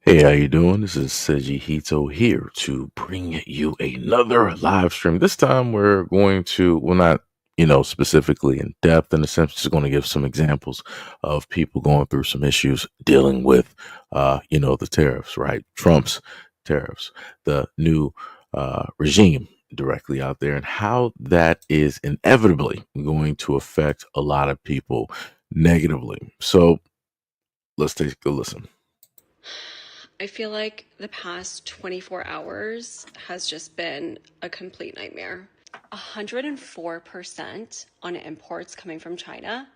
Hey, how you doing? This is SEIJIHITO here to bring you another live stream. This time we're going to, well, not, specifically in depth in a sense, just going to give some examples of people going through some issues dealing with, the tariffs, right? Trump's tariffs, the new regime directly out there, and how that is inevitably going to affect a lot of people negatively. So let's take a listen. I feel like the past 24 hours has just been a complete nightmare. 104% on imports coming from China.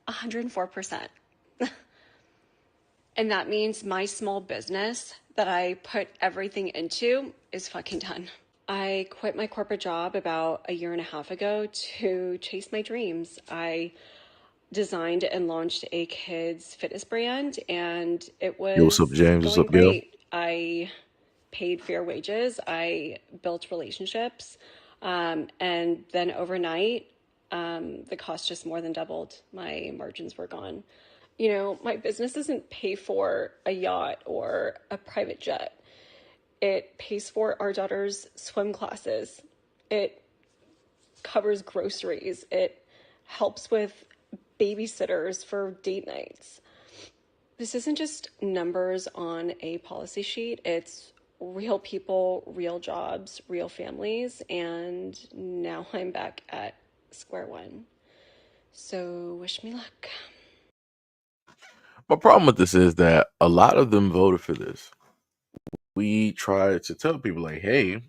104%. And that means my small business that I put everything into is fucking done. I quit my corporate job about a year and a half ago to chase my dreams. I designed and launched a kids fitness brand, and it Yo, what's up, was James? What's going up, Gail? great. I paid fair wages. I built relationships. And then overnight, the cost just more than doubled. My margins were gone. My business doesn't pay for a yacht or a private jet. It pays for our daughter's swim classes. It covers groceries. It helps with babysitters for date nights. This isn't just numbers on a policy sheet. It's real people, real jobs, real families. And now I'm back at square one. So wish me luck. My problem with this is that a lot of them voted for this. We try to tell people like, hey,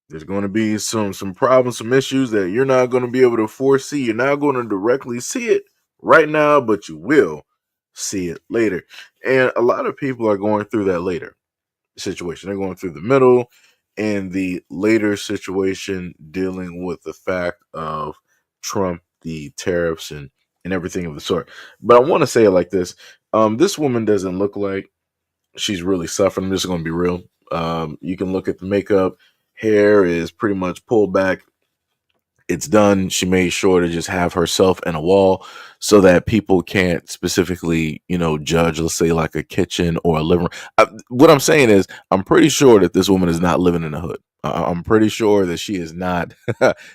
there's going to be some problems, some issues that you're not going to be able to foresee. You're not going to directly see it right now, but you will see it later. And a lot of people are going through that later situation. They're going through the middle and the later situation dealing with the fact of Trump, the tariffs, and everything of the sort. But I want to say it like this. This woman doesn't look like she's really suffering. I'm just going to be real. You can look at the makeup. Hair is pretty much pulled back. It's done. She made sure to just have herself in a wall so that people can't specifically, judge, let's say, like a kitchen or a living room. What I'm saying is, I'm pretty sure that this woman is not living in the hood. I'm pretty sure that she is not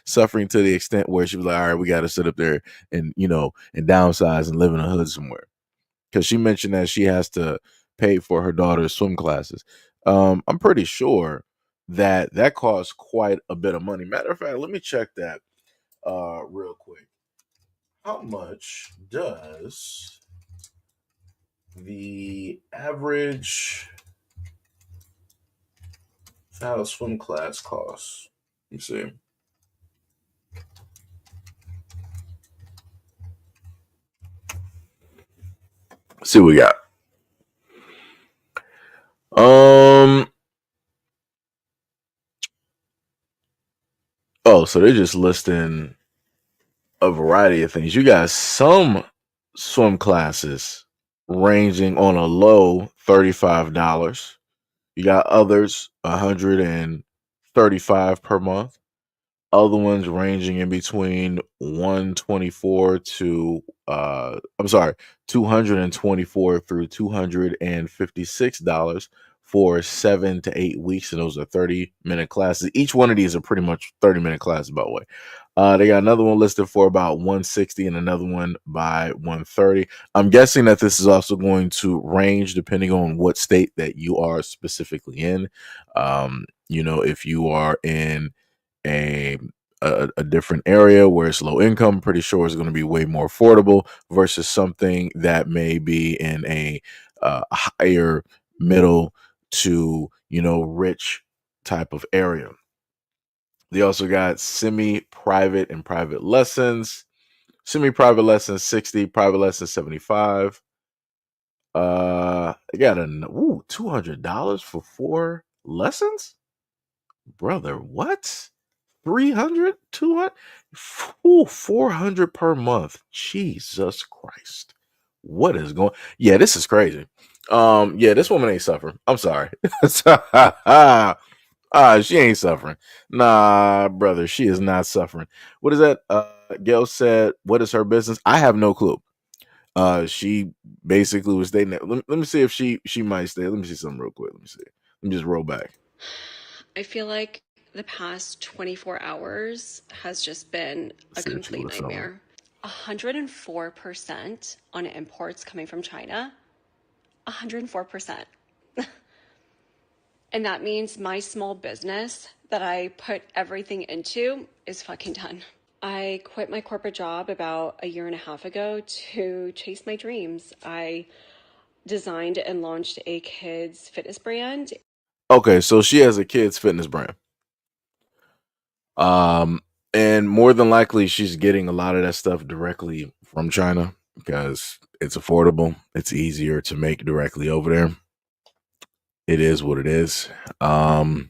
suffering to the extent where she was like, all right, we got to sit up there and, and downsize and live in a hood somewhere. Because she mentioned that she has to pay for her daughter's swim classes. I'm pretty sure that that costs quite a bit of money. Matter of fact, let me check that real quick. How much does the average child swim class cost? You see. See what we got. Oh, so they're just listing a variety of things. You got some swim classes ranging on a low $35. You got others 135 per month. Other ones ranging in between 124 to I'm sorry, 224 through $256 for 7 to 8 weeks, and those are 30-minute classes. Each one of these are pretty much 30-minute classes, by the way. They got another one listed for about 160 and another one by 130. I'm guessing that this is also going to range depending on what state that you are specifically in. If you are in a a different area where it's low income, I'm pretty sure it's going to be way more affordable versus something that may be in a higher middle to rich type of area. They also got semi-private and private lessons. Semi-private lessons 60, private lessons 75. I got $200 for 4 lessons, brother. What? 300, 200, 400 per month. Jesus Christ. What is going? Yeah, this is crazy. Yeah, this woman ain't suffering. I'm sorry. She ain't suffering. Nah, brother, she is not suffering. What is that? Gail said, what is her business? I have no clue. She basically was stating that. Let me see if she might stay. Let me see something real quick. Let me see. Let me just roll back. I feel like the past 24 hours has just been a See what she complete was saying. nightmare. 104% on imports coming from China. 104%. And that means my small business that I put everything into is fucking done. I quit my corporate job about a year and a half ago to chase my dreams. I designed and launched a kids fitness brand. Okay, so she has a kids fitness brand. And more than likely she's getting a lot of that stuff directly from China because it's affordable. It's easier to make directly over there. It is what it is. And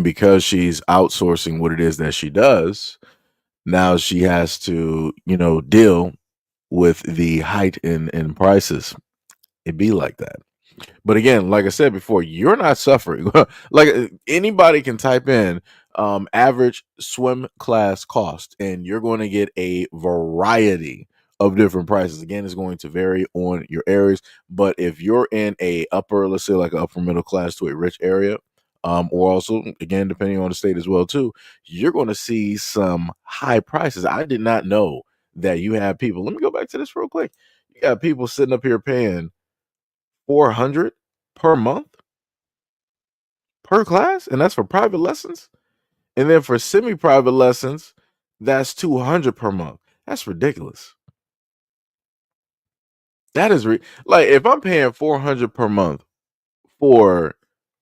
because she's outsourcing what it is that she does, now she has to, deal with the height in prices. It be like that. But again, like I said before, you're not suffering. Like anybody can type in average swim class cost, and you're going to get a variety of different prices. Again, it's going to vary on your areas. But if you're in a upper, let's say like an upper middle class to a rich area, or also again depending on the state as well too, you're going to see some high prices. I did not know that you have people. Let me go back to this real quick. You got people sitting up here paying 400 per month per class, and that's for private lessons. And then for semi-private lessons, that's 200 per month. That's ridiculous. That is like if I'm paying 400 per month for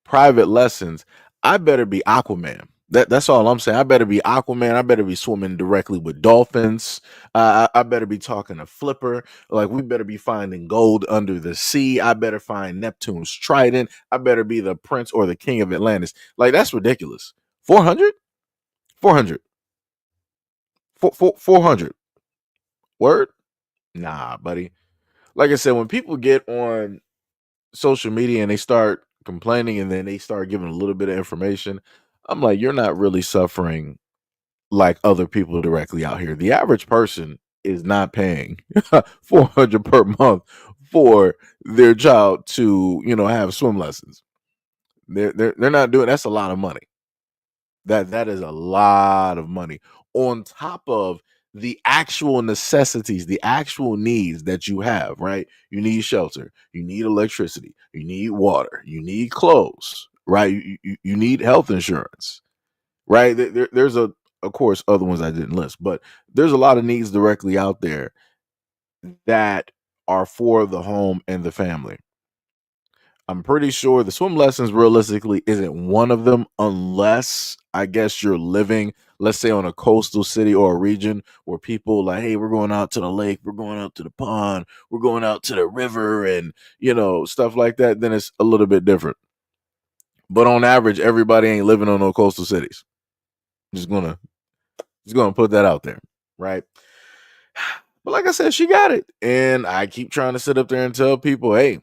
private lessons, I better be Aquaman. That's all I'm saying. I better be Aquaman. I better be swimming directly with dolphins. I better be talking to Flipper. Like we better be finding gold under the sea. I better find Neptune's trident. I better be the prince or the king of Atlantis. Like that's ridiculous. 400? 400. 400. Word? Nah, buddy. Like I said, when people get on social media and they start complaining and then they start giving a little bit of information, I'm like, you're not really suffering like other people directly out here. The average person is not paying 400 per month for their child to, have swim lessons. They're not doing. That's a lot of money. That is a lot of money on top of the actual necessities, the actual needs that you have, right? You need shelter, you need electricity, you need water, you need clothes, right? You need health insurance, right? There's of course, other ones I didn't list, but there's a lot of needs directly out there that are for the home and the family. I'm pretty sure the swim lessons realistically isn't one of them, unless I guess you're living, let's say, on a coastal city or a region where people like, hey, we're going out to the lake, we're going out to the pond, we're going out to the river, and stuff like that. Then it's a little bit different. But on average, everybody ain't living on no coastal cities. Just gonna put that out there, right? But like I said, she got it, and I keep trying to sit up there and tell people, hey,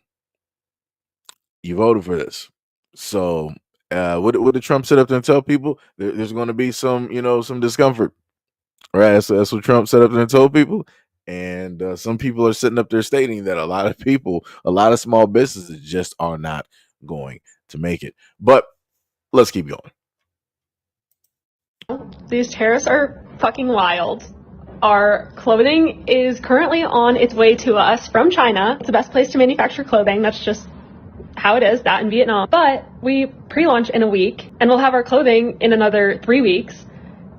you voted for this. So what did Trump sit up there and tell people? There's going to be some, some discomfort, right? So that's what Trump set up there and told people. And some people are sitting up there stating that a lot of people, a lot of small businesses just are not going to make it. But let's keep going. These tariffs are fucking wild. Our clothing is currently on its way to us from China. It's the best place to manufacture clothing. That's just how it is, that in Vietnam. But we pre-launch in a week and we'll have our clothing in another 3 weeks.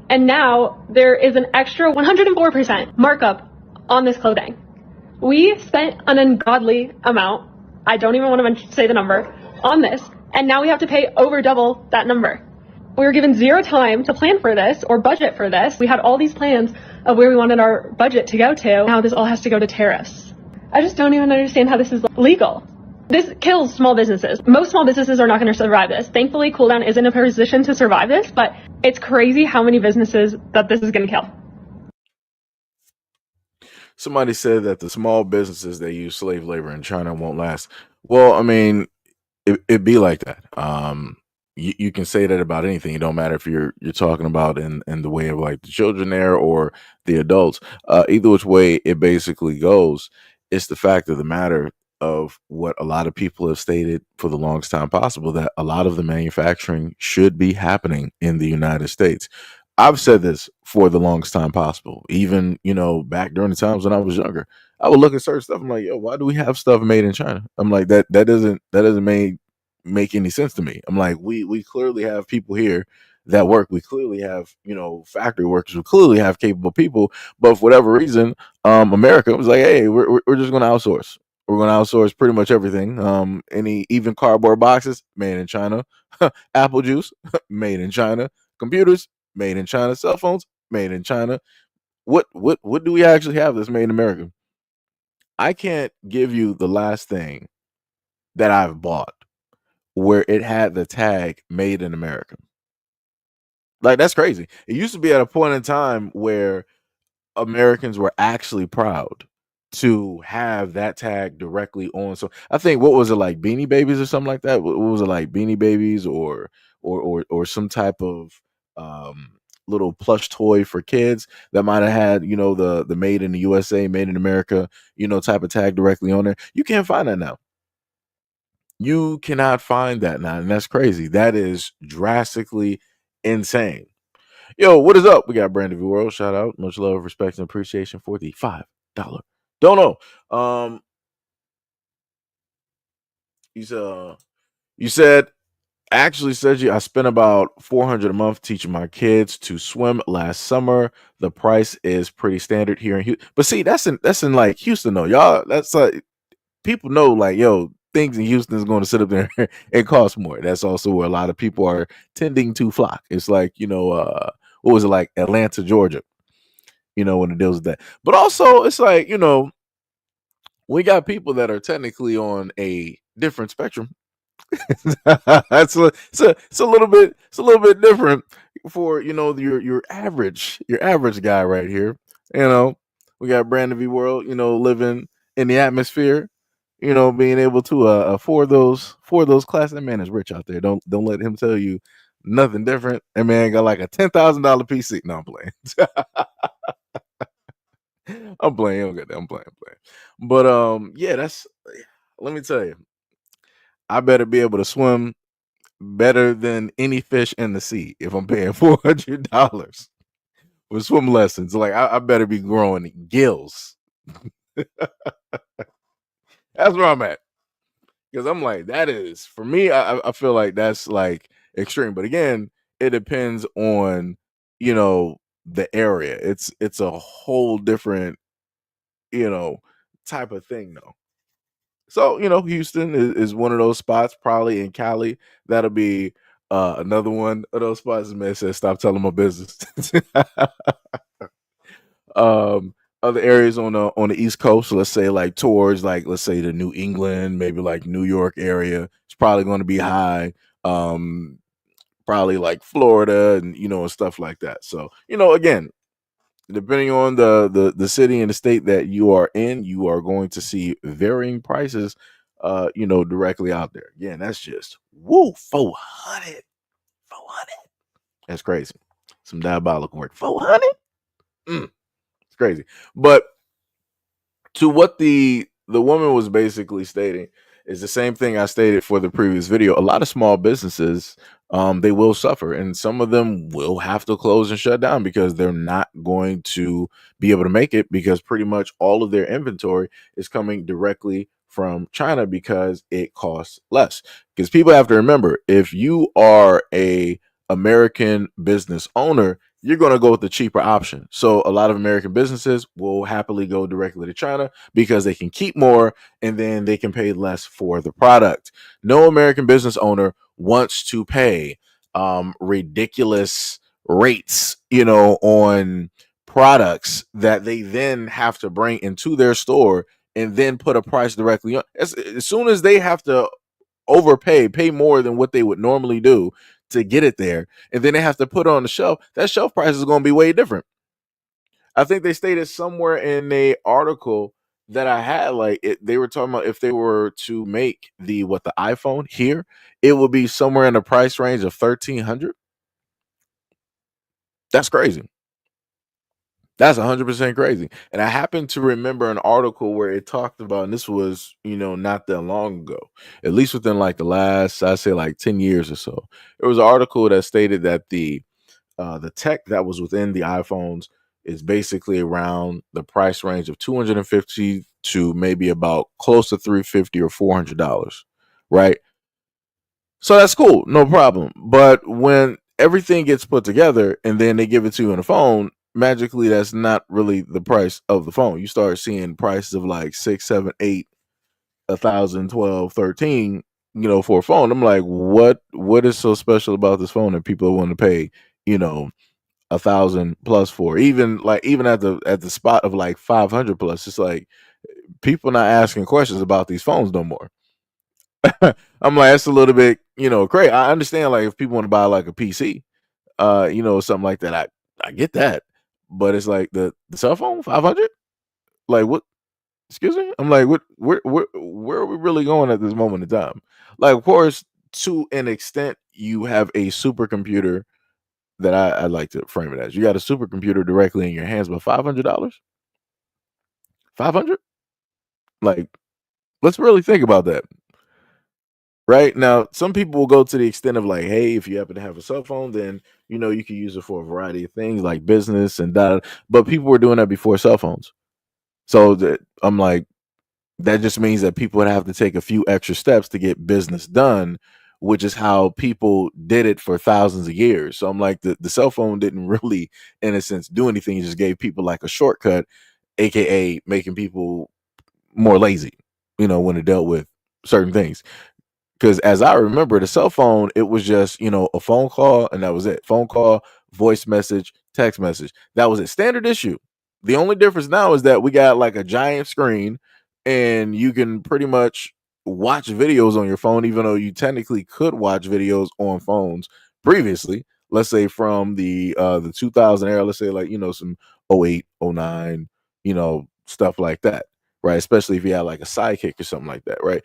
And now there is an extra 104% markup on this clothing. We spent an ungodly amount, I don't even want to say the number, on this. And now we have to pay over double that number. We were given zero time to plan for this or budget for this. We had all these plans of where we wanted our budget to go to. Now this all has to go to tariffs. I just don't even understand how this is legal. This kills small businesses. Most small businesses are not going to survive this. Thankfully, Cooldown is in a position to survive this, but it's crazy how many businesses that this is going to kill. Somebody said that the small businesses that use slave labor in China won't last. Well, I mean, it'd be like that. you can say that about anything. It don't matter if you're talking about in the way of like the children there or the adults. Either which way it basically goes, it's the fact of the matter of what a lot of people have stated for the longest time possible, that a lot of the manufacturing should be happening in the United States. I've said this for the longest time possible. Even, back during the times when I was younger, I would look at certain stuff. I'm like, yo, why do we have stuff made in China? I'm like, that doesn't make any sense to me. I'm like, we clearly have people here that work. We clearly have, factory workers. We clearly have capable people. But for whatever reason, America was like, hey, we're just going to outsource. We're going to outsource pretty much everything. Even cardboard boxes made in China, apple juice made in China, computers made in China, cell phones made in China. What do we actually have that's made in America? I can't give you the last thing that I've bought where it had the tag made in America. Like, that's crazy. It used to be at a point in time where Americans were actually proud to have that tag directly on. So I think, what was it, like Beanie Babies or something like that? What was it, like Beanie Babies or some type of um little plush toy for kids that might have had, the made in the USA, made in America, type of tag directly on there. You can't find that now. You cannot find that now, and that's crazy. That is drastically insane. Yo, what is up? We got Brandon V World. Shout out, much love, respect, and appreciation for the $5 dono. You said actually said I spent about $400 a month teaching my kids to swim last summer. The price is pretty standard here in Houston, but see, that's in like Houston though, y'all. That's like, people know, like, yo, things in Houston is going to sit up there and cost more. That's also where a lot of people are tending to flock. It's like, what was it, like Atlanta, Georgia, when it deals with that. But also, it's like, we got people that are technically on a different spectrum. It's a little bit different for, your average guy right here. We got Brandon V World, living in the atmosphere, being able to afford those classes. That man is rich out there. Don't let him tell you nothing different. That man got like a $10,000 PC. No, I'm playing. I'm playing. I'm playing. But yeah, let me tell you, I better be able to swim better than any fish in the sea if I'm paying $400 for swim lessons. Like, I better be growing gills. That's where I'm at. Because I'm like, that is, for me, I feel like that's like extreme. But again, it depends on, the area. It's a whole different, you know, type of thing though. So, Houston is one of those spots, probably in Cali. That'll be another one of those spots. Man says, stop telling my business. Other areas on the East Coast, so let's say like towards, like, let's say the New England, maybe like New York area, it's probably going to be high. Probably like Florida and stuff like that. So, again, depending on the city and the state that you are in, you are going to see varying prices directly out there. Again, that's just 400. That's crazy. Some diabolical work. 400. It's crazy. But to what the woman was basically stating is the same thing I stated for the previous video. A lot of small businesses, they will suffer, and some of them will have to close and shut down because they're not going to be able to make it, because pretty much all of their inventory is coming directly from China because it costs less. Because people have to remember, if you are a American business owner, you're going to go with the cheaper option. So a lot of American businesses will happily go directly to China because they can keep more and then they can pay less for the product. No American business owner wants to pay ridiculous rates, on products that they then have to bring into their store and then put a price directly on. As soon as they have to pay more than what they would normally do to get it there, and then they have to put it on the shelf, that shelf price is going to be way different. I think they stated somewhere in a article that I had, like they were talking about if they were to make the iPhone here, it would be somewhere in the price range of 1,300. That's crazy. That's 100% crazy. And I happen to remember an article where it talked about, and this was, not that long ago, at least within like the last, I say like 10 years or so. There was an article that stated that the tech that was within the iPhones is basically around the price range of 250 to maybe about close to 350 or $400, right? So that's cool, no problem. But when everything gets put together and then they give it to you on the phone, magically that's not really the price of the phone. You start seeing prices of like 6, 7, 8, 1,000, 12, 13, for a phone. I'm like, what is so special about this phone that people want to pay, 1,000 plus for? Even at the spot of like 500 plus, it's like people not asking questions about these phones no more. I'm like, that's a little bit, crazy. I understand, like, if people want to buy like a PC, something like that. I get that, but it's like the cell phone 500. Like, what? Excuse me. I'm like, what? Where are we really going at this moment in time? Like, of course, to an extent, you have a supercomputer that I like to frame it as. You got a supercomputer directly in your hands, but $500, 500. Like, let's really think about that. Right now, some people will go to the extent of like, hey, if you happen to have a cell phone, then you can use it for a variety of things like business and that. But people were doing that before cell phones, so I'm like, that just means that people would have to take a few extra steps to get business done, which is how people did it for thousands of years. So I'm like, the cell phone didn't really, in a sense, do anything. It just gave people like a shortcut, aka making people more lazy, when it dealt with certain things. Because as I remember, the cell phone, it was just, a phone call and that was it. Phone call, voice message, text message. That was it. Standard issue. The only difference now is that we got like a giant screen and you can pretty much watch videos on your phone, even though you technically could watch videos on phones previously. Let's say from the 2000 era, let's say like, some 08, 09, stuff like that. Right. Especially if you had like a sidekick or something like that. Right.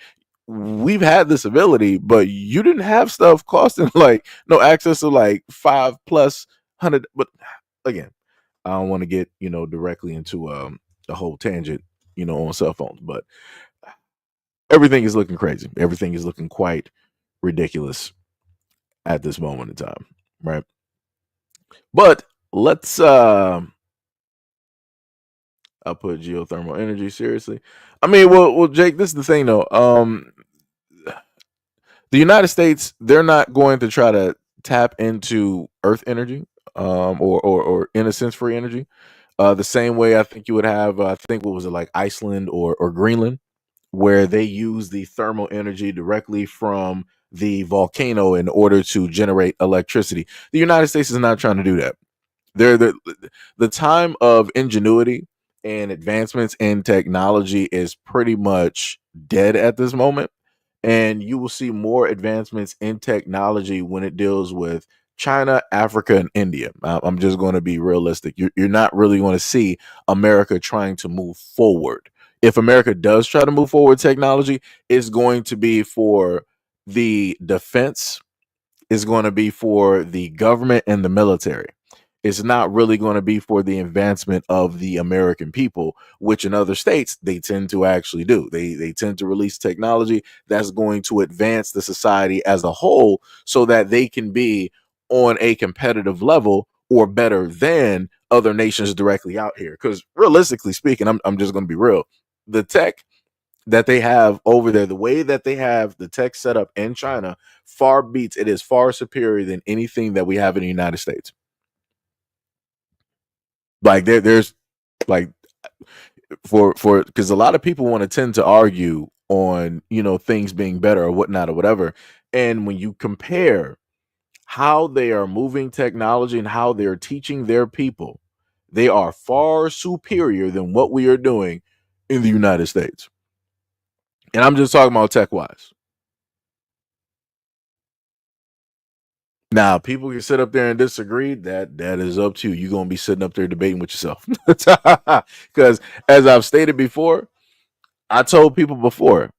We've had this ability, but you didn't have stuff costing like no access to like 5+ hundred. But again, I don't want to get directly into the whole tangent, on cell phones, but everything is looking crazy. Everything is looking quite ridiculous at this moment in time, right? But let's I'll put geothermal energy seriously. I mean, well, Jake, this is the thing though. The United States, they're not going to try to tap into Earth energy, or in a sense, free energy, the same way I think you would have. I think what was it like Iceland or Greenland, where they use the thermal energy directly from the volcano in order to generate electricity. The United States is not trying to do that. They're the time of ingenuity and advancements in technology is pretty much dead at this moment, and you will see more advancements in technology when it deals with China, Africa, and India. I'm just going to be realistic. You're not really going to see America trying to move forward. If America does try to move forward technology, it's going to be for the defense, is going to be for the government and the military. It's not really going to be for the advancement of the American people, which in other states they tend to actually do. They tend to release technology that's going to advance the society as a whole so that they can be on a competitive level or better than other nations directly out here. Because realistically speaking, I'm just going to be real. The tech that they have over there, the way that they have the tech set up in China, it is far superior than anything that we have in the United States. Like there's like for because a lot of people want to tend to argue on things being better or whatnot or whatever, and when you compare how they are moving technology and how they're teaching their people, they are far superior than what we are doing in the United States. And I'm just talking about tech wise. Now, people can sit up there and disagree. That is up to you. You're gonna be sitting up there debating with yourself. Because as I've stated before, I told people before,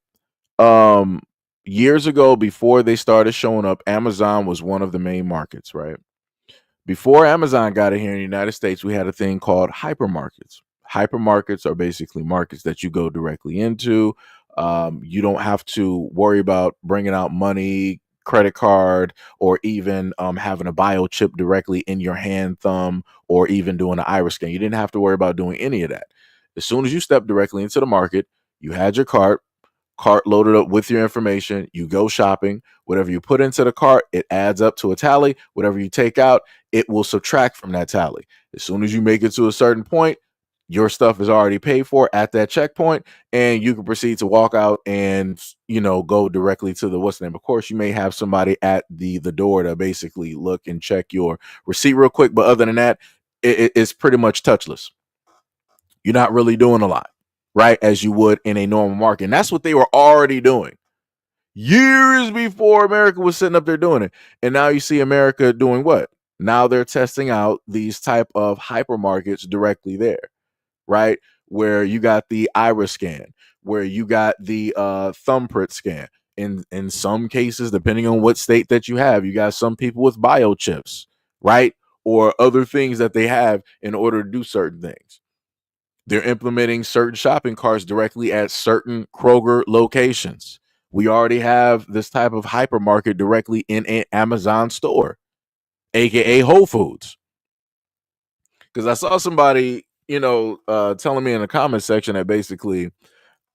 um, years ago, before they started showing up, Amazon was one of the main markets, right? Before Amazon got in here in the United States, we had a thing called hypermarkets. Hypermarkets are basically markets that you go directly into. You don't have to worry about bringing out money, credit card, or even having a biochip directly in your hand, thumb, or even doing an iris scan. You didn't have to worry about doing any of that. As soon as you step directly into the market, you had your cart loaded up with your information. You go shopping. Whatever you put into the cart, it adds up to a tally. Whatever you take out, it will subtract from that tally. As soon as you make it to a certain point, your stuff is already paid for at that checkpoint, and you can proceed to walk out and go directly to the what's the name. Of course, you may have somebody at the door to basically look and check your receipt real quick, but other than that, it's pretty much touchless. You're not really doing a lot, right? As you would in a normal market. And that's what they were already doing years before America was sitting up there doing it. And now you see America doing what? Now they're testing out these type of hypermarkets directly there, right? Where you got the iris scan, where you got the thumbprint scan. In some cases, depending on what state that you have, you got some people with biochips, right? Or other things that they have in order to do certain things. They're implementing certain shopping carts directly at certain Kroger locations. We already have this type of hypermarket directly in an Amazon store, aka Whole Foods. Because I saw somebody, telling me in the comment section that basically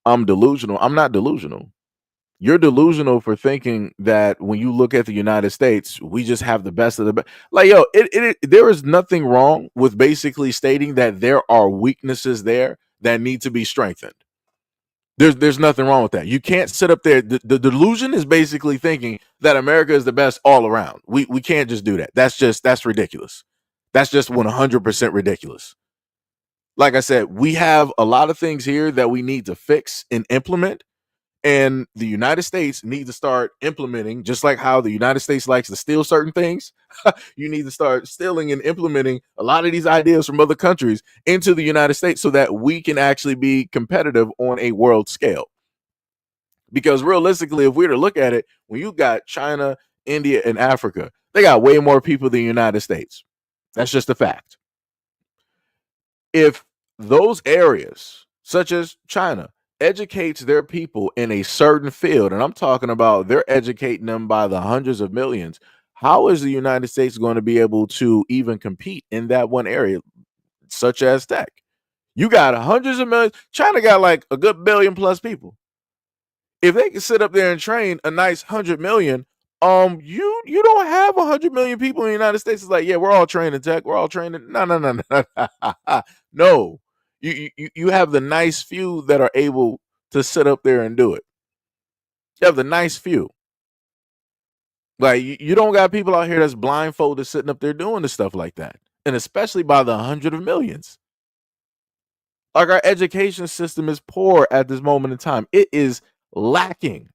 I'm delusional. I'm not delusional. You're delusional for thinking that when you look at the United States, we just have the best of the best. Like, yo, there is nothing wrong with basically stating that there are weaknesses there that need to be strengthened. There's nothing wrong with that. You can't sit up there. The delusion is basically thinking that America is the best all around. We can't just do that. That's ridiculous. That's just 100% ridiculous. Like I said, we have a lot of things here that we need to fix and implement. And the United States needs to start implementing, just like how the United States likes to steal certain things. You need to start stealing and implementing a lot of these ideas from other countries into the United States so that we can actually be competitive on a world scale. Because realistically, if we were to look at it, when you got China, India, and Africa, they got way more people than the United States. That's just a fact. If those areas, such as China, educates their people in a certain field, and I'm talking about they're educating them by the hundreds of millions, how is the United States going to be able to even compete in that one area, such as tech? You got hundreds of millions. China got like a good billion plus people. If they can sit up there and train a nice 100 million, you don't have 100 million people in the United States. It's like, yeah, we're all trained in tech. We're all trained in no. No. You have the nice few that are able to sit up there and do it. You have the nice few. Like you don't got people out here that's blindfolded sitting up there doing the stuff like that. And especially by the 100 of millions. Like our education system is poor at this moment in time. It is lacking.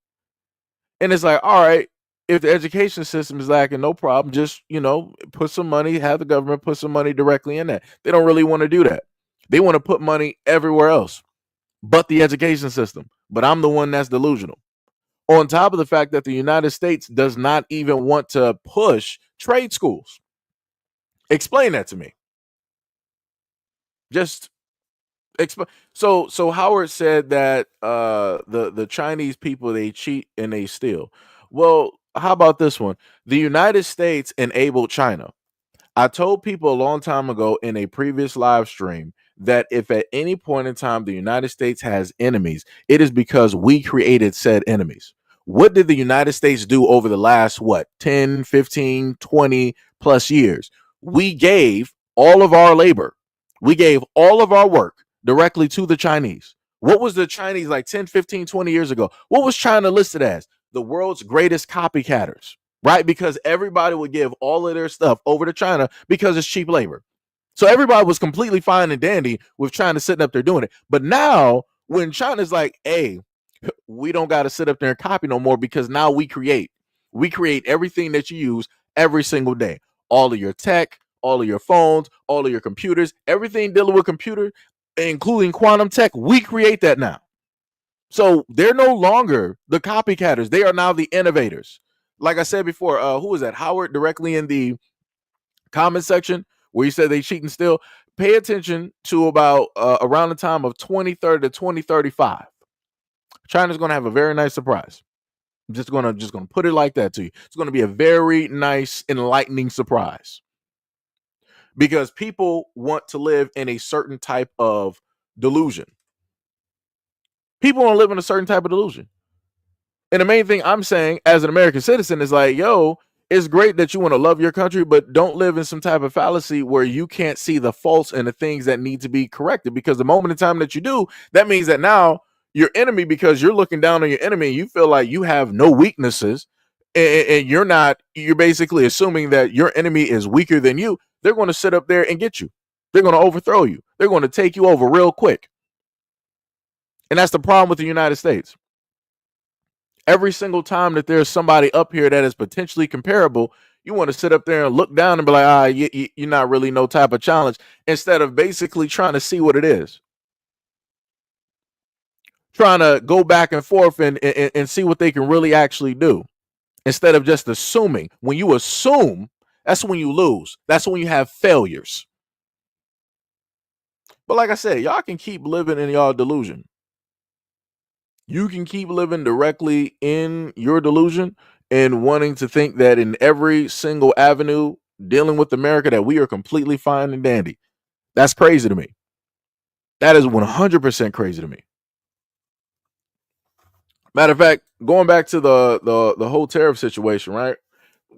And it's like, all right, if the education system is lacking, no problem. Just, put some money, have the government put some money directly in that. They don't really want to do that. They want to put money everywhere else but the education system. But I'm the one that's delusional. On top of the fact that the United States does not even want to push trade schools. Explain that to me. Just explain. So Howard said that the Chinese people, they cheat and they steal. Well, how about this one? The United States enabled China. I told people a long time ago in a previous live stream that if at any point in time the United States has enemies, it is because we created said enemies. What did the United States do over the last, 10, 15, 20 plus years? We gave all of our labor, we gave all of our work directly to the Chinese. What was the Chinese like 10, 15, 20 years ago? What was China listed as? The world's greatest copycatters, right? Because everybody would give all of their stuff over to China because it's cheap labor. So everybody was completely fine and dandy with China sitting up there doing it. But now when China's like, hey, we don't got to sit up there and copy no more because now we create everything that you use every single day. All of your tech, all of your phones, all of your computers, everything dealing with computer, including quantum tech, we create that now. So they're no longer the copycatters. They are now the innovators. Like I said before, who was that? Howard directly in the comment section where he said they cheat and steal. Pay attention to about around the time of 2030 to 2035. China's going to have a very nice surprise. I'm just gonna put it like that to you. It's going to be a very nice, enlightening surprise because people want to live in a certain type of delusion. People want to live in a certain type of delusion. And the main thing I'm saying as an American citizen is like, yo, it's great that you want to love your country, but don't live in some type of fallacy where you can't see the faults and the things that need to be corrected. Because the moment in time that you do, that means that now your enemy, because you're looking down on your enemy, you feel like you have no weaknesses and you're basically assuming that your enemy is weaker than you. They're going to sit up there and get you. They're going to overthrow you. They're going to take you over real quick. And that's the problem with the United States. Every single time that there's somebody up here that is potentially comparable, you want to sit up there and look down and be like, you're not really no type of challenge, instead of basically trying to see what it is. Trying to go back and forth and see what they can really actually do, instead of just assuming. When you assume, that's when you lose. That's when you have failures. But like I said, y'all can keep living in y'all delusion. You can keep living directly in your delusion and wanting to think that in every single avenue dealing with America that we are completely fine and dandy. That's crazy to me. That is 100% crazy to me. Matter of fact, going back to the whole tariff situation, right?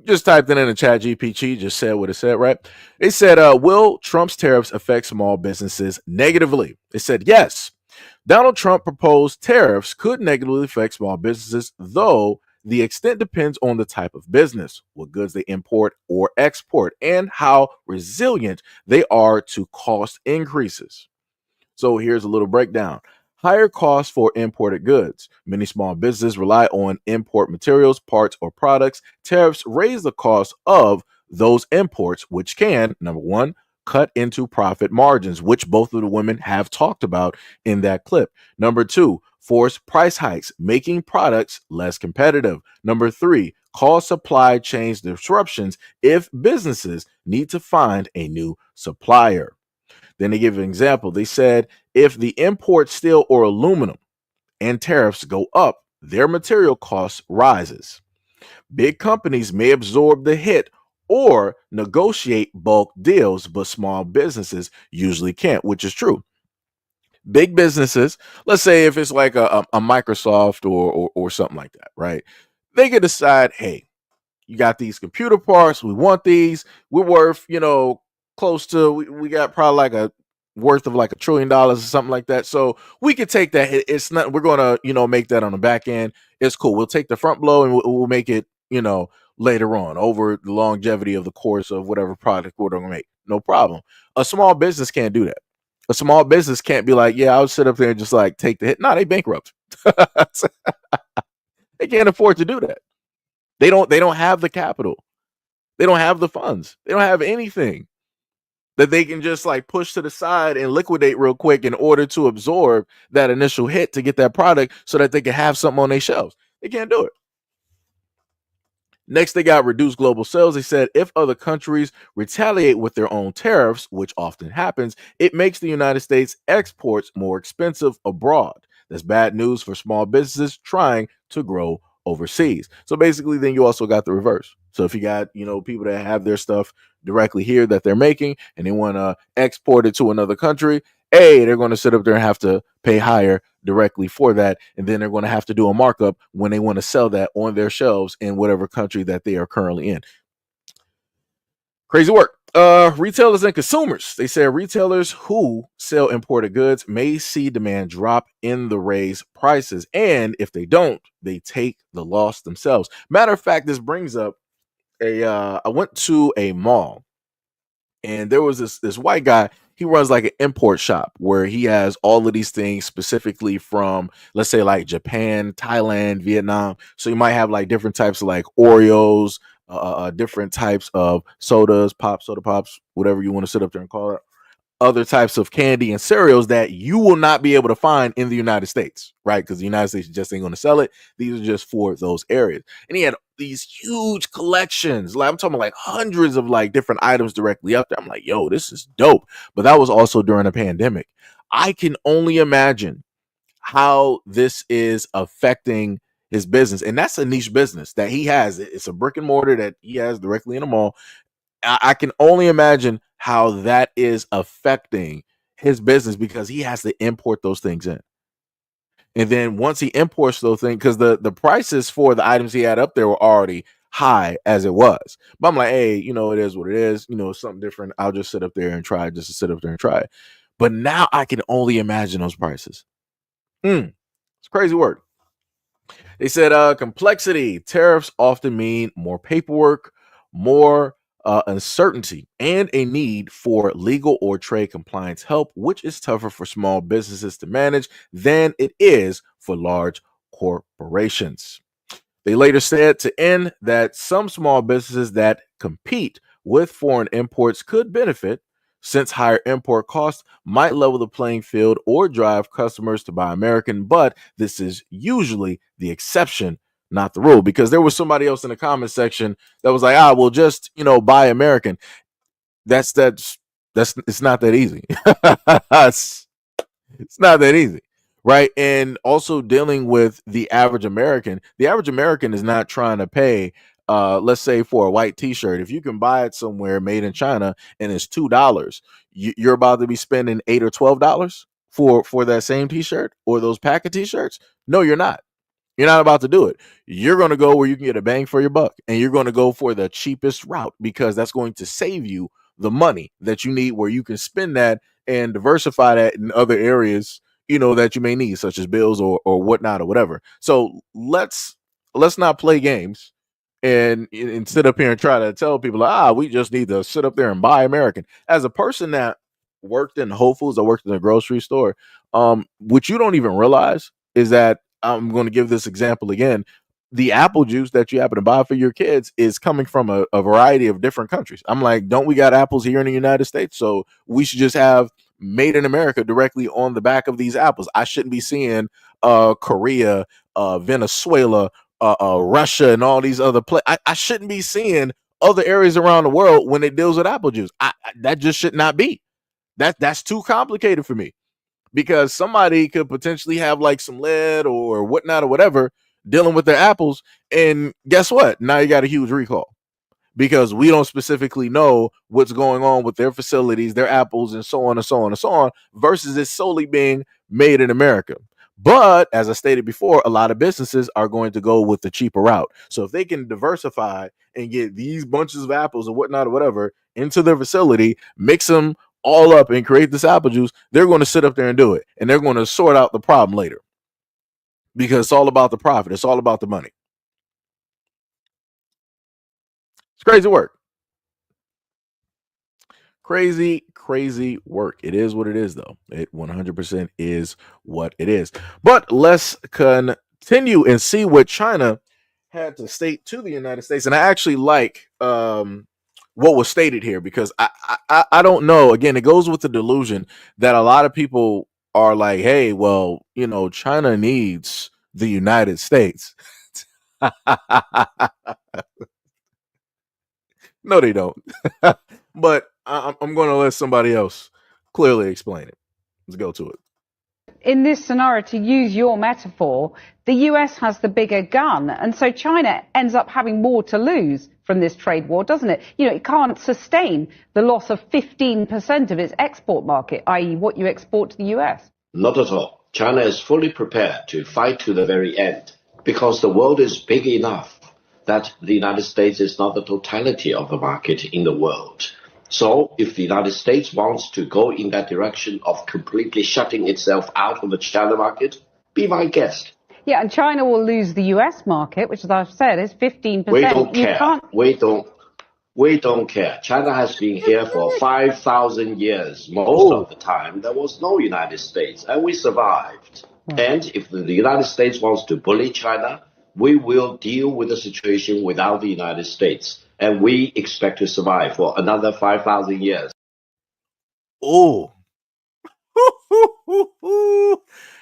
Just typed it in the chat. GPT just said what it said, right? It said, will Trump's tariffs affect small businesses negatively? It said, yes. Donald Trump proposed tariffs could negatively affect small businesses, though the extent depends on the type of business, what goods they import or export, and how resilient they are to cost increases. So here's a little breakdown. Higher costs for imported goods. Many small businesses rely on import materials, parts, or products. Tariffs raise the cost of those imports, which can, number one, cut into profit margins, which both of the women have talked about in that clip. Number two, force price hikes, making products less competitive. Number three, cause supply chain disruptions if businesses need to find a new supplier. Then they give an example. They said if the import steel or aluminum and tariffs go up, their material costs rises. Big companies may absorb the hit or negotiate bulk deals, but small businesses usually can't, which is true. Big businesses, let's say if it's like a Microsoft or something like that, right? They can decide, hey, you got these computer parts, we want these, we're worth, close to, we got probably like a worth of like $1 trillion or something like that. So we could take that. It's not, we're going to, make that on the back end. It's cool. We'll take the front blow and we'll make it, later on over the longevity of the course of whatever product we're going to make. No problem. A small business can't do that. A small business can't be like, yeah, I'll sit up there and just like take the hit. No, they bankrupt. They can't afford to do that. They don't have the capital. They don't have the funds. They don't have anything that they can just like push to the side and liquidate real quick in order to absorb that initial hit to get that product so that they can have something on their shelves. They can't do it. Next, they got reduced global sales. They said if other countries retaliate with their own tariffs, which often happens, it makes the United States exports more expensive abroad. That's bad news for small businesses trying to grow overseas. So basically, then you also got the reverse. So if you got, people that have their stuff directly here that they're making and they want to export it to another country, they're going to sit up there and have to pay higher directly for that. And then they're going to have to do a markup when they want to sell that on their shelves in whatever country that they are currently in. Crazy work. Retailers and consumers. They say retailers who sell imported goods may see demand drop in the raised prices. And if they don't, they take the loss themselves. Matter of fact, this brings up I went to a mall and there was this white guy. He runs like an import shop where he has all of these things specifically from, let's say, like Japan, Thailand, Vietnam. So you might have like different types of like Oreos, different types of sodas, soda pops, whatever you want to sit up there and call it. other types of candy and cereals that you will not be able to find in the United States, right? Because the United States just ain't going to sell it. These are just for those areas. And he had these huge collections. Like I'm talking like hundreds of like different items directly up there. I'm like, yo, this is dope. But that was also during a pandemic. I can only imagine how this is affecting his business. And that's a niche business that he has. It's a brick and mortar that he has directly in a mall. I can only imagine how that is affecting his business because he has to import those things in. And then once he imports those things, because the prices for the items he had up there were already high as it was. But I'm like, hey, it is what it is. Something different. I'll just sit up there and try it, just to sit up there and try it. But now I can only imagine those prices. It's crazy work. They said complexity. Tariffs often mean more paperwork, more uncertainty, and a need for legal or trade compliance help, which is tougher for small businesses to manage than it is for large corporations. They later said to end that some small businesses that compete with foreign imports could benefit since higher import costs might level the playing field or drive customers to buy American, but this is usually the exception, not the rule. Because there was somebody else in the comment section that was like, we'll just, buy American. That's it's not that easy. It's not that easy. Right. And also dealing with the average American is not trying to pay, let's say for a white t-shirt. If you can buy it somewhere made in China and it's $2, you're about to be spending $8 or $12 for that same t-shirt or those pack of t-shirts. No, you're not. You're not about to do it. You're going to go where you can get a bang for your buck, and you're going to go for the cheapest route because that's going to save you the money that you need, where you can spend that and diversify that in other areas, that you may need, such as bills or whatnot or whatever. So let's not play games and sit up here and try to tell people, we just need to sit up there and buy American. As a person that worked in Whole Foods, I worked in a grocery store. What you don't even realize is that I'm going to give this example again. The apple juice that you happen to buy for your kids is coming from a variety of different countries. I'm like, don't we got apples here in the United States? So we should just have made in America directly on the back of these apples. I shouldn't be seeing Korea, Venezuela, Russia, and all these other places. I shouldn't be seeing other areas around the world when it deals with apple juice. That just should not be. That's too complicated for me. Because somebody could potentially have like some lead or whatnot or whatever dealing with their apples. And guess what? Now you got a huge recall because we don't specifically know what's going on with their facilities, their apples, and so on and so on and so on, versus it solely being made in America. But as I stated before, a lot of businesses are going to go with the cheaper route. So if they can diversify and get these bunches of apples or whatnot or whatever into their facility, mix them all up and create this apple juice, they're going to sit up there and do it. And they're going to sort out the problem later because it's all about the profit. It's all about the money. It's crazy work. Crazy work. It is what it is, though. It 100% is what it is. But let's continue and see what China had to state to the United States. And I actually like what was stated here because I don't know. Again, it goes with the delusion that a lot of people are like, hey, well, China needs the United States. No, they don't. But I'm going to let somebody else clearly explain it. Let's go to it. In this scenario, to use your metaphor, the US has the bigger gun. And so China ends up having more to lose from this trade war, doesn't it? It can't sustain the loss of 15% of its export market, i.e. what you export to the US. Not at all. China is fully prepared to fight to the very end because the world is big enough that the United States is not the totality of the market in the world. So if the United States wants to go in that direction of completely shutting itself out of the China market, be my guest. Yeah, and China will lose the US market, which, as I've said, is 15%. We don't care. We don't care. China has been here for 5,000 years. Most of the time, there was no United States, and we survived. And if the United States wants to bully China, we will deal with the situation without the United States. And we expect to survive for another 5,000 years. Oh.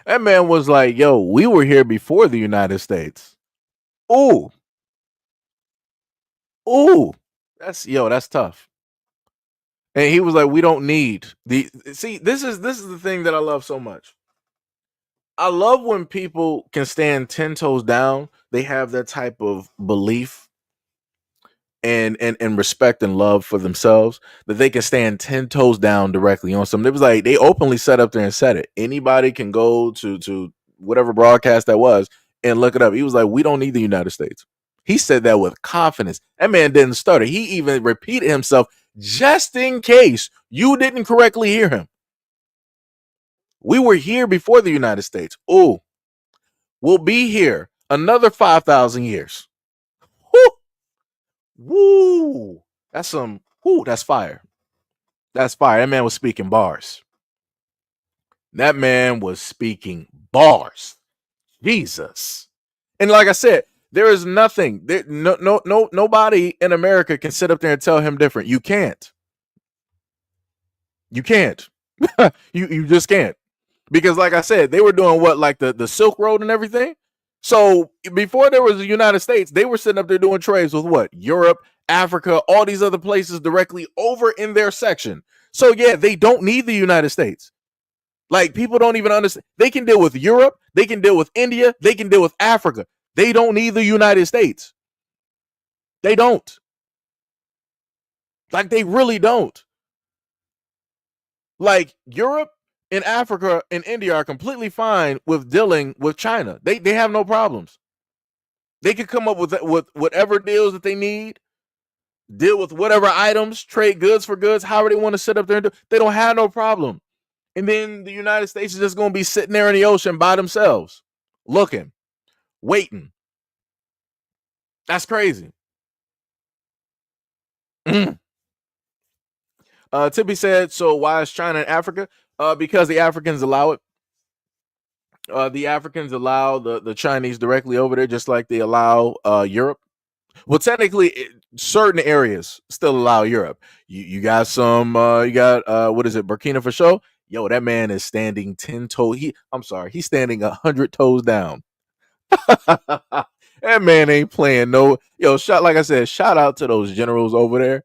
That man was like, yo, we were here before the United States. Oh. Oh. That's tough. And he was like, we don't need the see, this is the thing that I love so much. I love when people can stand 10 toes down. They have that type of belief and respect and love for themselves that they can stand 10 toes down directly on something. It was like they openly sat up there and said it. Anybody can go to whatever broadcast that was and look it up. He was like, we don't need the United States. He said that with confidence. That man didn't stutter. He even repeated himself just in case you didn't correctly hear him. We were here before the United States. Oh, we'll be here another 5,000 years. Woo! Woo! That's some. Woo! That's fire. That's fire. That man was speaking bars. That man was speaking bars. Jesus. And like I said, there is nothing. Nobody in America can sit up there and tell him different. You can't. You can't. you just can't. Because like I said, they were doing what, like the Silk Road and everything. So before there was the United States, they were sitting up there doing trades with what? Europe, Africa, all these other places directly over in their section. So yeah, they don't need the United States. Like, people don't even understand. They can deal with Europe, they can deal with India, they can deal with Africa. They don't need the United States. They don't. Like, they really don't. Like, Europe and Africa and India are completely fine with dealing with China. They have no problems. They can come up with whatever deals that they need, deal with whatever items, trade goods for goods, however they want to sit up there and do. They don't have no problem. And then the United States is just going to be sitting there in the ocean by themselves, looking, waiting. That's crazy. Tippy said, so why is China in Africa? Because the Africans allow it. The Africans allow the Chinese directly over there, just like they allow Europe. Well, technically, certain areas still allow Europe. You got some, what is it, Burkina Faso? Yo, that man is standing 10 toes. He's standing 100 toes down. That man ain't playing no. Like I said, shout out to those generals over there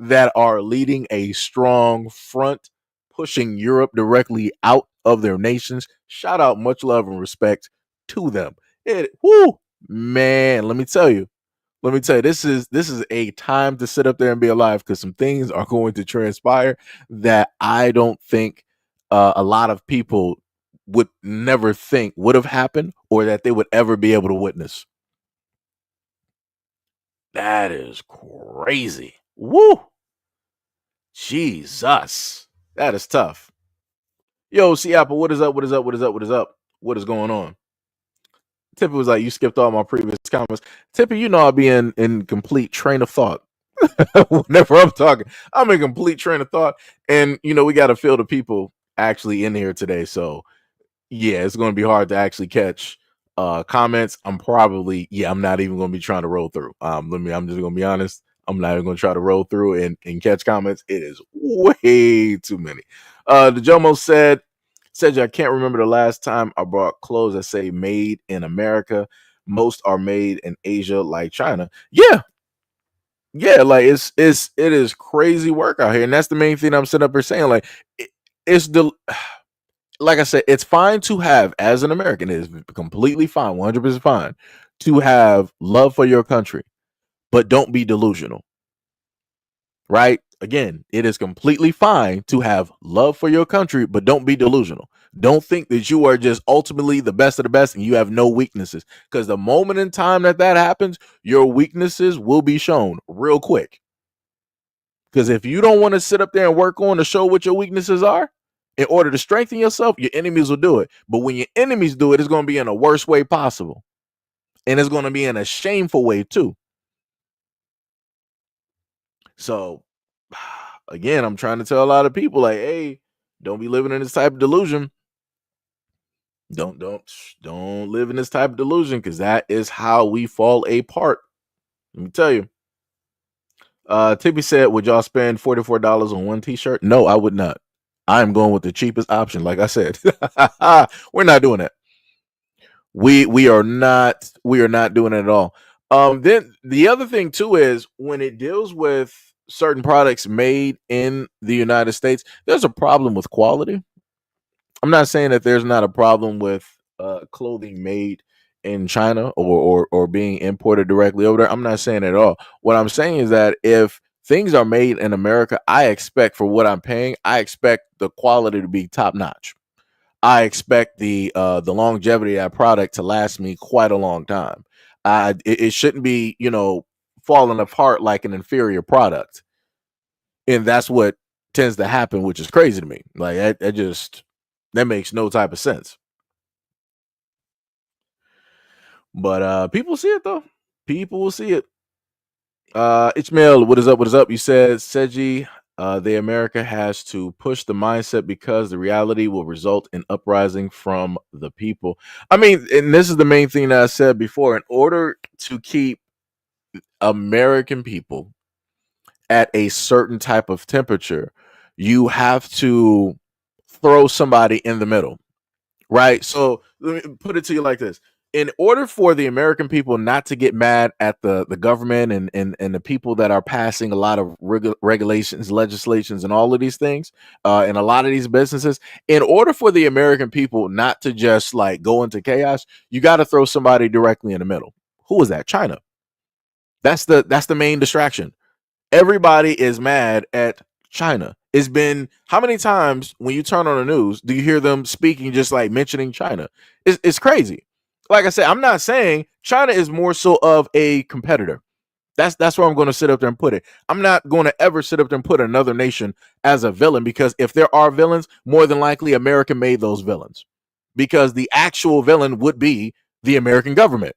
that are leading a strong front, pushing Europe directly out of their nations. Shout out, much love and respect to them. Man, let me tell you, this is a time to sit up there and be alive, because some things are going to transpire that I don't think a lot of people would never think would have happened or that they would ever be able to witness. That is crazy. Woo! Jesus. That is tough. Yo, Apple, what is up? What is up? What is up? What is up? What is going on? Tippy was like, you skipped all my previous comments. Tippy, I'll be in complete train of thought. Whenever I'm talking, I'm in complete train of thought. And, we got a field of people actually in here today. So, yeah, it's going to be hard to actually catch comments. I'm not even going to be trying to roll through. I'm just going to be honest. I'm not even going to try to roll through and catch comments. It is way too many. The Jomo said, I can't remember the last time I bought clothes that say made in America. Most are made in Asia, like China. Yeah, like it is crazy work out here, and that's the main thing I'm sitting up here saying. Like, like I said, it's fine to have, as an American, it is completely fine, 100% fine to have love for your country, but don't be delusional. Right? Again, it is completely fine to have love for your country, but don't be delusional. Don't think that you are just ultimately the best of the best and you have no weaknesses, because the moment in time that happens, your weaknesses will be shown real quick. Because if you don't want to sit up there and work on to show what your weaknesses are in order to strengthen yourself, your enemies will do it. But when your enemies do it, it's going to be in the worst way possible. And it's going to be in a shameful way too. So, again, I'm trying to tell a lot of people, like, hey, don't be living in this type of delusion. Don't live in this type of delusion, because that is how we fall apart. Let me tell you. Tippy said, would y'all spend $44 on one t-shirt? No, I would not. I'm going with the cheapest option. Like I said, we're not doing that. We are not doing it at all. Then the other thing too is when it deals with certain products made in the United States, there's a problem with quality. I'm not saying that there's not a problem with clothing made in China or being imported directly over there. I'm not saying at all. What I'm saying is that if things are made in America, I expect for what I'm paying, I expect the quality to be top notch. I expect the longevity of that product to last me quite a long time. It shouldn't be, falling apart like an inferior product, and that's what tends to happen, which is crazy to me. Like that makes no type of sense. But people see it though. People will see it. Ishmael, what is up? What is up? You said Seji, the America has to push the mindset because the reality will result in uprising from the people. I mean, and this is the main thing that I said before. In order to keep American people at a certain type of temperature, you have to throw somebody in the middle. Right. So let me put it to you like this. In order for the American people not to get mad at the government and the people that are passing a lot of regulations, legislations, and all of these things, and a lot of these businesses, in order for the American people not to just like go into chaos, you got to throw somebody directly in the middle. Who is that? China. That's the main distraction. Everybody is mad at China. It's been how many times when you turn on the news do you hear them speaking just like mentioning China? It's crazy. Like I said, I'm not saying China is more so of a competitor. That's where I'm going to sit up there and put it. I'm not going to ever sit up there and put another nation as a villain because if there are villains, more than likely America made those villains because the actual villain would be the American government.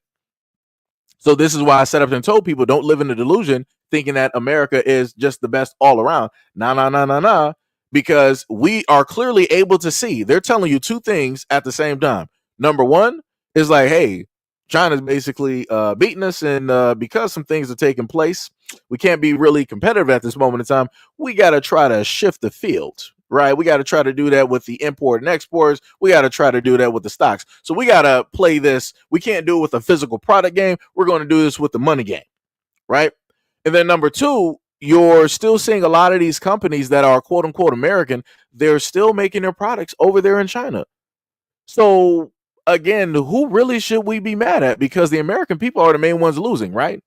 So this is why I set up and told people don't live in the delusion thinking that America is just the best all around. Nah. Because we are clearly able to see they're telling you two things at the same time. Number one is like, hey, China's basically beating us, and because some things are taking place, we can't be really competitive at this moment in time. We got to try to shift the field, right? We got to try to do that with the import and exports. We got to try to do that with the stocks. So we got to play this. We can't do it with a physical product game. We're going to do this with the money game, right? And then number two, you're still seeing a lot of these companies that are quote unquote American. They're still making their products over there in China. So again, who really should we be mad at? Because the American people are the main ones losing, right?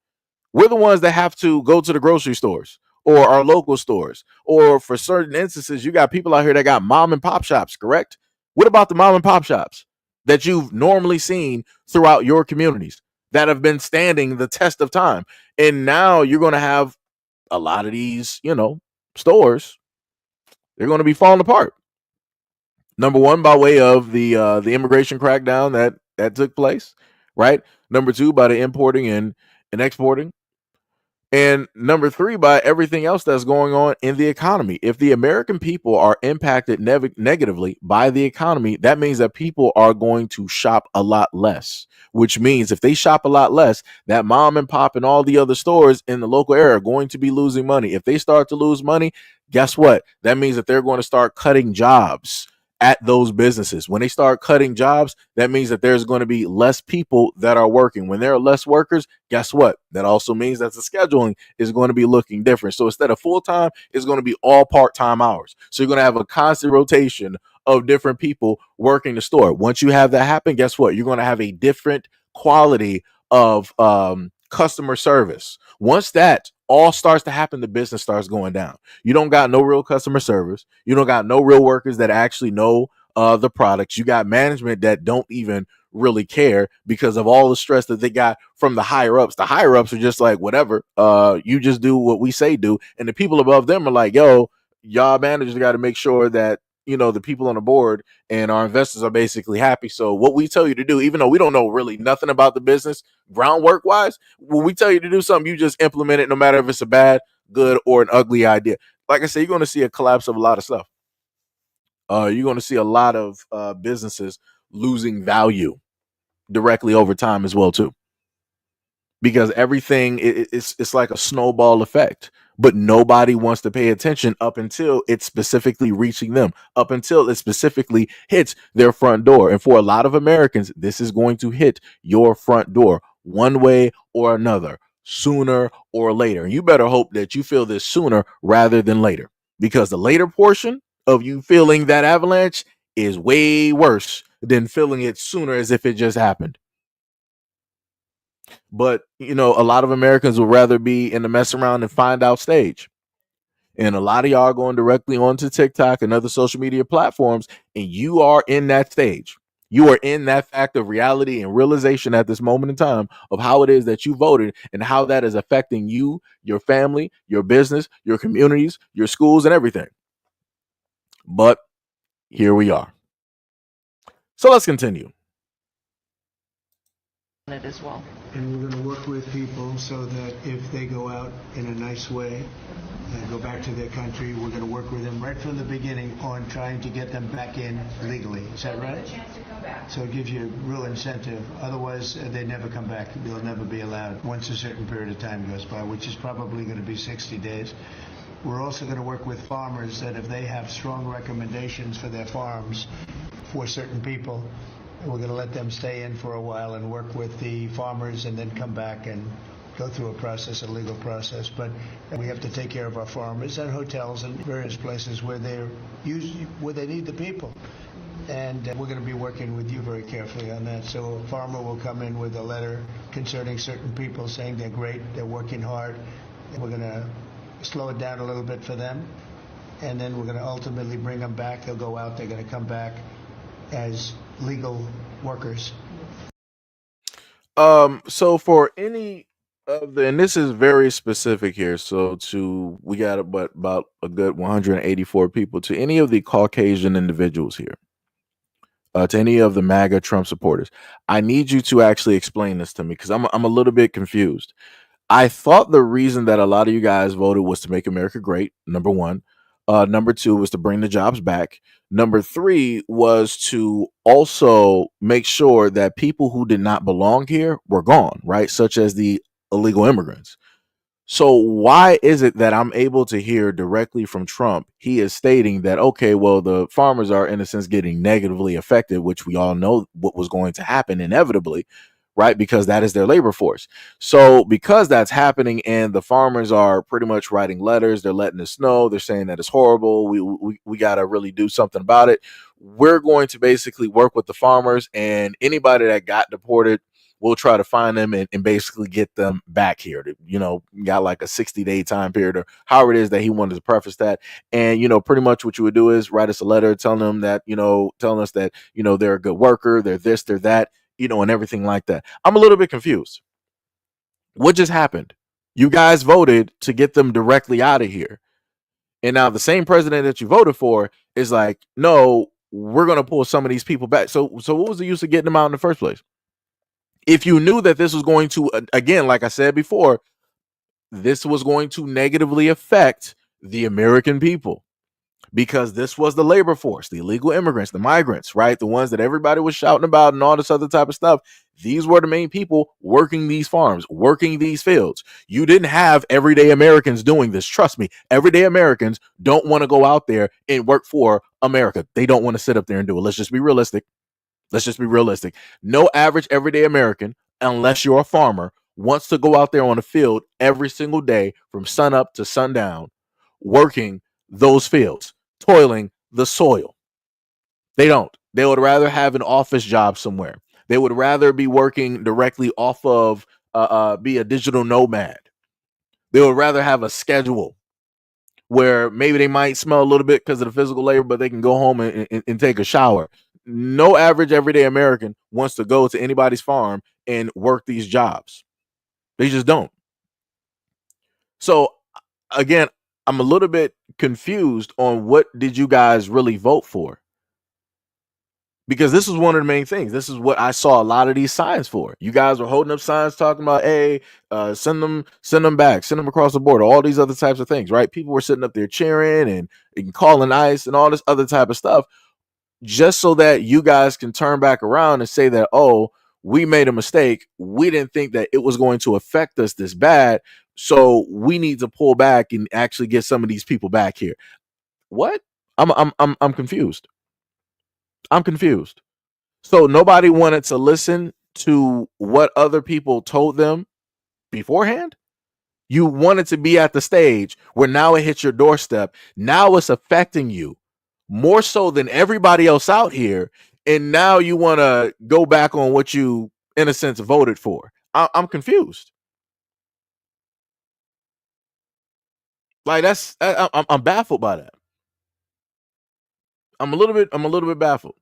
We're the ones that have to go to the grocery stores or our local stores. Or for certain instances, you got people out here that got mom and pop shops, correct? What about the mom and pop shops that you've normally seen throughout your communities that have been standing the test of time? And now you're going to have a lot of these, stores, they're going to be falling apart. Number one, by way of the immigration crackdown that took place, right? Number two, by the importing and exporting. And number three, by everything else that's going on in the economy. If the American people are impacted negatively by the economy, that means that people are going to shop a lot less, which means if they shop a lot less, that mom and pop and all the other stores in the local area are going to be losing money. If they start to lose money, guess what? That means that they're going to start cutting jobs at those businesses. When they start cutting jobs, that means that there's going to be less people that are working. When there are less workers, guess what? That also means that the scheduling is going to be looking different. So instead of full-time, it's going to be all part-time hours. So you're going to have a constant rotation of different people working the store. Once you have that happen, guess what? You're going to have a different quality of customer service. Once that all starts to happen, the business starts going down. You don't got no real customer service. You don't got no real workers that actually know the products. You got management that don't even really care because of all the stress that they got from the higher ups. The higher ups are just like, whatever, you just do what we say do. And the people above them are like, yo, y'all managers got to make sure that the people on the board and our investors are basically happy. So what we tell you to do, even though we don't know really nothing about the business groundwork wise, when we tell you to do something, you just implement it no matter if it's a bad, good, or an ugly idea. Like I said, you're going to see a collapse of a lot of stuff. You're going to see a lot of businesses losing value directly over time as well too, because everything it's like a snowball effect. but nobody wants to pay attention up until it's specifically reaching them, up until it specifically hits their front door. And for a lot of Americans, this is going to hit your front door one way or another, sooner or later. And you better hope that you feel this sooner rather than later, because the later portion of you feeling that avalanche is way worse than feeling it sooner as if it just happened. But, a lot of Americans would rather be in the mess around and find out stage. And a lot of y'all are going directly onto TikTok and other social media platforms, and you are in that stage. You are in that fact of reality and realization at this moment in time of how it is that you voted and how that is affecting you, your family, your business, your communities, your schools, and everything. But here we are. So let's continue. It as well. And we're going to work with people so that if they go out in a nice way and go back to their country, we're going to work with them right from the beginning on trying to get them back in legally. Is that right? So it gives you a real incentive. Otherwise, they never come back. They'll never be allowed once a certain period of time goes by, which is probably going to be 60 days. We're also going to work with farmers that if they have strong recommendations for their farms for certain people, we're going to let them stay in for a while and work with the farmers and then come back and go through a legal process. But we have to take care of our farmers and hotels and various places where they need the people. And we're going to be working with you very carefully on that. So a farmer will come in with a letter concerning certain people saying they're great, they're working hard. And we're going to slow it down a little bit for them. And then we're going to ultimately bring them back. They'll go out, they're going to come back as legal workers. So for any of the, and this is very specific here. So we got about a good 184 people, to any of the Caucasian individuals here, to any of the MAGA Trump supporters, I need you to actually explain this to me, because I'm a little bit confused. I thought the reason that a lot of you guys voted was to make America great, number one. Number two was to bring the jobs back. Number three was to also make sure that people who did not belong here were gone, right? Such as the illegal immigrants. So why is it that I'm able to hear directly from Trump? He is stating that, okay, well, the farmers are in a sense getting negatively affected, which we all know what was going to happen inevitably, right? Because that is their labor force. So because that's happening and the farmers are pretty much writing letters, they're letting us know, they're saying that it's horrible. We got to really do something about it. We're going to basically work with the farmers, and anybody that got deported, we'll try to find them and basically get them back here. Got like a 60-day time period, or however it is that he wanted to preface that. And, pretty much what you would do is write us a letter telling them that, telling us that, they're a good worker, they're this, they're that, and everything like that. I'm a little bit confused. What just happened? You guys voted to get them directly out of here. And now the same president that you voted for is like, no, we're going to pull some of these people back. So what was the use of getting them out in the first place? If you knew that this was going to, again, like I said before, this was going to negatively affect the American people, because this was the labor force, the illegal immigrants, the migrants, right? The ones that everybody was shouting about and all this other type of stuff. These were the main people working these farms, working these fields. You didn't have everyday Americans doing this. Trust me, everyday Americans don't want to go out there and work for America. They don't want to sit up there and do it. Let's just be realistic. No average everyday American, unless you're a farmer, wants to go out there on a field every single day from sun up to sundown, working those fields, toiling the soil. They don't. They would rather have an office job somewhere. They would rather be working directly off of, be a digital nomad. They would rather have a schedule where maybe they might smell a little bit because of the physical labor, but they can go home and take a shower. No average everyday American wants to go to anybody's farm and work these jobs. They just don't. So again, I'm a little bit confused on what did you guys really vote for? Because this is one of the main things. This is what I saw a lot of these signs for. You guys were holding up signs talking about, hey, send them back, send them across the border, all these other types of things, right? People were sitting up there cheering and calling ICE and all this other type of stuff, just so that you guys can turn back around and say that, oh, we made a mistake. We didn't think that it was going to affect us this bad. So we need to pull back and actually get some of these people back here. What? I'm confused. I'm confused. So nobody wanted to listen to what other people told them beforehand? You wanted to be at the stage where now it hits your doorstep. Now it's affecting you more so than everybody else out here. And now you want to go back on what you, in a sense, voted for. I'm confused. Like I'm baffled by that. I'm a little bit baffled.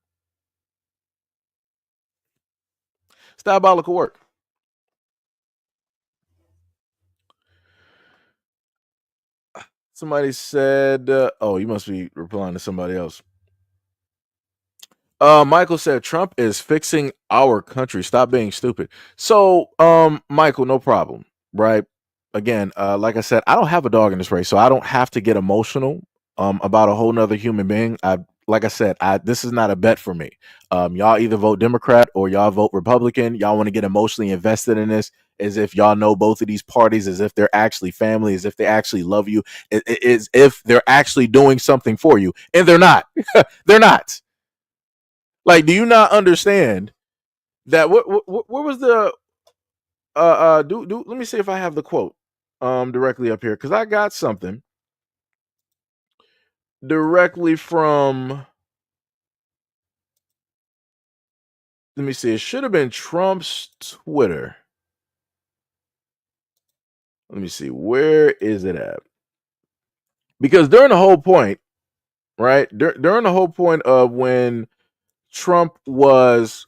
It's diabolical work. Somebody said, oh, you must be replying to somebody else. Michael said Trump is fixing our country. Stop being stupid. So, Michael, no problem, right? Again, like I said, I don't have a dog in this race, so I don't have to get emotional about a whole nother human being. Like I said, this is not a bet for me. Y'all either vote Democrat or y'all vote Republican. Y'all want to get emotionally invested in this as if y'all know both of these parties, as if they're actually family, as if they actually love you, as if they're actually doing something for you, and they're not. They're not. Like, do you not understand that? What was the let me see if I have the quote directly up here, because I got something directly from, let me see, it should have been Trump's Twitter. Let me see, where is it at? Because during the whole point, right? During the whole point of when Trump was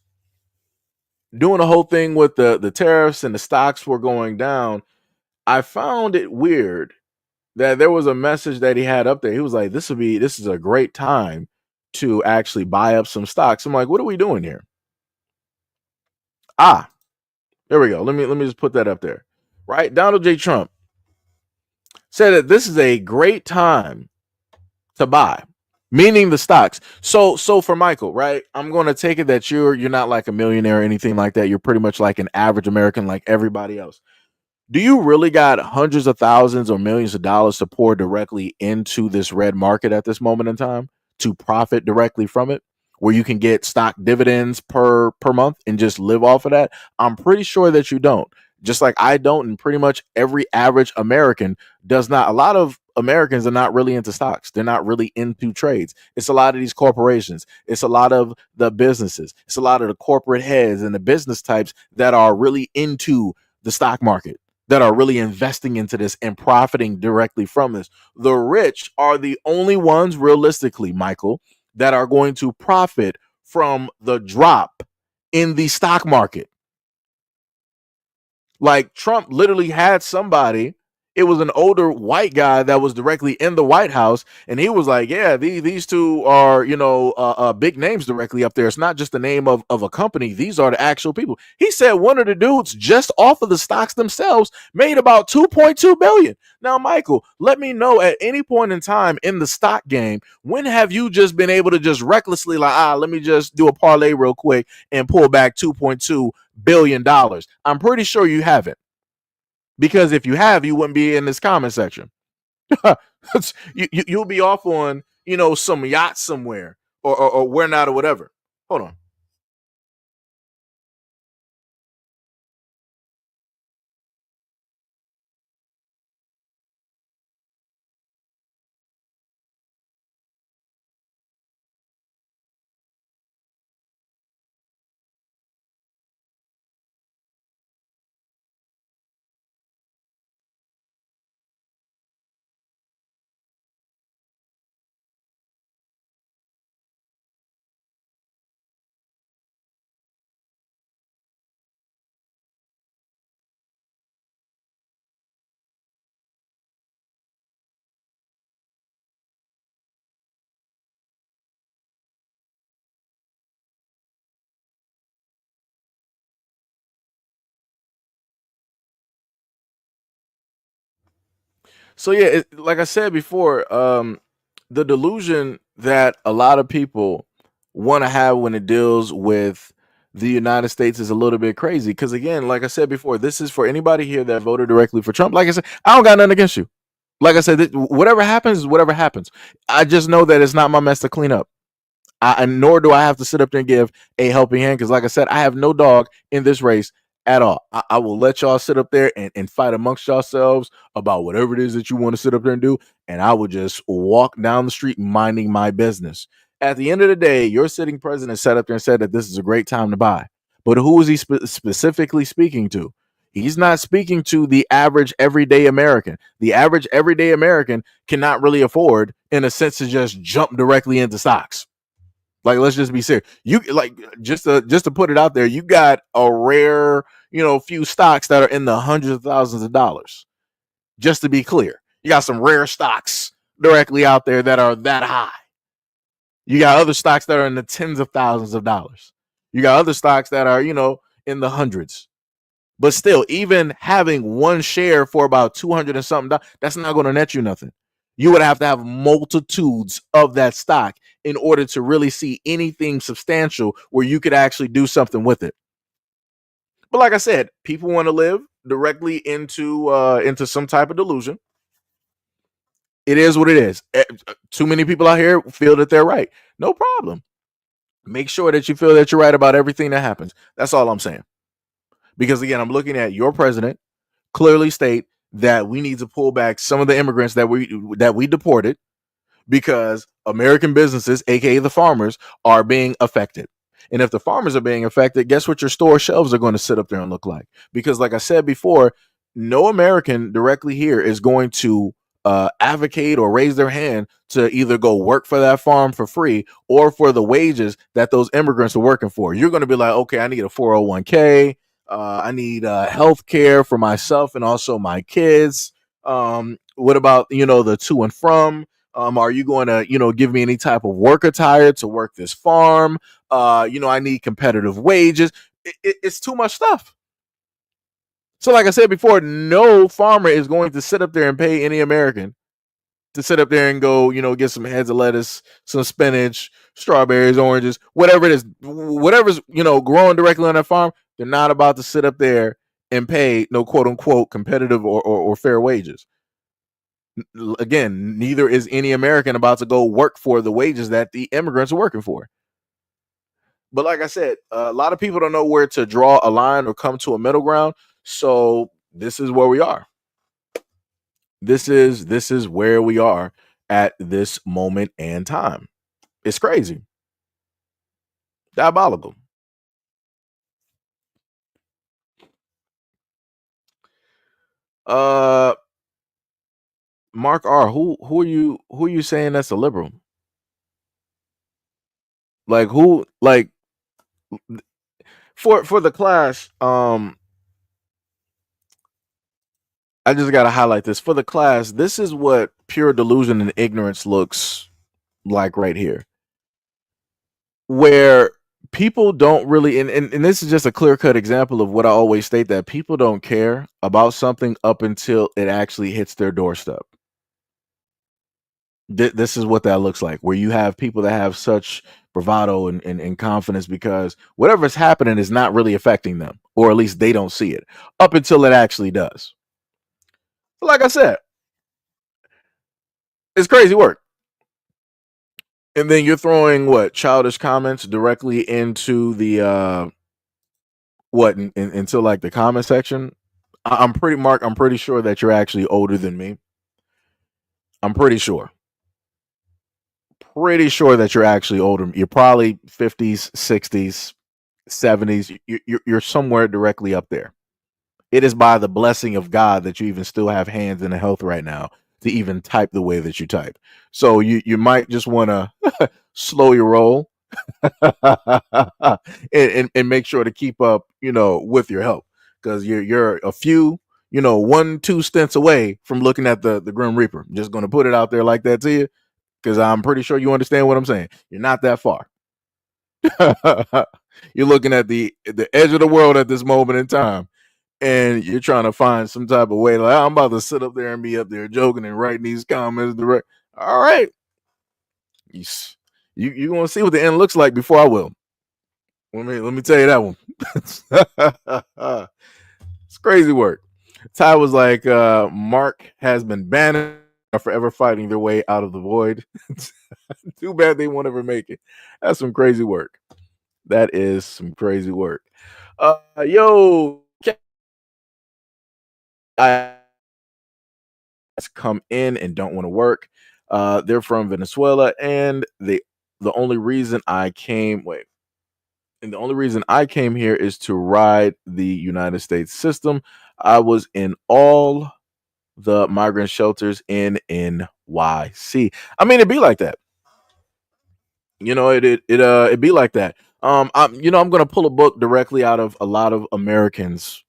doing the whole thing with the tariffs and the stocks were going down, I found it weird that there was a message that he had up there. He was like, this is a great time to actually buy up some stocks. I'm like, what are we doing here? There we go. Let me just put that up there. Right? Donald J. Trump said that this is a great time to buy, meaning the stocks. So for Michael, right? I'm going to take it that you're not like a millionaire or anything like that. You're pretty much like an average American like everybody else. Do you really got hundreds of thousands or millions of dollars to pour directly into this red market at this moment in time to profit directly from it, where you can get stock dividends per month and just live off of that? I'm pretty sure that you don't. Just like I don't, and pretty much every average American does not. A lot of Americans are not really into stocks. They're not really into trades. It's a lot of these corporations. It's a lot of the businesses. It's a lot of the corporate heads and the business types that are really into the stock market, that are really investing into this and profiting directly from this. The rich are the only ones, realistically, Michael, that are going to profit from the drop in the stock market. Like, Trump literally had somebody, it was an older white guy that was directly in the White House, and he was like, yeah, these two are, big names directly up there. It's not just the name of a company. These are the actual people. He said one of the dudes just off of the stocks themselves made about 2.2 billion. Now, Michael, let me know at any point in time in the stock game, when have you just been able to just recklessly let me just do a parlay real quick and pull back $2.2 billion? I'm pretty sure you haven't. Because if you have, you wouldn't be in this comment section. You'll be off on, some yacht somewhere or where not or whatever. Hold on. So yeah, like I said before, the delusion that a lot of people want to have when it deals with the United States is a little bit crazy. Because again, like I said before, this is for anybody here that voted directly for Trump. Like I said, I don't got nothing against you. Like I said, whatever happens is whatever happens. I just know that it's not my mess to clean up. And nor do I have to sit up there and give a helping hand, because like I said, I have no dog in this race at all. I will let y'all sit up there and fight amongst yourselves about whatever it is that you want to sit up there and do, and I will just walk down the street minding my business. At the end of the day, your sitting president sat up there and said that this is a great time to buy. But who is he specifically speaking to? He's not speaking to the average everyday American. The average everyday American cannot really afford, in a sense, to just jump directly into stocks. Like, let's just be serious. You like just to put it out there, you got a rare, few stocks that are in the hundreds of thousands of dollars. Just to be clear, you got some rare stocks directly out there that are that high. You got other stocks that are in the tens of thousands of dollars. You got other stocks that are, in the hundreds. But still, even having one share for about 200 and something, that's not going to net you nothing. You would have to have multitudes of that stock in order to really see anything substantial where you could actually do something with it. But like I said, people want to live directly into some type of delusion. It is what it is. Too many people out here feel that they're right. No problem. Make sure that you feel that you're right about everything that happens. That's all I'm saying. Because again, I'm looking at your president clearly state that we need to pull back some of the immigrants that we deported, because American businesses, aka the farmers, are being affected. And if the farmers are being affected, guess what your store shelves are going to sit up there and look like? Because like I said before, no American directly here is going to advocate or raise their hand to either go work for that farm for free or for the wages that those immigrants are working for. You're going to be like, okay, I need a 401k. I need health care for myself and also my kids. What about, the to and from? Are you going to, give me any type of work attire to work this farm? I need competitive wages. It's too much stuff. So like I said before, no farmer is going to sit up there and pay any American to sit up there and go, get some heads of lettuce, some spinach, strawberries, oranges, whatever it is, whatever's, growing directly on that farm. They're not about to sit up there and pay no quote unquote competitive or fair wages. Again, neither is any American about to go work for the wages that the immigrants are working for. But like I said, a lot of people don't know where to draw a line or come to a middle ground. So this is where we are. This is where we are at this moment and time. It's crazy. Diabolical. Mark R, who are you saying that's a liberal? Like who, like, for the class, I just got to highlight this for the class. This is what pure delusion and ignorance looks like right here, where people don't really, and this is just a clear-cut example of what I always state, that people don't care about something up until it actually hits their doorstep. This is what that looks like, where you have people that have such bravado and confidence because whatever's happening is not really affecting them, or at least they don't see it up until it actually does. Like I said, it's crazy work. And then you're throwing what childish comments directly into the into like the comment section. I'm pretty sure that you're actually older than me. I'm pretty sure that you're actually older. You're probably 50s, 60s, 70s. You're somewhere directly up there. It is by the blessing of God that you even still have hands and health right now to even type the way that you type. So you might just want to slow your roll and make sure to keep up, with your health, because you're a few, 1-2 stints away from looking at the Grim Reaper. I'm just going to put it out there like that to you, because I'm pretty sure you understand what I'm saying. You're not that far. You're looking at the edge of the world at this moment in time, and you're trying to find some type of way. Like, I'm about to sit up there and be up there joking and writing these comments direct. All right, you gonna see what the end looks like before I will. Let me tell you that one. It's crazy work. Ty was like, Mark has been banned, forever fighting their way out of the void. Too bad they won't ever make it. That's some crazy work. That is some crazy work. Yo, I come in and don't want to work. They're from Venezuela, and the only reason I came and the only reason I came here is to ride the United States system. I was in all the migrant shelters in NYC. I mean, it'd be like that. It'd be like that. I'm gonna pull a book directly out of a lot of Americans,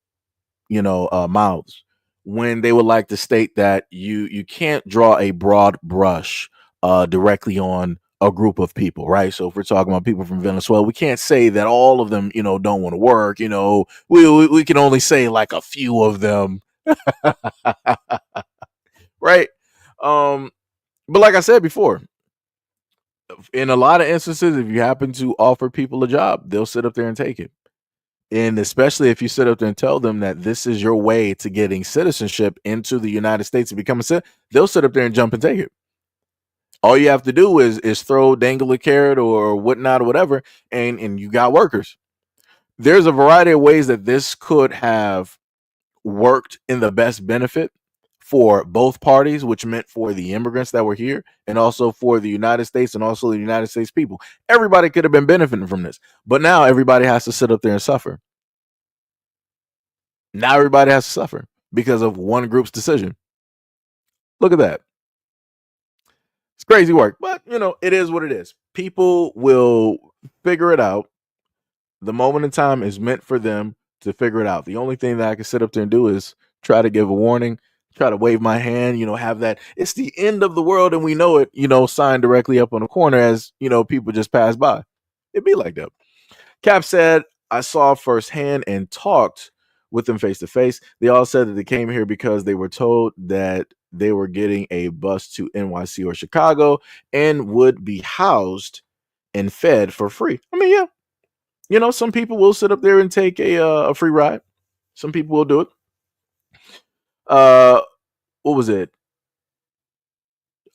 mouths when they would like to state that you can't draw a broad brush directly on a group of people, right? So if we're talking about people from Venezuela, we can't say that all of them, don't want to work. We can only say like a few of them, right? But like I said before, in a lot of instances, if you happen to offer people a job, they'll sit up there and take it. And especially if you sit up there and tell them that this is your way to getting citizenship into the United States to become a citizen, they'll sit up there and jump and take it. All you have to do is dangle a carrot or whatnot or whatever, and you got workers. There's a variety of ways that this could have worked in the best benefit for both parties, which meant for the immigrants that were here and also for the United States and also the United States people. Everybody could have been benefiting from this, but now everybody has to sit up there and suffer. Now everybody has to suffer because of one group's decision. Look at that. It's crazy work, but it is what it is. People will figure it out. The moment in time is meant for them to figure it out. The only thing that I can sit up there and do is try to give a warning, try to wave my hand, have that it's the end of the world and we know it, signed directly up on the corner as, people just pass by. It'd be like that. Cap said, I saw firsthand and talked with them face to face. They all said that they came here because they were told that they were getting a bus to NYC or Chicago and would be housed and fed for free. I mean, yeah, some people will sit up there and take a free ride. Some people will do it. What was it?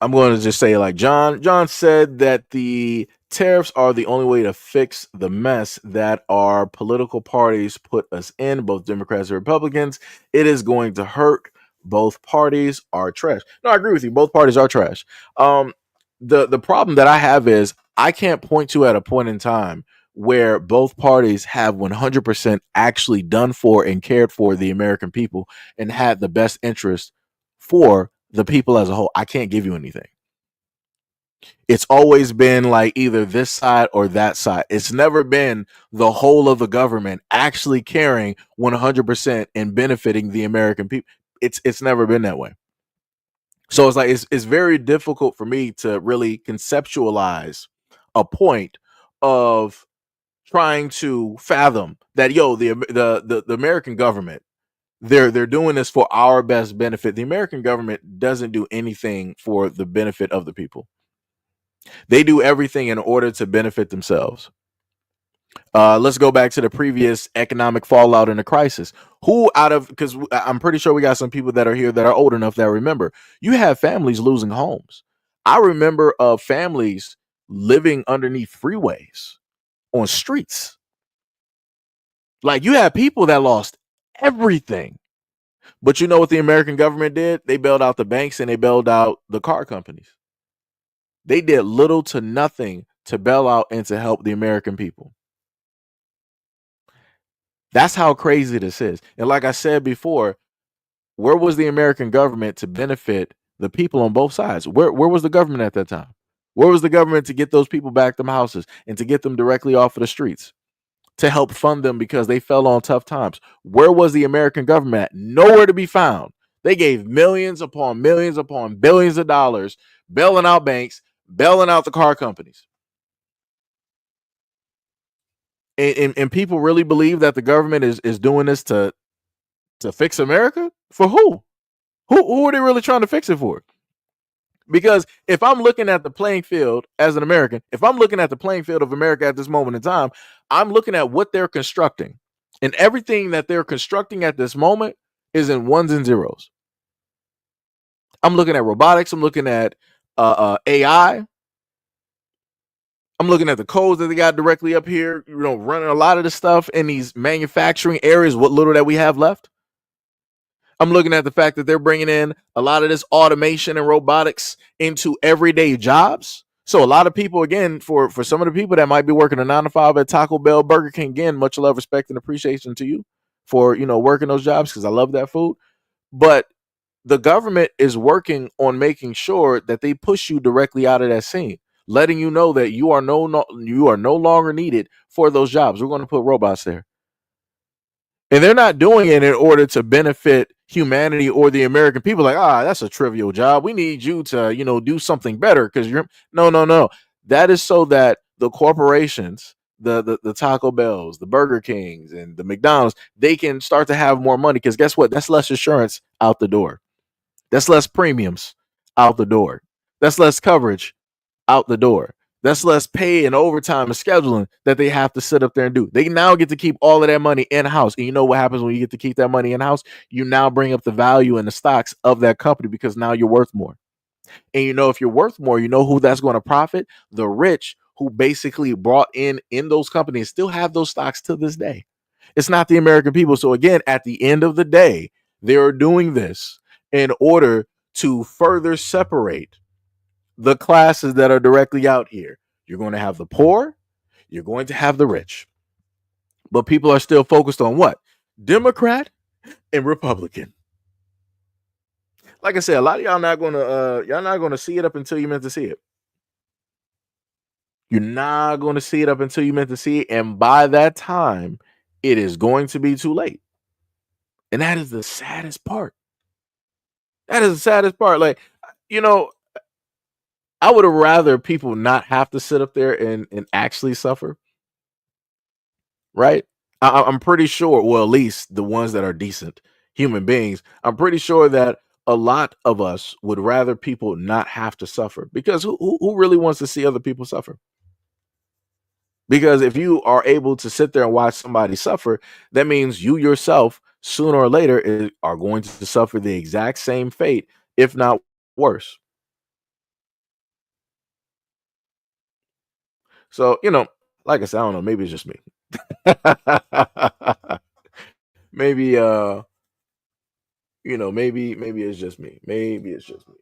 I'm going to just say like John said that the tariffs are the only way to fix the mess that our political parties put us in, both Democrats and Republicans. It is going to hurt. Both parties are trash. No, I agree with you. Both parties are trash. The problem that I have is I can't point to at a point in time where both parties have 100% actually done for and cared for the American people and had the best interest for the people as a whole. I can't give you anything. It's always been like either this side or that side. It's never been the whole of the government actually caring 100% and benefiting the American people. It's never been that way. So it's like it's very difficult for me to really conceptualize a point of trying to fathom that the American government, they're doing this for our best benefit. The American government doesn't do anything for the benefit of the people. They do everything in order to benefit themselves. Let's go back to the previous economic fallout in the crisis. Because I'm pretty sure we got some people that are here that are old enough that remember, you have families losing homes. I remember of families living underneath freeways on streets. Like you had people that lost everything. But you know what the American government did? They bailed out the banks and they bailed out the car companies. They did little to nothing to bail out and to help the American people. That's how crazy this is. And like I said before, where was the American government to benefit the people on both sides? Where was the government at that time? Where was the government to get those people back to houses and to get them directly off of the streets? To help fund them because they fell on tough times. Where was the American government at? Nowhere to be found. They gave millions upon billions of dollars, bailing out banks, bailing out the car companies. And people really believe that the government is doing this to fix America? For who? Who are they really trying to fix it for? Because if I'm looking at the playing field as an American, if I'm looking at the playing field of America at this moment in time, I'm looking at what they're constructing. And everything that they're constructing at this moment is in ones and zeros. I'm looking at robotics. I'm looking at AI. I'm looking at the codes that they got directly up here, running a lot of the stuff in these manufacturing areas, what little that we have left. I'm looking at the fact that they're bringing in a lot of this automation and robotics into everyday jobs. So a lot of people, again, for some of the people that might be working a 9 to 5 at Taco Bell, Burger King, again, much love, respect, and appreciation to you for, working those jobs, because I love that food. But the government is working on making sure that they push you directly out of that scene, letting you know that you are no longer needed for those jobs. We're going to put robots there. And they're not doing it in order to benefit humanity or the American people. Like, that's a trivial job. We need you to, do something better because you're no. That is so that the corporations, the Taco Bells, the Burger Kings, and the McDonald's, they can start to have more money. Because guess what? That's less insurance out the door. That's less premiums out the door. That's less coverage out the door. That's less pay and overtime and scheduling that they have to sit up there and do. They now get to keep all of that money in-house. And you know what happens when you get to keep that money in-house? You now bring up the value in the stocks of that company because now you're worth more. And if you're worth more, you know who that's going to profit? The rich, who basically brought in those companies, still have those stocks to this day. It's not the American people. So again, at the end of the day, they're doing this in order to further separate the classes that are directly out here. You're going to have the poor, you're going to have the rich. But people are still focused on what? Democrat and Republican. Like I said, a lot of y'all not going to see it up until you meant to see it. You're not going to see it up until you meant to see it, and by that time, it is going to be too late. And that is the saddest part. That is the saddest part. Like, I would have rather people not have to sit up there and actually suffer. Right? I'm pretty sure, well, at least the ones that are decent human beings, I'm pretty sure that a lot of us would rather people not have to suffer, because who really wants to see other people suffer? Because if you are able to sit there and watch somebody suffer, that means you yourself, sooner or later, are going to suffer the exact same fate, if not worse. So, like I said, I don't know, maybe it's just me. Maybe maybe it's just me. Maybe it's just me.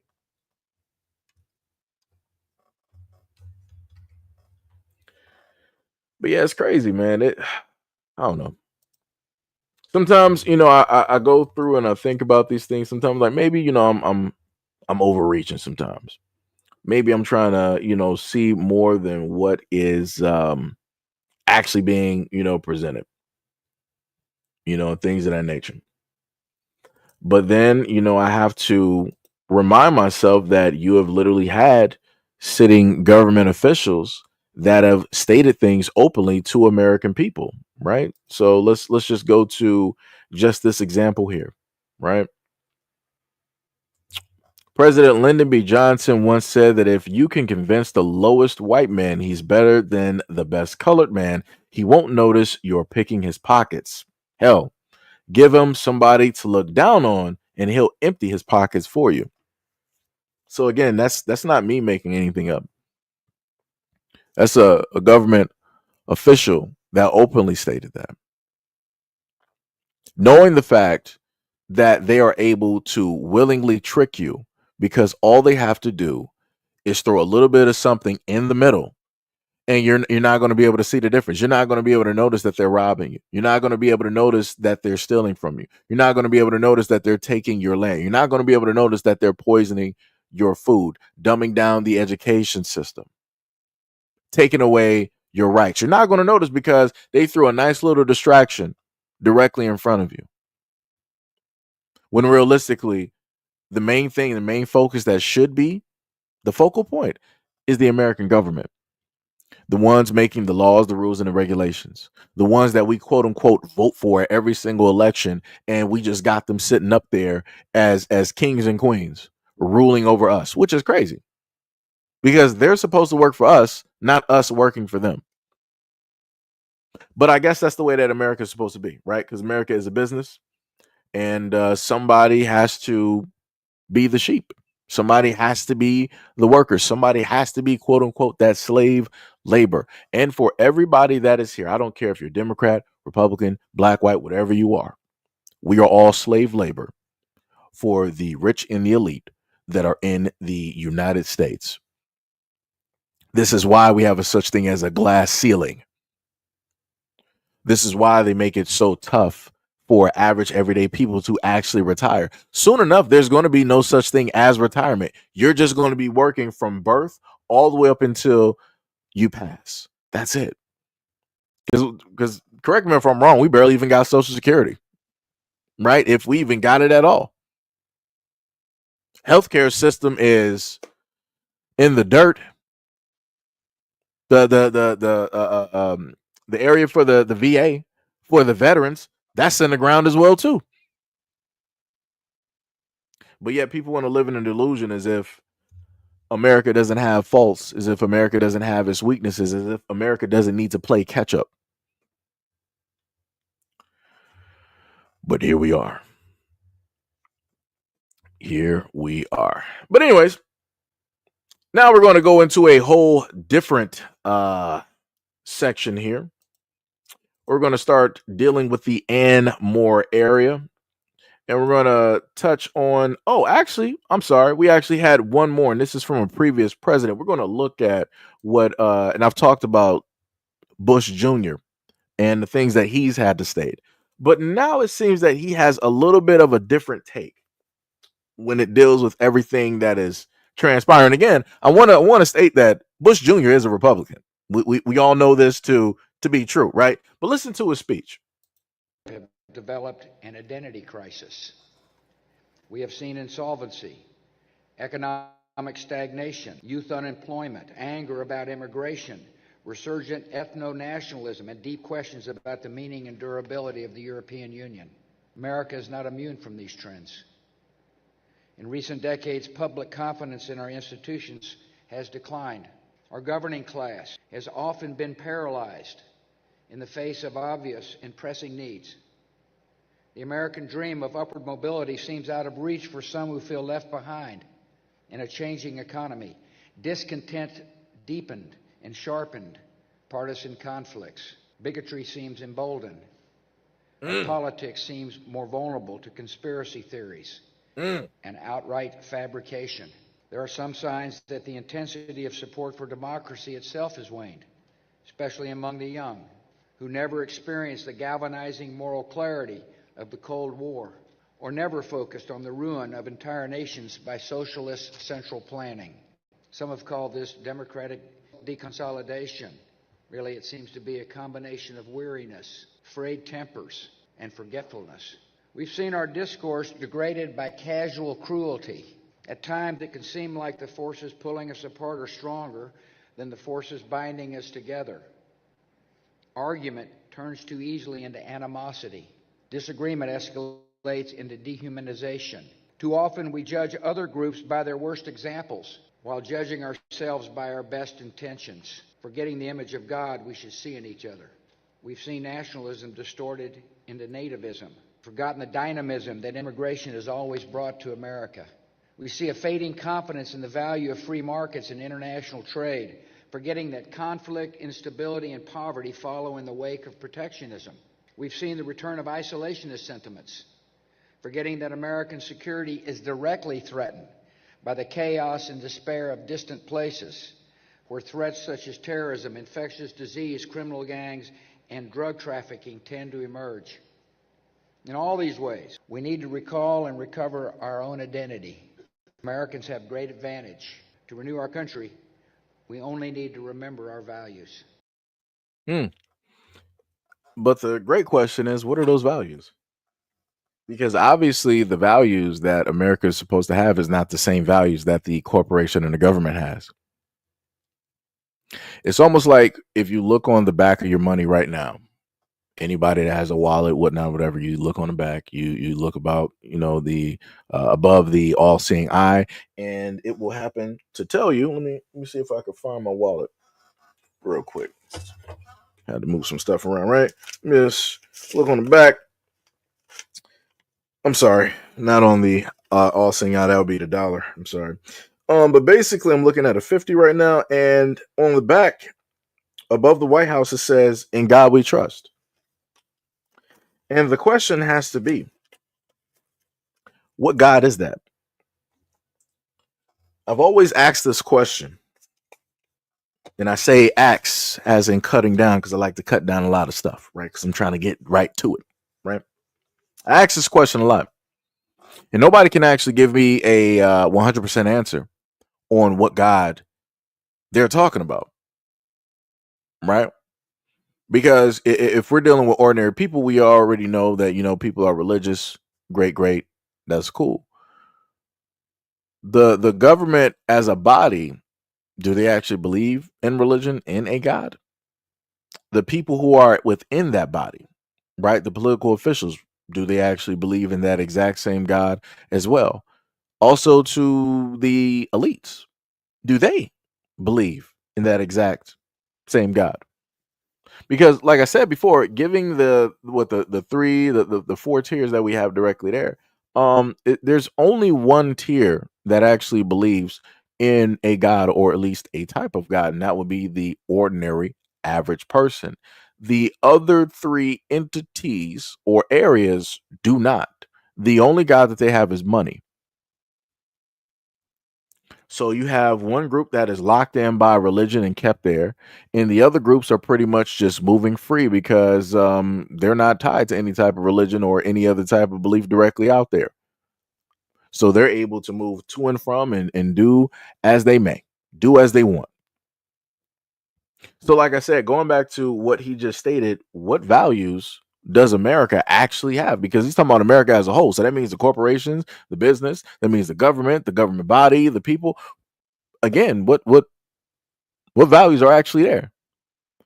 But yeah, it's crazy, man. I don't know. Sometimes, I go through and I think about these things. Sometimes, like, maybe, I'm overreaching sometimes. Maybe I'm trying to, see more than what is actually being, presented, things of that nature. But then, I have to remind myself that you have literally had sitting government officials that have stated things openly to American people, right? So let's just go to just this example here, right? President Lyndon B. Johnson once said that if you can convince the lowest white man he's better than the best colored man, he won't notice you're picking his pockets. Hell, give him somebody to look down on and he'll empty his pockets for you. So again, that's not me making anything up. That's a government official that openly stated that. Knowing the fact that they are able to willingly trick you because all they have to do is throw a little bit of something in the middle, and you're not going to be able to see the difference. You're not going to be able to notice that they're robbing you. You're not going to be able to notice that they're stealing from you. You're not going to be able to notice that they're taking your land. You're not going to be able to notice that they're poisoning your food, dumbing down the education system, taking away your rights. You're not going to notice because they threw a nice little distraction directly in front of you. When realistically, the main thing, the main focus that should be the focal point is the American government. The ones making the laws, the rules, and the regulations. The ones that we quote unquote vote for every single election, and we just got them sitting up there as kings and queens, ruling over us, which is crazy because they're supposed to work for us, not us working for them. But I guess that's the way that America is supposed to be, right? Because America is a business, and somebody has to be the sheep. Somebody has to be the workers. Somebody has to be, quote unquote, that slave labor. And for everybody that is here, I don't care if you're Democrat, Republican, black, white, whatever you are, we are all slave labor for the rich and the elite that are in the United States. This is why we have a such thing as a glass ceiling. This is why they make it so tough for average everyday people to actually retire. Soon enough, there's going to be no such thing as retirement. You're just going to be working from birth all the way up until you pass. That's it. Because correct me if I'm wrong, we barely even got Social Security, right? If we even got it at all. Healthcare system is in the dirt. The area for the VA for the veterans, that's in the ground as well too. But yet people want to live in a delusion as if America doesn't have faults, as if America doesn't have its weaknesses, as if America doesn't need to play catch up. But here we are. Here we are. But anyways, now we're going to go into a whole different section here. We're going to start dealing with the and more area. And we're going to touch on, actually, I'm sorry. We actually had one more, and this is from a previous president. We're going to look at what, and I've talked about Bush Jr. and the things that he's had to state. But now it seems that he has a little bit of a different take when it deals with everything that is transpiring. Again, I want to state that Bush Jr. is a Republican. We all know this to be true, right? But listen to his speech. Have developed an identity crisis. We have seen insolvency, economic stagnation, youth unemployment, anger about immigration, resurgent ethno-nationalism, and deep questions about the meaning and durability of the European Union. America is not immune from these trends. In recent decades, public confidence in our institutions has declined. Our governing class has often been paralyzed in the face of obvious and pressing needs. The American dream of upward mobility seems out of reach for some who feel left behind in a changing economy. Discontent deepened and sharpened partisan conflicts. Bigotry seems emboldened. Politics seems more vulnerable to conspiracy theories and outright fabrication. There are some signs that the intensity of support for democracy itself has waned, especially among the young, who never experienced the galvanizing moral clarity of the Cold War, or never focused on the ruin of entire nations by socialist central planning. Some have called this democratic deconsolidation. Really, it seems to be a combination of weariness, frayed tempers, and forgetfulness. We've seen our discourse degraded by casual cruelty. At times, it can seem like the forces pulling us apart are stronger than the forces binding us together. Argument turns too easily into animosity. Disagreement escalates into dehumanization. Too often we judge other groups by their worst examples, while judging ourselves by our best intentions, forgetting the image of God we should see in each other. We've seen nationalism distorted into nativism, forgotten the dynamism that immigration has always brought to America. We see a fading confidence in the value of free markets and international trade, forgetting that conflict, instability, and poverty follow in the wake of protectionism. We've seen the return of isolationist sentiments, forgetting that American security is directly threatened by the chaos and despair of distant places, where threats such as terrorism, infectious disease, criminal gangs, and drug trafficking tend to emerge. In all these ways, we need to recall and recover our own identity. Americans have great advantage. To renew our country, we only need to remember our values. But the great question is, what are those values? Because obviously the values that America is supposed to have is not the same values that the corporation and the government has. It's almost like if you look on the back of your money right now, Anybody that has a wallet, whatnot, whatever, you look on the back, you look about, the above the all-seeing eye, and it will happen to tell you. Let me see if I can find my wallet real quick. Had to move some stuff around, right? Just look on the back. I'm sorry, not on the all-seeing eye. That would be the dollar. I'm sorry. But basically, I'm looking at a 50 right now, and on the back, above the White House, it says, "In God We Trust." And the question has to be, what God is that? I've always asked this question, and I say axe as in cutting down because I like to cut down a lot of stuff, right? Because I'm trying to get right to it, right? I ask this question a lot, and nobody can actually give me a 100% answer on what God they're talking about, right? Because if we're dealing with ordinary people, we already know that, people are religious. Great. That's cool. The government as a body, do they actually believe in religion, in a God? The people who are within that body, right? The political officials, do they actually believe in that exact same God as well? Also, to the elites, do they believe in that exact same God? Because, like I said before, giving the four tiers that we have directly there, there's only one tier that actually believes in a God, or at least a type of God, and that would be the ordinary average person. The other three entities or areas do not. The only God that they have is money. So you have one group that is locked in by religion and kept there, and the other groups are pretty much just moving free because they're not tied to any type of religion or any other type of belief directly out there. So they're able to move to and from and do as they may, do as they want. So, like I said, going back to what he just stated, what values does America actually have? Because he's talking about America as a whole. So that means the corporations, the business, that means the government body, the people. Again, what values are actually there?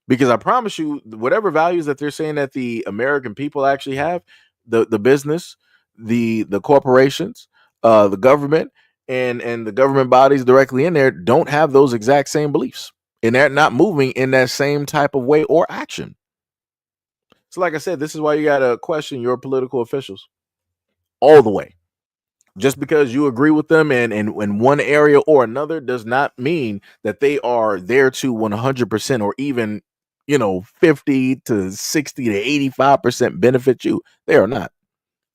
Because I promise you, whatever values that they're saying that the American people actually have, the business, the corporations, the government, and the government bodies directly in there don't have those exact same beliefs, and they're not moving in that same type of way or action. So, like I said, this is why you gotta question your political officials all the way. Just because you agree with them in one area or another does not mean that they are there to 100% or even 50 to 60 to 85% benefit you. They are not.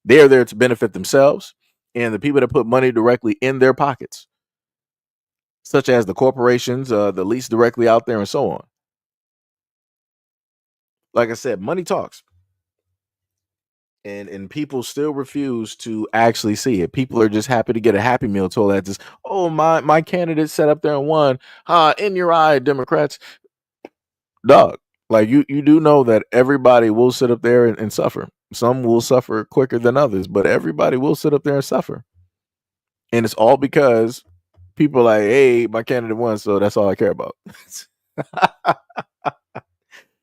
They are there to benefit themselves and the people that put money directly in their pockets, such as the corporations, the least directly out there, and so on. Like I said, money talks. And people still refuse to actually see it. People are just happy to get a Happy Meal told that just, oh, my candidate sat up there and won. In your eye, Democrats. Dog. Like you do know that everybody will sit up there and suffer. Some will suffer quicker than others, but everybody will sit up there and suffer. And it's all because people are like, hey, my candidate won, so that's all I care about.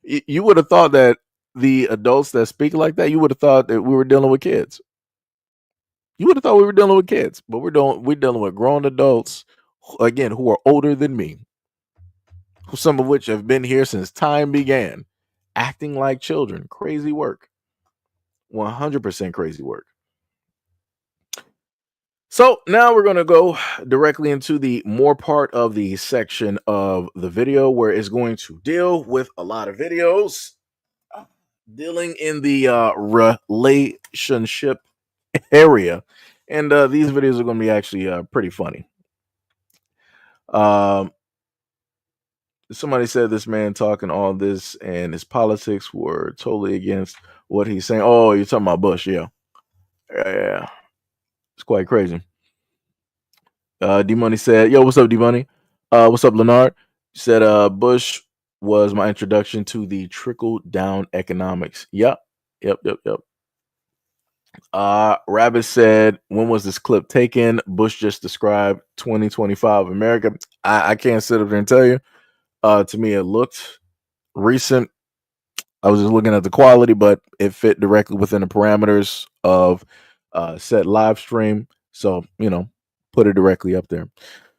You would have thought that the adults that speak like that, you would have thought that we were dealing with kids. You would have thought we were dealing with kids, but we're dealing with grown adults, again, who are older than me, some of which have been here since time began, acting like children. Crazy work. 100% crazy work. So now we're going to go directly into the more part of the section of the video where it's going to deal with a lot of videos dealing in the relationship area. And these videos are going to be actually pretty funny. Somebody said this man talking all this and his politics were totally against what he's saying. Oh, you're talking about Bush. Yeah. It's quite crazy. D-Money said, yo, what's up, D-Money? What's up, Leonard? He said, Bush was my introduction to the trickle-down economics. Yep. Rabbit said, when was this clip taken? Bush just described 2025 America. I can't sit up there and tell you. To me, it looked recent. I was just looking at the quality, but it fit directly within the parameters of said live stream. So, put it directly up there.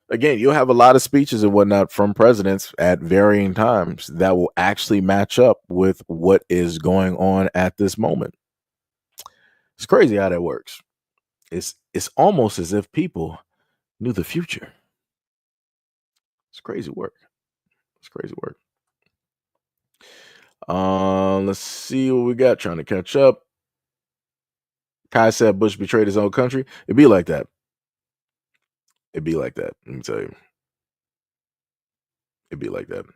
Again, you'll have a lot of speeches and whatnot from presidents at varying times that will actually match up with what is going on at this moment. It's crazy how that works. It's almost as if people knew the future. It's crazy work. It's crazy work. Let's see what we got. Trying to catch up. Kai said Bush betrayed his own country. It'd be like that. It'd be like that. Let me tell you. It'd be like that.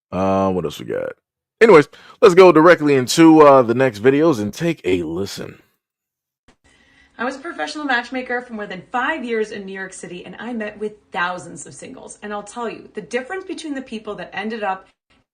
What else we got? Anyways, let's go directly into the next videos and take a listen. I was a professional matchmaker for more than 5 years in New York City, and I met with thousands of singles. And I'll tell you, the difference between the people that ended up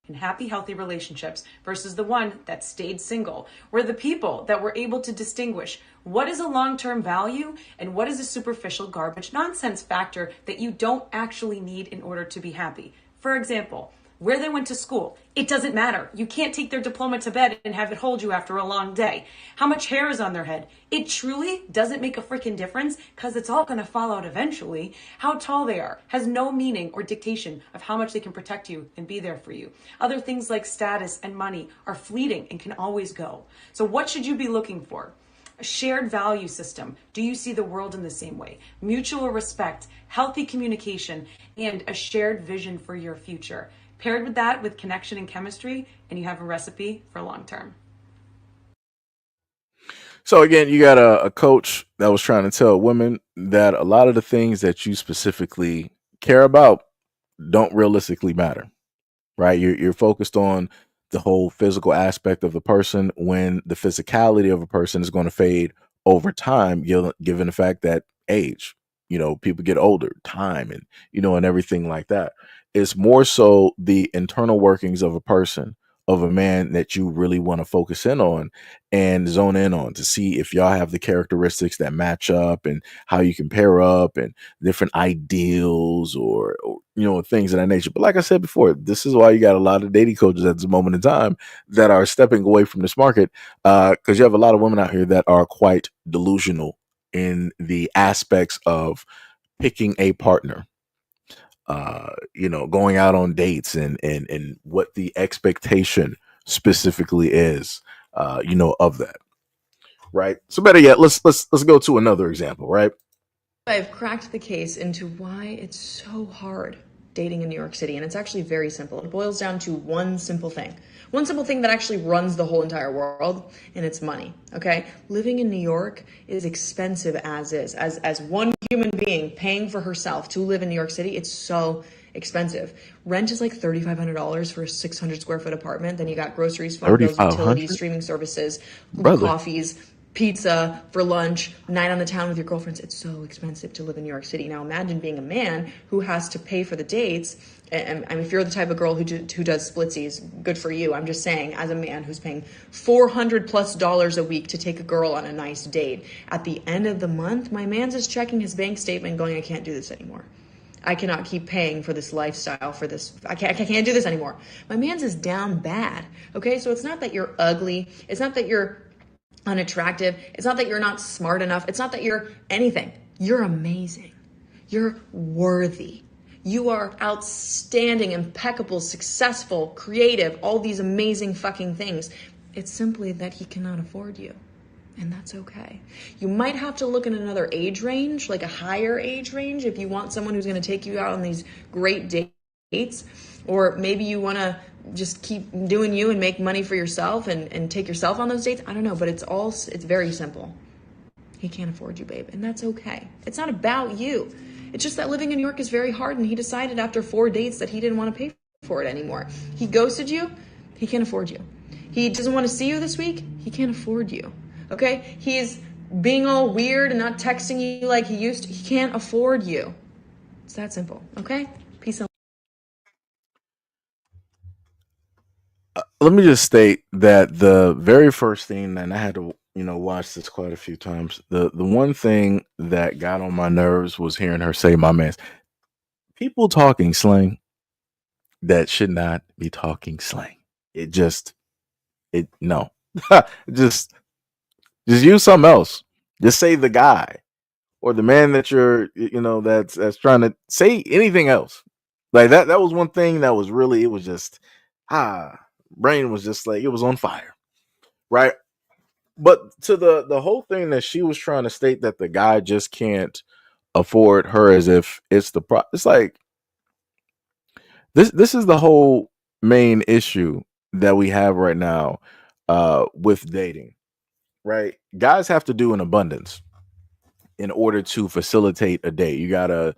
in happy, healthy relationships versus the one that stayed single were the people that were able to distinguish what is a long-term value and what is a superficial garbage nonsense factor that you don't actually need in order to be happy. For example, where they went to school. It doesn't matter. You can't take their diploma to bed and have it hold you after a long day. How much hair is on their head. It truly doesn't make a freaking difference because it's all going to fall out eventually. How tall they are has no meaning or dictation of how much they can protect you and be there for you. Other things like status and money are fleeting and can always go. So what should you be looking for? A shared value system. Do you see the world in the same way? Mutual respect, healthy communication, and a shared vision for your future. Paired with that, with connection and chemistry, and you have a recipe for long term. So again, you got a coach that was trying to tell women that a lot of the things that you specifically care about don't realistically matter, right? You're focused on the whole physical aspect of the person when the physicality of a person is going to fade over time, given the fact that age, people get older, time, and and everything like that. It's more so the internal workings of a person, of a man, that you really want to focus in on and zone in on to see if y'all have the characteristics that match up and how you can pair up and different ideals or things of that nature. But like I said before, this is why you got a lot of dating coaches at this moment in time that are stepping away from this market, because you have a lot of women out here that are quite delusional in the aspects of picking a partner, going out on dates and what the expectation specifically is, of that. Right. So better yet, let's go to another example, right? I've cracked the case into why it's so hard dating in New York City, and it's actually very simple. It boils down to one simple thing that actually runs the whole entire world, and it's money. Okay, living in New York is expensive as is. As one human being paying for herself to live in New York City, it's so expensive. Rent is like $3,500 for a 600 square foot apartment. Then you got groceries, phone bills, utilities, streaming services, coffees, pizza for lunch, night on the town with your girlfriends. It's so expensive to live in New York City. Now imagine being a man who has to pay for the dates. And if you're the type of girl who does splitsies, good for you. I'm just saying, as a man who's paying $400+ a week to take a girl on a nice date, at the end of the month, my man's is checking his bank statement going, I can't do this anymore. I cannot keep paying for this lifestyle, for this. I can't do this anymore. My man's is down bad. Okay, so it's not that you're ugly. It's not that you're unattractive. It's not that you're not smart enough. It's not that you're anything. You're amazing. You're worthy. You are outstanding, impeccable, successful, creative, all these amazing fucking things. It's simply that he cannot afford you. And that's okay. You might have to look in another age range, like a higher age range, if you want someone who's going to take you out on these great dates. Or maybe you want to just keep doing you and make money for yourself and take yourself on those dates. I don't know, but it's very simple. He can't afford you, babe, and that's okay. It's not about you. It's just that living in New York is very hard, and he decided after 4 dates that he didn't want to pay for it anymore. He ghosted you. He can't afford you. He doesn't want to see you this week. He can't afford you. Okay? He's being all weird and not texting you like he used to. He can't afford you. It's that simple. Okay? Peace out. Let me just state that the very first thing, and I had to, watch this quite a few times. The one thing that got on my nerves was hearing her say, "My man." People talking slang that should not be talking slang. No. just use something else. Just say the guy or the man that you're, that's trying to say anything else. Like that was one thing that was really, it was just, brain was just like, it was on fire. Right. But to the whole thing that she was trying to state that the guy just can't afford her as if it's it's like, this is the whole main issue that we have right now with dating, right? Guys have to do an abundance in order to facilitate a date. You gotta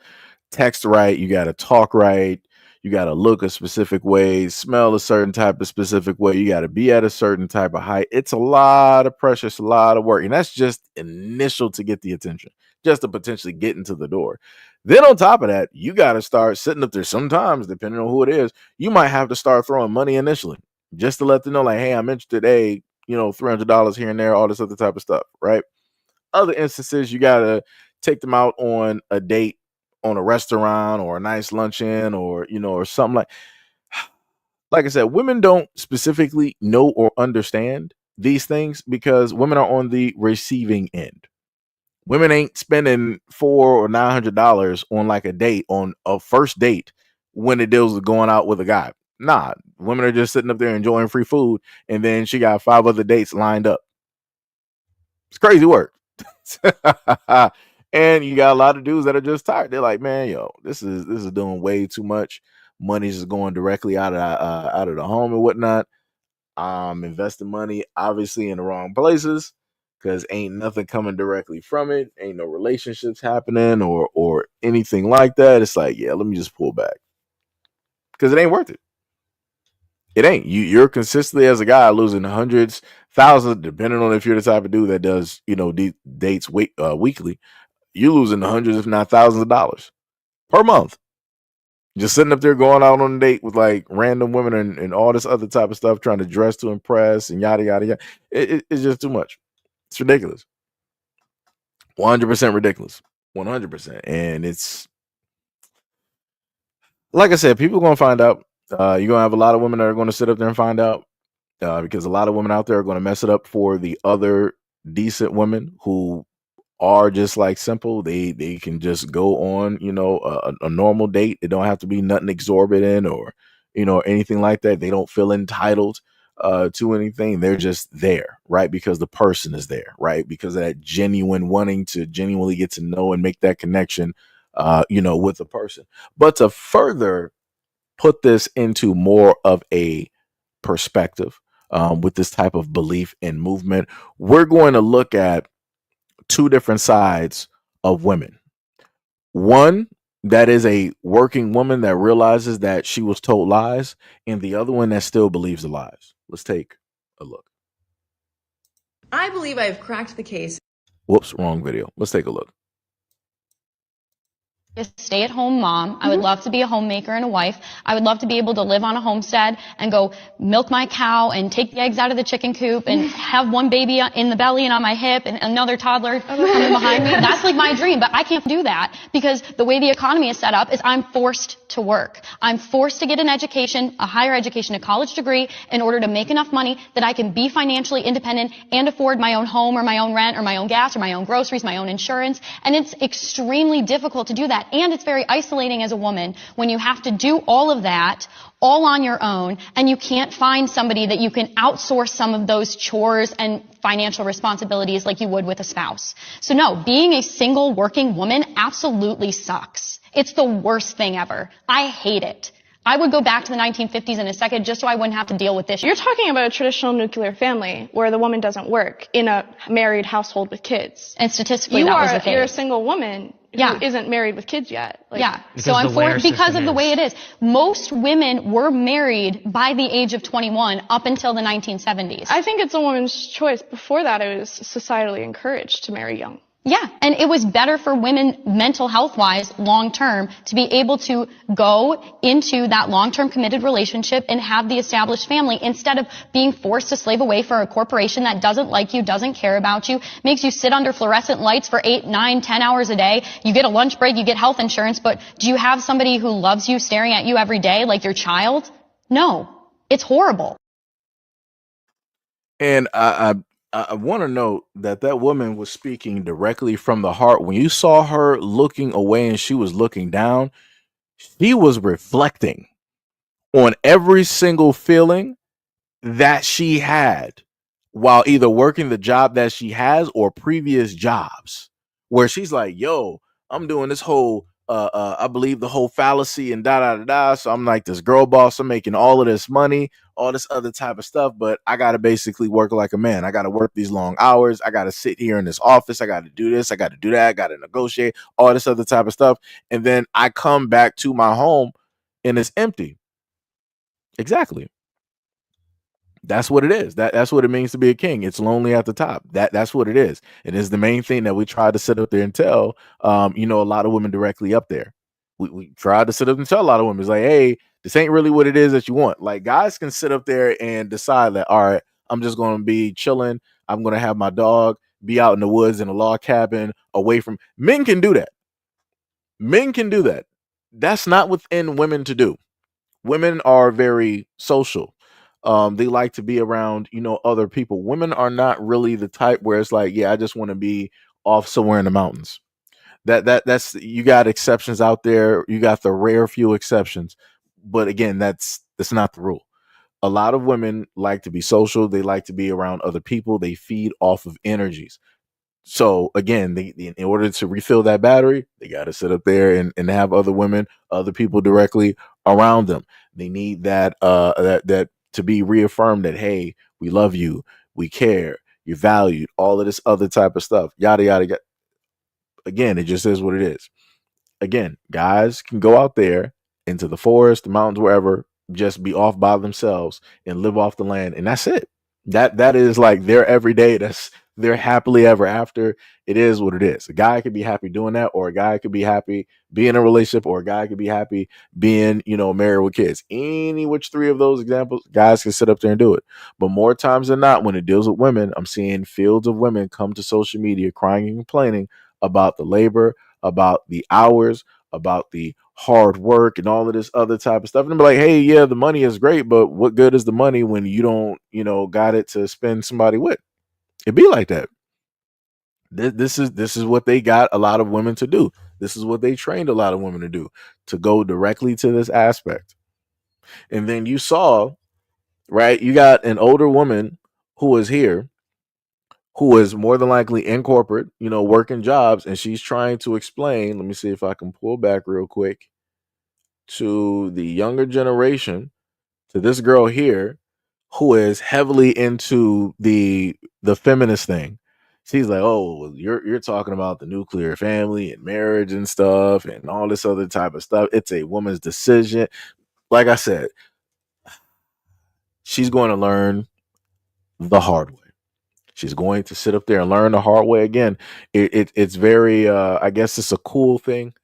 text right, you gotta talk right, you gotta look a specific way, smell a certain type of specific way, you gotta be at a certain type of height. It's a lot of pressure, it's a lot of work, and that's just initial to get the attention, just to potentially get into the door. Then on top of that, you gotta start sitting up there. Sometimes, depending on who it is, you might have to start throwing money initially just to let them know, like, hey, I'm interested. Hey, $300 here and there, all this other type of stuff, right? Other instances, you gotta take them out on a date, on a restaurant or a nice luncheon, or or something like I said, women don't specifically know or understand these things because women are on the receiving end. Women ain't spending $400 or $900 on like a date, on a first date, when it deals with going out with a guy. Nah, women are just sitting up there enjoying free food, and then she got 5 other dates lined up. It's crazy work. And you got a lot of dudes that are just tired. They're like, man, this is doing way too much. Money's just going directly out of the home and whatnot. Investing money obviously in the wrong places because ain't nothing coming directly from it. Ain't no relationships happening or anything like that. It's like, yeah, let me just pull back because it ain't worth it. It ain't. You're consistently, as a guy, losing hundreds, thousands, depending on if you're the type of dude that does dates weekly. You're losing hundreds, if not thousands of dollars per month. Just sitting up there going out on a date with like random women and all this other type of stuff, trying to dress to impress and yada, yada, yada. It's just too much. It's ridiculous. 100% ridiculous. 100%. And it's, like I said, people are going to find out. You're going to have a lot of women that are going to sit up there and find out because a lot of women out there are going to mess it up for the other decent women who are just like simple. They can just go on, a normal date. It don't have to be nothing exorbitant or, anything like that. They don't feel entitled to anything. They're just there, right? Because the person is there, right? Because of that genuine wanting to genuinely get to know and make that connection, with the person. But to further put this into more of a perspective with this type of belief and movement, we're going to look at 2 different sides of women. One that is a working woman that realizes that she was told lies, and the other one that still believes the lies. Let's take a look. I believe I've cracked the case. Whoops, wrong video. Let's take a look. A stay-at-home mom. I would love to be a homemaker and a wife. I would love to be able to live on a homestead and go milk my cow and take the eggs out of the chicken coop and have one baby in the belly and on my hip and another toddler coming behind me. That's like my dream, but I can't do that because the way the economy is set up is I'm forced to work. I'm forced to get an education, a higher education, a college degree in order to make enough money that I can be financially independent and afford my own home or my own rent or my own gas or my own groceries, my own insurance. And it's extremely difficult to do that. And it's very isolating as a woman when you have to do all of that all on your own and you can't find somebody that you can outsource some of those chores and financial responsibilities like you would with a spouse. So no, being a single working woman absolutely sucks. It's the worst thing ever. I hate it. I would go back to the 1950s in a second just so I wouldn't have to deal with this. You're talking about a traditional nuclear family where the woman doesn't work in a married household with kids. And statistically, that was the case. You're a single woman who isn't married with kids yet. So I'm because of the way it is. Most women were married by the age of 21 up until the 1970s. I think it's a woman's choice. Before that, it was societally encouraged to marry young. Yeah, and it was better for women mental health wise long term to be able to go into that long term committed relationship and have the established family instead of being forced to slave away for a corporation that doesn't like you, doesn't care about you, makes you sit under fluorescent lights for 8, 9, 10 hours a day. You get a lunch break, you get health insurance, but do you have somebody who loves you staring at you every day like your child? No, it's horrible. And I want to note that that woman was speaking directly from the heart. When you saw her looking away and she was looking down, she was reflecting on every single feeling that she had while either working the job that she has or previous jobs, where she's like, yo, I'm doing this whole I believe the whole fallacy and da da da da. So I'm like this girl boss, I'm making all of this money, all this other type of stuff, but I gotta basically work like a man. I gotta work these long hours, I gotta sit here in this office, I gotta do this, I gotta do that, I gotta negotiate, all this other type of stuff. And then I come back to my home and it's empty. Exactly. That's what it is. That's what it means to be a king. It's lonely at the top. That's what it is. It is the main thing that we try to sit up there and tell a lot of women directly up there. We try to sit up and tell a lot of women, it's like, hey, this ain't really what it is that you want. Like, guys can sit up there and decide that, all right, I'm just gonna be chilling. I'm gonna have my dog be out in the woods in a log cabin away from men can do that. Men can do that. That's not within women to do. Women are very social. They like to be around other people. Women are not really the type where it's like, yeah, I just want to be off somewhere in the mountains. That's you got exceptions out there, you got the rare few exceptions, but again, that's not the rule. A lot of women like to be social, they like to be around other people, they feed off of energies. So again, in order to refill that battery, they got to sit up there and have other women, other people directly around them. They need that to be reaffirmed that, hey, we love you, we care, you're valued, all of this other type of stuff, yada yada yada. Again, it just is what it is. Again, guys can go out there into the forest, the mountains, wherever, just be off by themselves and live off the land, and that's it. That is like their everyday. That's their happily ever after. It is what it is. A guy could be happy doing that, or a guy could be happy being in a relationship, or a guy could be happy being, married with kids. Any which three of those examples, guys can sit up there and do it. But more times than not, when it deals with women, I'm seeing fields of women come to social media crying and complaining about the labor, about the hours, about the hard work and all of this other type of stuff. And I'm like, hey, yeah, the money is great, but what good is the money when you don't, got it to spend somebody with? It'd be like that. This is what they got a lot of women to do. This is what they trained a lot of women to do, to go directly to this aspect. And then you saw, right, you got an older woman who is here, who is more than likely in corporate, working jobs, and she's trying to explain. Let me see if I can pull back real quick to the younger generation, to this girl here who is heavily into the feminist thing. She's like, oh, well, you're talking about the nuclear family and marriage and stuff and all this other type of stuff. It's a woman's decision. Like I said, she's going to learn the hard way. She's going to sit up there and learn the hard way again. It's very I guess it's a cool thing,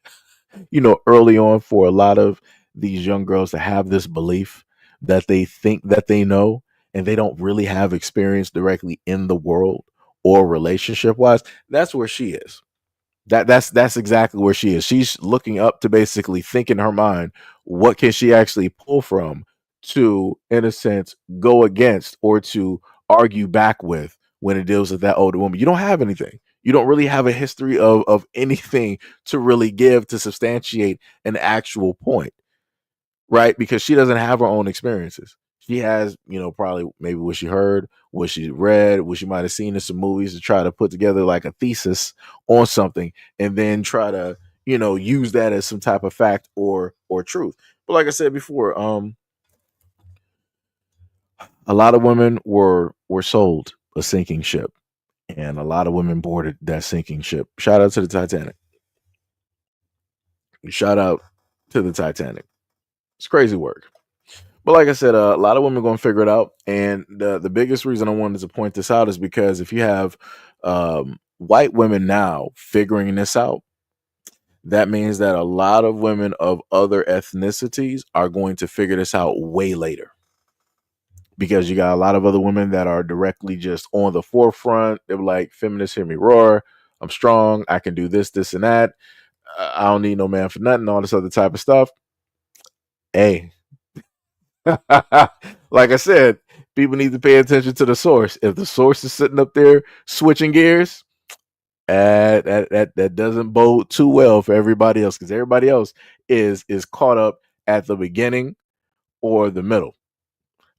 early on for a lot of these young girls to have this belief that they think that they know, and they don't really have experience directly in the world or relationship wise. That's where she is. That's exactly where she is. She's looking up to basically think in her mind, what can she actually pull from to, in a sense, go against or to argue back with when it deals with that older woman. You don't have anything. You don't really have a history of anything to really give to substantiate an actual point, right? Because she doesn't have her own experiences. She has, probably maybe what she heard, what she read, what she might have seen in some movies to try to put together like a thesis on something and then try to, use that as some type of fact or truth. But like I said before, a lot of women were sold a sinking ship, and a lot of women boarded that sinking ship. Shout out to the Titanic. Shout out to the Titanic. It's crazy work. But like I said, a lot of women are going to figure it out. And the biggest reason I wanted to point this out is because if you have white women now figuring this out, that means that a lot of women of other ethnicities are going to figure this out way later, because you got a lot of other women that are directly just on the forefront. They're like, feminists, hear me roar. I'm strong. I can do this, this, and that. I don't need no man for nothing. All this other type of stuff. Hey, like I said, people need to pay attention to the source. If the source is sitting up there switching gears, that doesn't bode too well for everybody else, because everybody else is caught up at the beginning or the middle,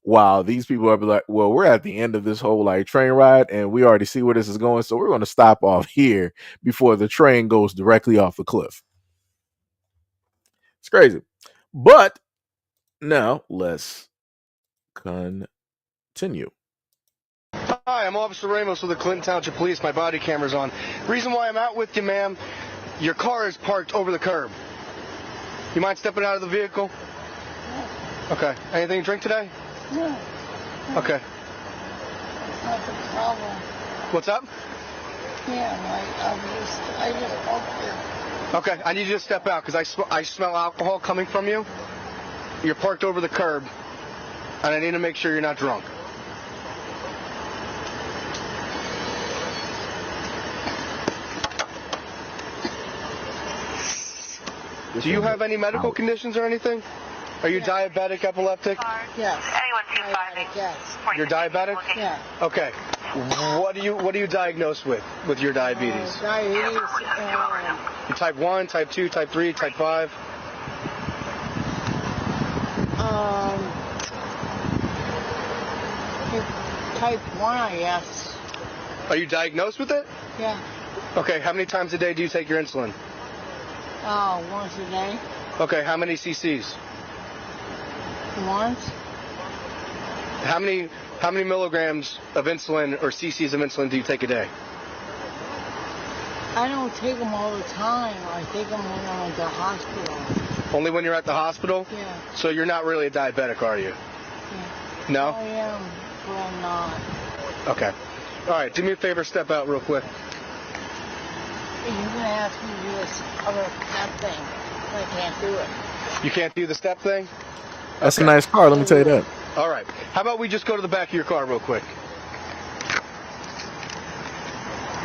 while these people are like, well, we're at the end of this whole like train ride and we already see where this is going, so we're going to stop off here before the train goes directly off the cliff. It's crazy. But now let's continue. Hi, I'm Officer Ramos with the Clinton Township Police. My body camera's on. Reason why I'm out with you, ma'am, your car is parked over the curb. You mind stepping out of the vehicle? No. Okay. Anything to drink today? No. Okay. Not the problem. What's up? Yeah, I just parked here. Okay, I need you to step out because I smell alcohol coming from you. You're parked over the curb, and I need to make sure you're not drunk. Do you have any medical conditions or anything? Are you diabetic, epileptic? Yes. Yes. You're diabetic? Yeah. Okay. What are you diagnosed with your diabetes? Diabetes. You type 1, type 2, type 3, type 5? Type 1, I guess. Are you diagnosed with it? Yeah. Okay. How many times a day do you take your insulin? Once a day. Okay. How many cc's? Once. How many milligrams of insulin or cc's of insulin do you take a day? I don't take them all the time. I take them when I'm at the hospital. Only when you're at the hospital? Yeah. So you're not really a diabetic, are you? Yeah. No? I am, but I'm not. Okay. All right. Do me a favor. Step out real quick. You're going to ask me to do this other step thing. I can't do it. You can't do the step thing? That's a nice car, let me tell you that. All right. How about we just go to the back of your car real quick?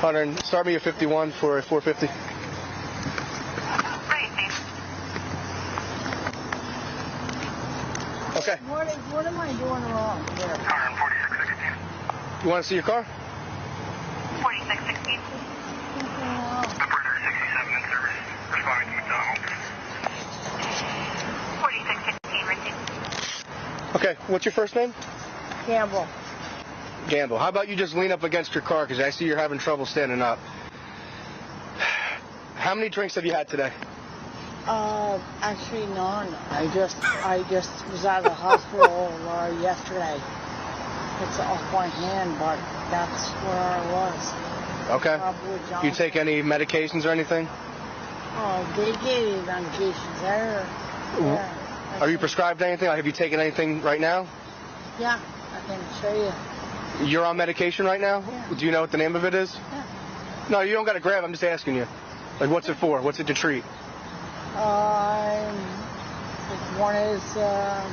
Hunter, start me at 51 for a 450. Okay. What am I doing wrong here? 4616. You want to see your car? 4616. Operator 67 in service. Responding to McDonald. 4616, Richie. Okay. What's your first name? Gamble. Gamble. How about you just lean up against your car because I see you're having trouble standing up. How many drinks have you had today? Actually none. I just was at the hospital yesterday. It's off my hand, but that's where I was. Okay. You take any medications or anything? Oh, they gave me medications there. Are you prescribed anything? Have you taken anything right now? Yeah, I can show you. You're on medication right now? Yeah. Do you know what the name of it is? Yeah. No, you don't got to grab. I'm just asking you. Like, what's it for? What's it to treat? One is, I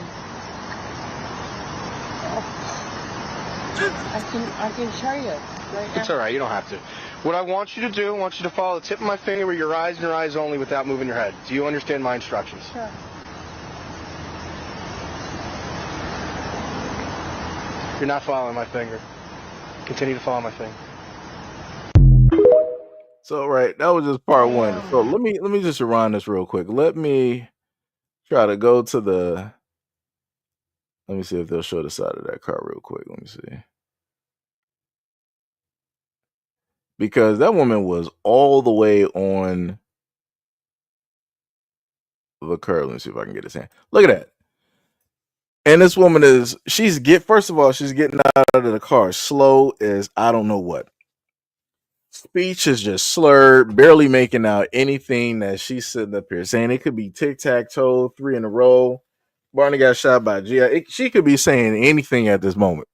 can show you right now. It's all right. You don't have to. What I want you to do, I want you to follow the tip of my finger with your eyes and your eyes only without moving your head. Do you understand my instructions? Sure. You're not following my finger. Continue to follow my finger. So right, that was just part one. So let me just run this real quick. Let me try to go to the. Let me see if they'll show the side of that car real quick. Let me see. Because that woman was all the way on the curb. Let me see if I can get this in. Look at that. And this woman first of all, she's getting out of the car slow as I don't know what. Speech is just slurred, barely making out anything that she's sitting up here saying. It could be tic-tac-toe, 3 in a row. Barney got shot by Gia. She could be saying anything at this moment.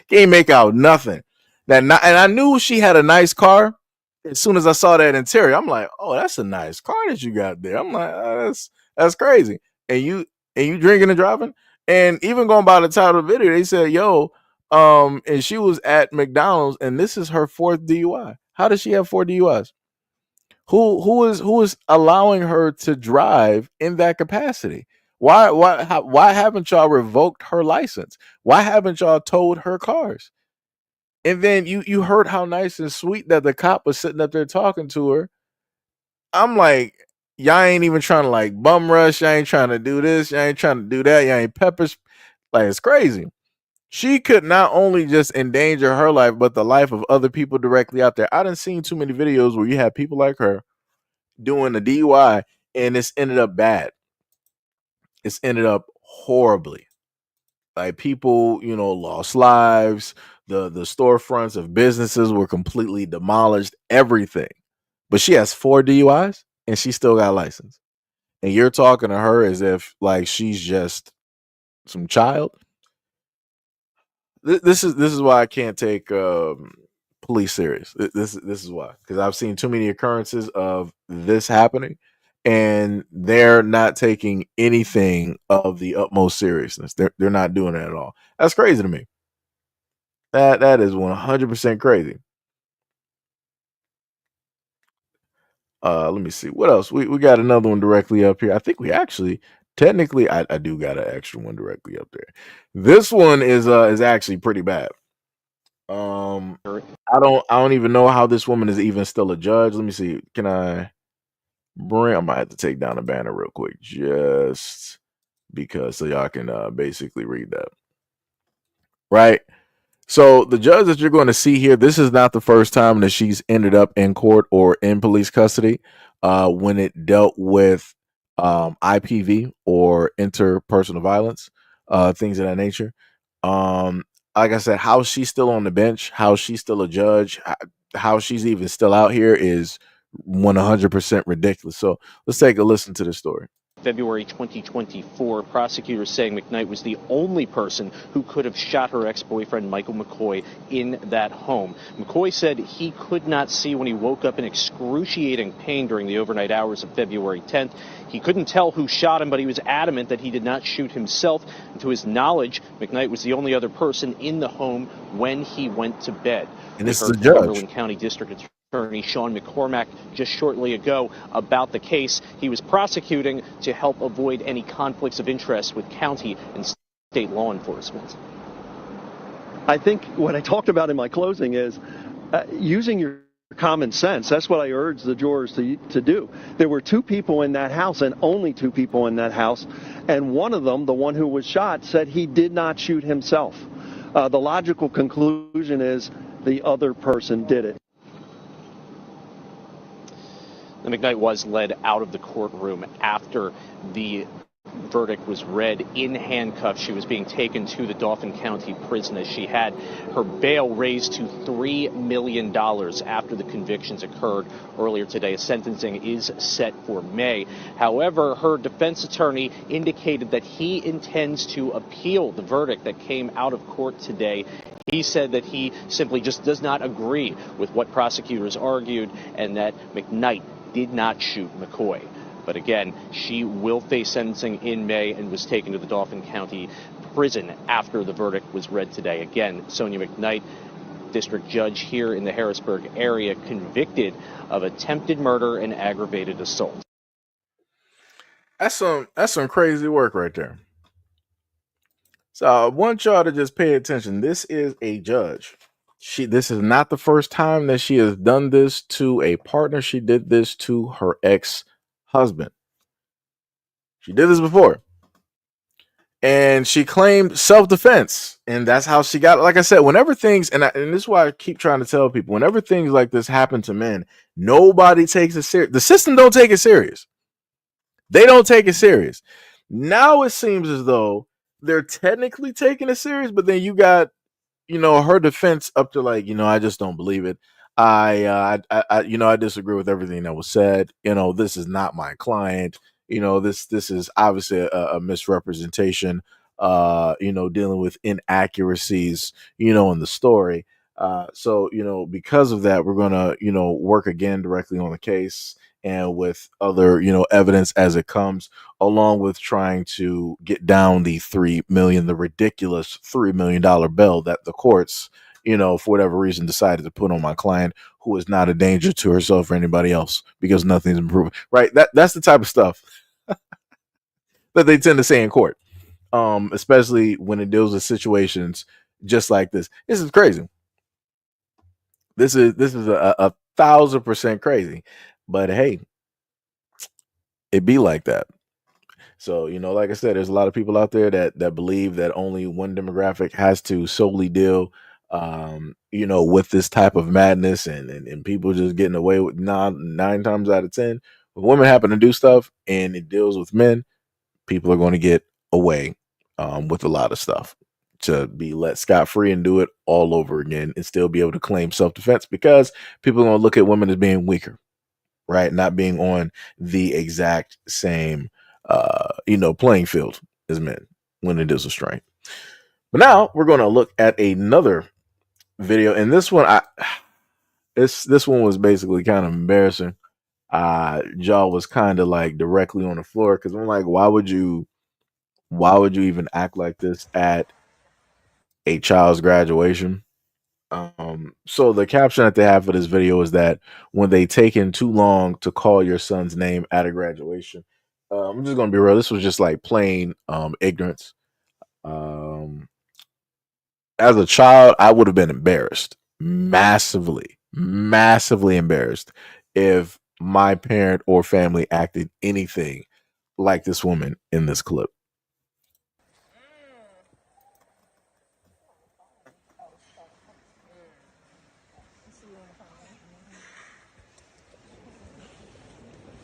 Can't make out nothing. And I knew she had a nice car. As soon as I saw that interior, I'm like, oh, that's a nice car that you got there. I'm like, oh, that's crazy. And you drinking and driving? And even going by the title of the video, they said, yo, and she was at McDonald's, and this is her 4th DUI. How does she have 4 DUIs? Who is allowing her to drive in that capacity? Why haven't y'all revoked her license? Why haven't y'all towed her cars? And then you heard how nice and sweet that the cop was sitting up there talking to her. I'm like, y'all ain't even trying to like bum rush. Y'all ain't trying to do this. Y'all ain't trying to do that. Y'all ain't peppers. Like, it's crazy. She could not only just endanger her life, but the life of other people directly out there. I done seen too many videos where you have people like her doing the DUI, and it's ended up bad. It's ended up horribly. Like, people, lost lives. The storefronts of businesses were completely demolished. Everything. But she has 4 DUIs and she still got a license. And you're talking to her as if like she's just some child. This is why I can't take police serious. This is why, because I've seen too many occurrences of this happening, and they're not taking anything of the utmost seriousness. They're not doing it at all. That's crazy to me. That is 100% crazy. Let me see what else. We got another one directly up here. I think we actually technically I do got an extra one directly up there. This one is actually pretty bad. I don't even know how this woman is even still a judge. Let me see. Can I might have to take down the banner real quick just because so y'all can basically read that. Right? So the judge that you're going to see here, this is not the first time that she's ended up in court or in police custody when it dealt with IPV or interpersonal violence, things of that nature. Like I said, how she's still on the bench, how she's still a judge, how she's even still out here is 100% ridiculous. So let's take a listen to the story. February 2024, prosecutors saying McKnight was the only person who could have shot her ex-boyfriend Michael McCoy in that home. McCoy said he could not see when he woke up in excruciating pain during the overnight hours of February 10th. He couldn't tell who shot him, but he was adamant that he did not shoot himself. And to his knowledge, McKnight was the only other person in the home when he went to bed. And this is the judge. Cumberland County District Attorney Sean McCormack just shortly ago about the case. He was prosecuting to help avoid any conflicts of interest with county and state law enforcement. I think what I talked about in my closing is using your common sense. That's what I urge the jurors to do. There were 2 people in that house, and only 2 people in that house, and one of them, the one who was shot, said he did not shoot himself. The logical conclusion is the other person did it. The McKnight was led out of the courtroom after the verdict was read in handcuffs. She was being taken to the Dauphin County prison as she had her bail raised to $3 million after the convictions occurred earlier today. Sentencing is set for May. However, her defense attorney indicated that he intends to appeal the verdict that came out of court today. He said that he simply just does not agree with what prosecutors argued and that McKnight did not shoot McCoy. But again, she will face sentencing in May and was taken to the Dauphin County prison after the verdict was read today. Again, Sonia McKnight, district judge here in the Harrisburg area, convicted of attempted murder and aggravated assault. That's some crazy work right there. So I want y'all to just pay attention. This is a judge. This is not the first time that she has done this to a partner. She did this to her ex-husband. She did this before. And she claimed self-defense. And that's how she got it. Like I said, whenever things, and this is why I keep trying to tell people, whenever things like this happen to men, nobody takes it serious. The system don't take it serious. They don't take it serious. Now it seems as though they're technically taking it serious, but then you got, her defense up to like, I just don't believe it. I disagree with everything that was said. This is not my client. This is obviously a misrepresentation, dealing with inaccuracies, in the story. So, because of that, we're going to, work again directly on the case and with other, evidence as it comes, along with trying to get down the the ridiculous $3 million bill that the courts, for whatever reason decided to put on my client, who is not a danger to herself or anybody else because nothing's improving. Right. That's the type of stuff that they tend to say in court. Especially when it deals with situations just like this. This is crazy. This is a 1,000% crazy, but hey, it be like that. So, like I said, there's a lot of people out there that believe that only one demographic has to solely deal, with this type of madness and people just getting away with nine times out of 10. When women happen to do stuff and it deals with men, people are going to get away with a lot of stuff to be let scot free and do it all over again and still be able to claim self defense because people are going to look at women as being weaker, right? Not being on the exact same, playing field as men when it is a strength. But now we're going to look at another video, and this one, this one was basically kind of embarrassing. Jaw was kind of like directly on the floor because I'm like, why would you even act like this at a child's graduation? So the caption that they have for this video is that when they taken too long to call your son's name at a graduation. I'm just gonna be real. This was just like plain ignorance. As a child, I would have been embarrassed, massively embarrassed if my parent or family acted anything like this woman in this clip.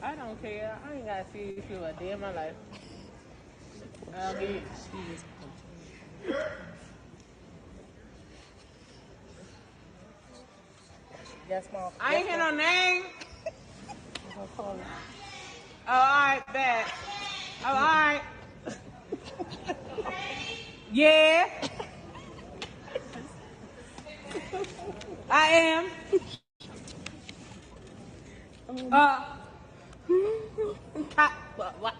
I don't care. I ain't gotta see you a day in my life. I'll be. Yes, Mom. I ain't hear no name. Oh, all right, bad. Oh, all right. Yeah. I am. What? What?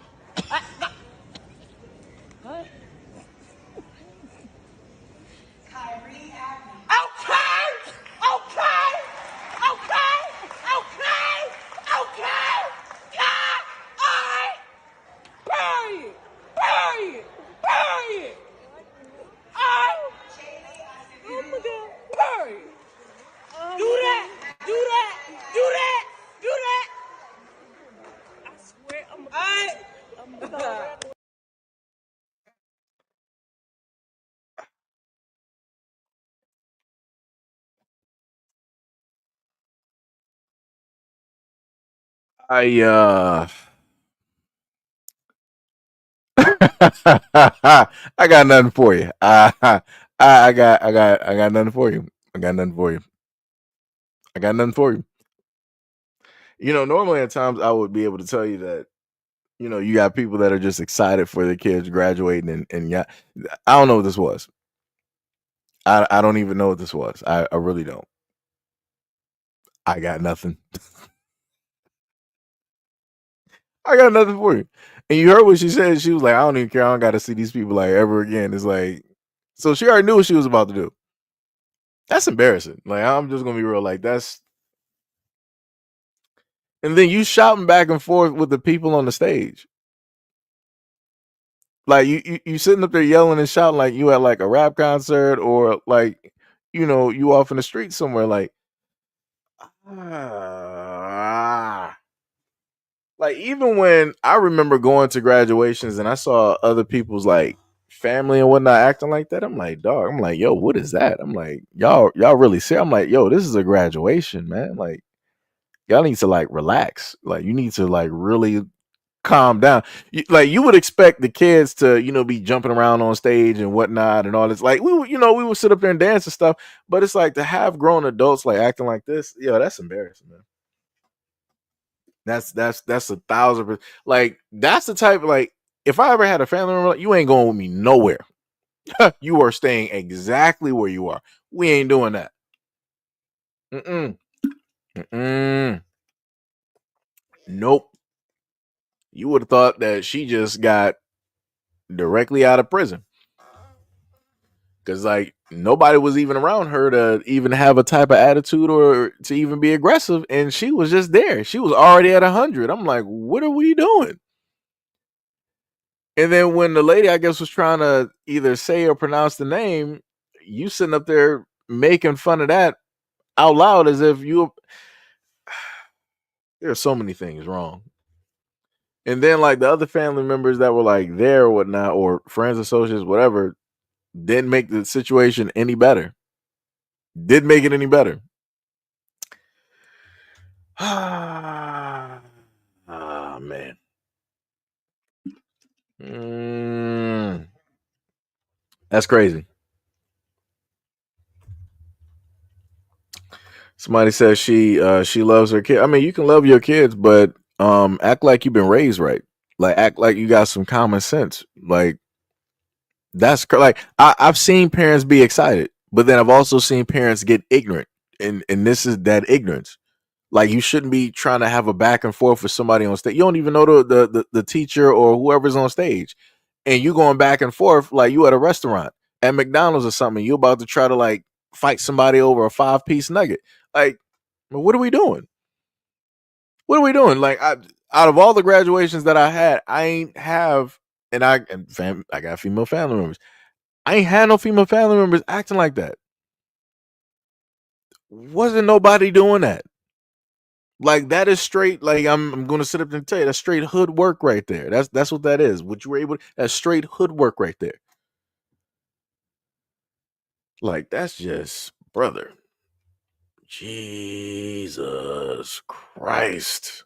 I got nothing for you. I got nothing for you. I got nothing for you. I got nothing for you. Normally at times I would be able to tell you that, you got people that are just excited for their kids graduating and yeah, I don't know what this was. I don't even know what this was. I really don't. I got nothing. I got nothing for you. And you heard what she said. She was like, I don't even care. I don't got to see these people like ever again. It's like, so she already knew what she was about to do. That's embarrassing. Like, I'm just going to be real. Like, that's, and then you shouting back and forth with the people on the stage. Like, you sitting up there yelling and shouting like you at like a rap concert or like, you off in the street somewhere. Like, like even when I remember going to graduations and I saw other people's like family and whatnot acting like that, I'm like, dog, I'm like, yo, what is that? I'm like, y'all really say, I'm like, yo, this is a graduation, man. Like, y'all need to like relax. Like, you need to like really calm down. Like, you would expect the kids to, be jumping around on stage and whatnot and all this. Like, we would sit up there and dance and stuff, but it's like to have grown adults like acting like this, yo, that's embarrassing, man. That's 1,000%. Like, that's the type, like, if I ever had a family member, you ain't going with me nowhere. You are staying exactly where you are. We ain't doing that. Nope. You would have thought that she just got directly out of prison. Because, like, nobody was even around her to even have a type of attitude or to even be aggressive. And she was just there. She was already at 100. I'm like, what are we doing? And then when the lady, I guess, was trying to either say or pronounce the name, you sitting up there making fun of that out loud as if you. There are so many things wrong. And then, like, the other family members that were like there or whatnot, or friends, associates, whatever, didn't make the situation any better. Didn't make it any better. Ah, man. That's crazy. Somebody says she loves her kid. I mean, you can love your kids, but act like you've been raised right. Like, act like you got some common sense. Like, that's like I've seen parents be excited, but then I've also seen parents get ignorant, and this is that ignorance. Like, you shouldn't be trying to have a back and forth with somebody on stage. You don't even know the teacher or whoever's on stage, and you going back and forth like you at a restaurant at McDonald's or something. You about to try to like fight somebody over a 5-piece nugget. Like, what are we doing? What are we doing? Like, out of all the graduations that I had, I ain't have, and I got female family members. I ain't had no female family members acting like that. Wasn't nobody doing that. Like, that is straight. Like, I'm gonna sit up and tell you that's straight hood work right there. That's what that is. What you were able. That's straight hood work right there. Like, that's just, brother. Jesus Christ.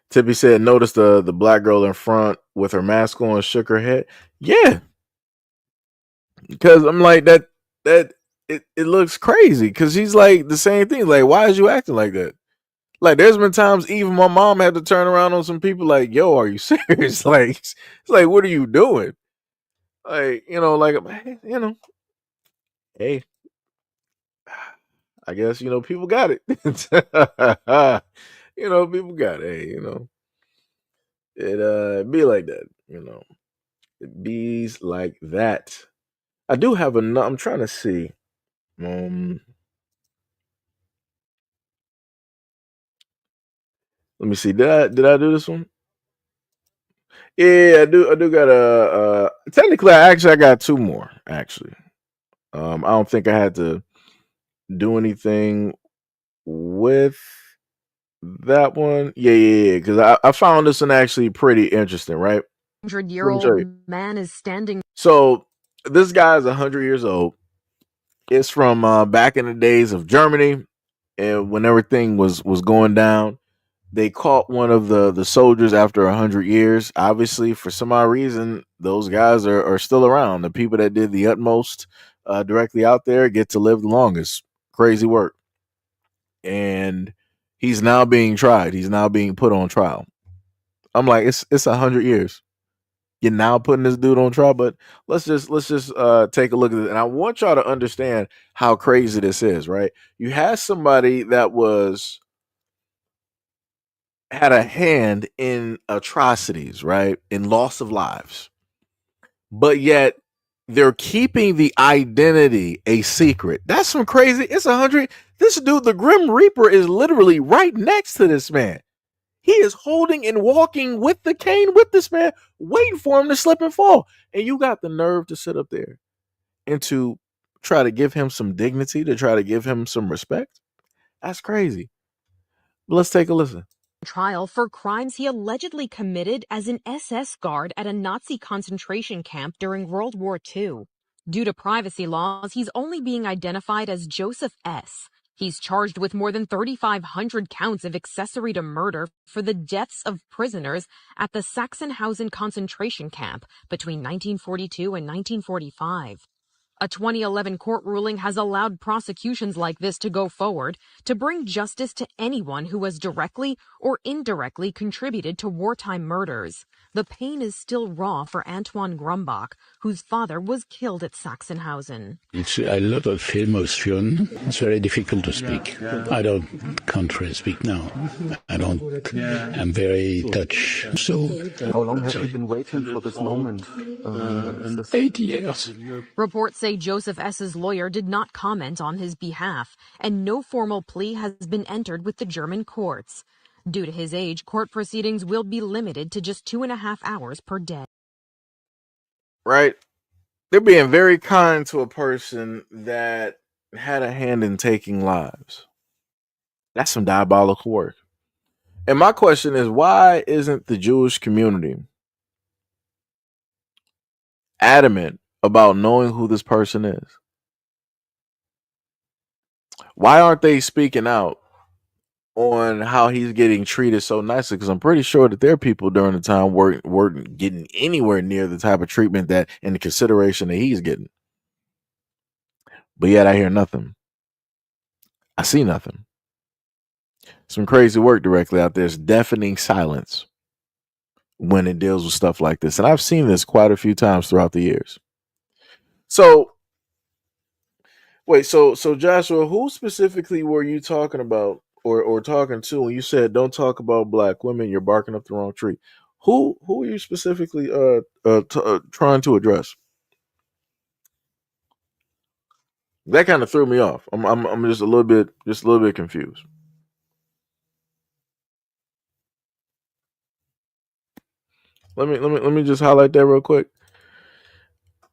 Tippy said, notice the black girl in front with her mask on shook her head. Yeah. Because I'm like, that it looks crazy. Because he's like the same thing. Like, why is you acting like that? Like, there's been times even my mom had to turn around on some people like, yo, are you serious? Like, it's like, what are you doing? Like, like, hey, I guess, people got it. People got it. Hey, it be like that, It bees like that. I do have I'm trying to see. Let me see. Did I do this one? Yeah, I do got technically I got two more, actually. I don't think I had to do anything with that one. Yeah, because I found this one actually pretty interesting, right? 100-year-old man is standing. So this guy is 100 years old. It's from back in the days of Germany, and when everything was going down. They caught one of the soldiers after 100 years. Obviously, for some odd reason, those guys are still around. The people that did the utmost directly out there get to live the longest. Crazy work. And he's now being tried. He's now being put on trial. I'm like, it's 100 years. You're now putting this dude on trial, but let's just take a look at it. And I want y'all to understand how crazy this is, right? You had somebody that had a hand in atrocities, right? In loss of lives. But yet they're keeping the identity a secret. That's some crazy. It's 100. This dude, the Grim Reaper, is literally right next to this man. He is holding and walking with the cane with this man, waiting for him to slip and fall. And you got the nerve to sit up there and to try to give him some dignity, to try to give him some respect. That's crazy. Let's take a listen. Trial for crimes he allegedly committed as an SS guard at a Nazi concentration camp during World War II. Due to privacy laws, he's only being identified as Joseph S. He's charged with more than 3,500 counts of accessory to murder for the deaths of prisoners at the Sachsenhausen concentration camp between 1942 and 1945. A 2011 court ruling has allowed prosecutions like this to go forward to bring justice to anyone who has directly or indirectly contributed to wartime murders. The pain is still raw for Antoine Grumbach, whose father was killed at Sachsenhausen. It's a lot of emotion. It's very difficult to speak. I can't really speak now. I'm very touched. So, how long have you been waiting for this moment? 8 years. Reports say Joseph S.'s lawyer did not comment on his behalf, and no formal plea has been entered with the German courts. Due to his age, court proceedings will be limited to just 2.5 hours per day. Right? They're being very kind to a person that had a hand in taking lives. That's some diabolical work. And my question is, why isn't the Jewish community adamant about knowing who this person is? Why aren't they speaking out on how he's getting treated so nicely? Because I'm pretty sure that there are people during the time weren't getting anywhere near the type of treatment that and the consideration that he's getting. But yet I hear nothing. I see nothing. Some crazy work directly out there. It's deafening silence when it deals with stuff like this. And I've seen this quite a few times throughout the years. So wait, so Joshua, who specifically were you talking about or talking to when you said don't talk about black women, you're barking up the wrong tree? Who are you specifically trying to address? That kind of threw me off. I'm just a little bit confused. Let me just highlight that real quick.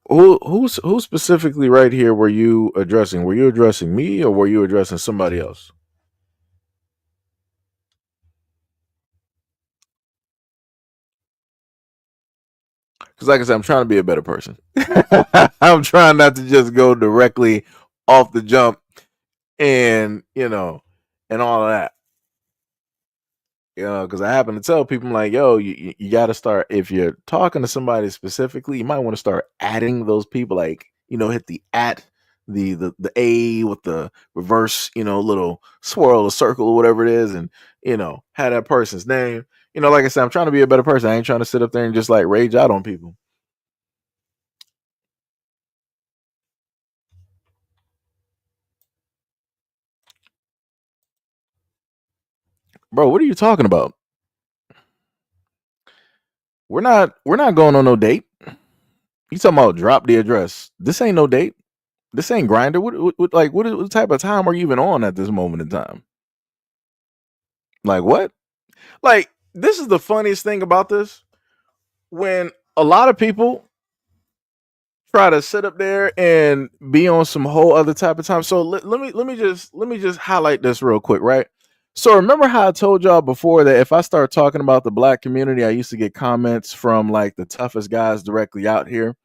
Who specifically right here were you addressing? Were you addressing me or were you addressing somebody else? Because like I said, I'm trying to be a better person. I'm trying not to just go directly off the jump and, and all of that. Because I happen to tell people, I'm like, yo, you got to start, if you're talking to somebody specifically, you might want to start adding those people, like, hit the the A with the reverse, little swirl or circle or whatever it is, and, have that person's name. Like I said, I'm trying to be a better person. I ain't trying to sit up there and just like rage out on people. Bro, what are you talking about? We're not going on no date. You talking about drop the address? This ain't no date. This ain't Grindr. What type of time are you even on at this moment in time? Like what? Like, this is the funniest thing about this. When a lot of people try to sit up there and be on some whole other type of time. So let me just highlight this real quick, right? So remember how I told y'all before that if I start talking about the black community, I used to get comments from like the toughest guys directly out here.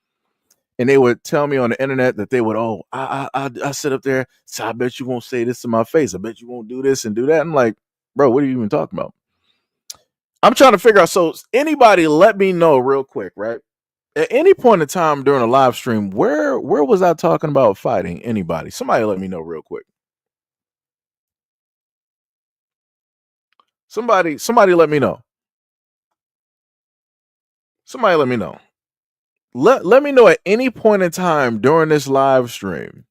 And they would tell me on the internet that they would, I sit up there, so I bet you won't say this to my face. I bet you won't do this and do that. I'm like, bro, what are you even talking about? I'm trying to figure out. So anybody let me know real quick, right? At any point in time during a live stream, where was I talking about fighting? Anybody? Somebody let me know real quick. Somebody let me know. Somebody let me know. Let me know at any point in time during this live stream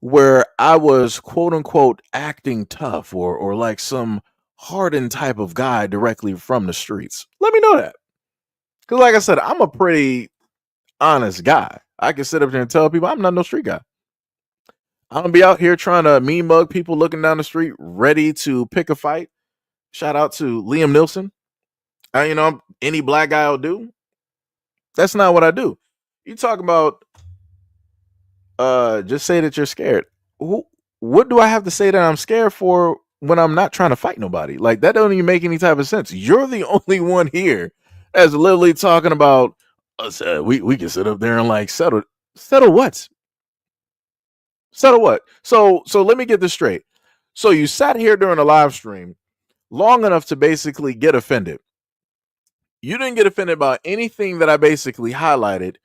where I was quote unquote acting tough or like some hardened type of guy directly from the streets. Let me know that. Because like I said, I'm a pretty honest guy. I can sit up there and tell people I'm not no street guy. I'm gonna be out here trying to mean mug people looking down the street, ready to pick a fight. Shout out to Liam Nielsen. Any black guy will do. That's not what I do. You talk about just say that you're scared. What do I have to say that I'm scared for when I'm not trying to fight nobody? Like, that don't even make any type of sense. You're the only one here that's literally talking about us. We can sit up there and like settle what? Settle what? So let me get this straight. So you sat here during a live stream long enough to basically get offended. You didn't get offended about anything that I basically highlighted.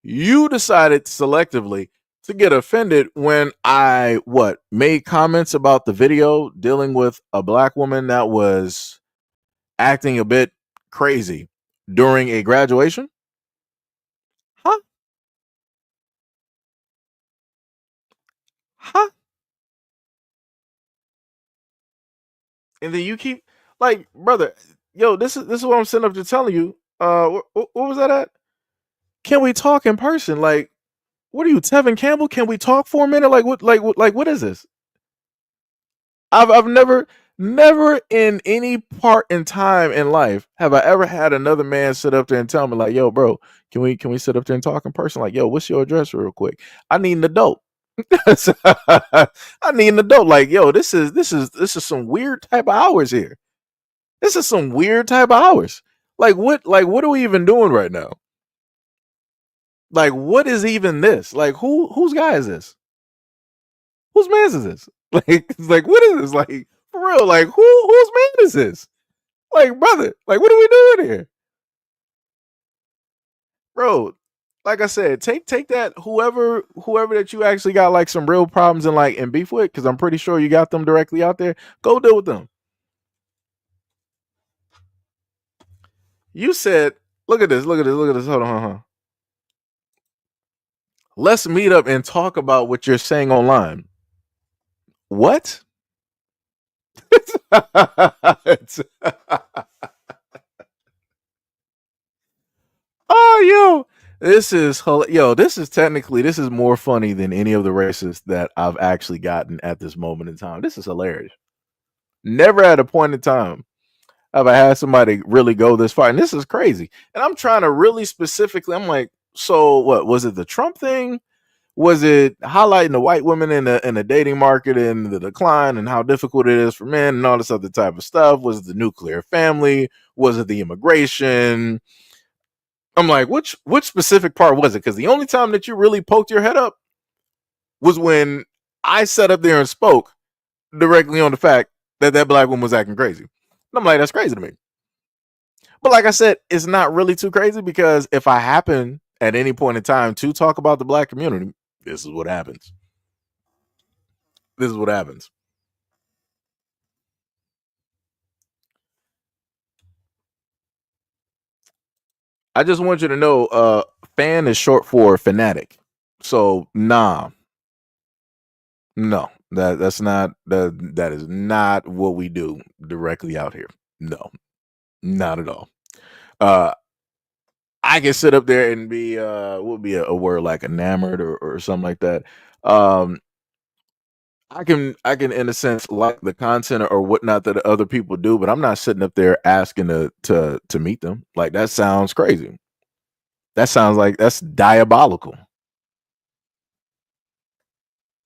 You decided selectively to get offended when I made comments about the video dealing with a black woman that was acting a bit crazy during a graduation? Huh? Huh? And then you keep like, brother, yo, this is what I'm sitting up to telling you. What was that at? Can we talk in person? Like, what are you, Tevin Campbell? Can we talk for a minute? Like what is this? I've never in any part in time in life have I ever had another man sit up there and tell me like, yo, bro, can we sit up there and talk in person? Like, yo, what's your address real quick? I need an adult. I need an adult. Like, yo, this is some weird type of hours here. This is some weird type of hours. Like what are we even doing right now? Like, what is even this? Like, whose guy is this? Whose man's is this? Like what is this? Like, for real, like whose man is this? Like, brother, like what are we doing here? Bro, like I said, take that whoever that you actually got like some real problems and beef with, because I'm pretty sure you got them directly out there. Go deal with them. You said, look at this. Hold on. Let's meet up and talk about what you're saying online. What? Oh, this is more funny than any of the races that I've actually gotten at this moment in time. This is hilarious. Never at a point in time have I had somebody really go this far, and this is crazy. And I'm trying to really specifically. I'm like, so what was it? The Trump thing? Was it highlighting the white women in the dating market and the decline and how difficult it is for men and all this other type of stuff? Was it the nuclear family? Was it the immigration? I'm like, which specific part was it? Because the only time that you really poked your head up was when I sat up there and spoke directly on the fact that black woman was acting crazy. And I'm like, that's crazy to me. But like I said, it's not really too crazy, because if I happen at any point in time to talk about the black community, this is what happens. This is what happens. I just want you to know, fan is short for fanatic. So no, that's not that is not what we do directly out here. No, not at all. I can sit up there and be what would be a word like enamored or something like that. I can in a sense like the content or whatnot that other people do, but I'm not sitting up there asking to meet them. Like, that sounds crazy. That sounds like that's diabolical.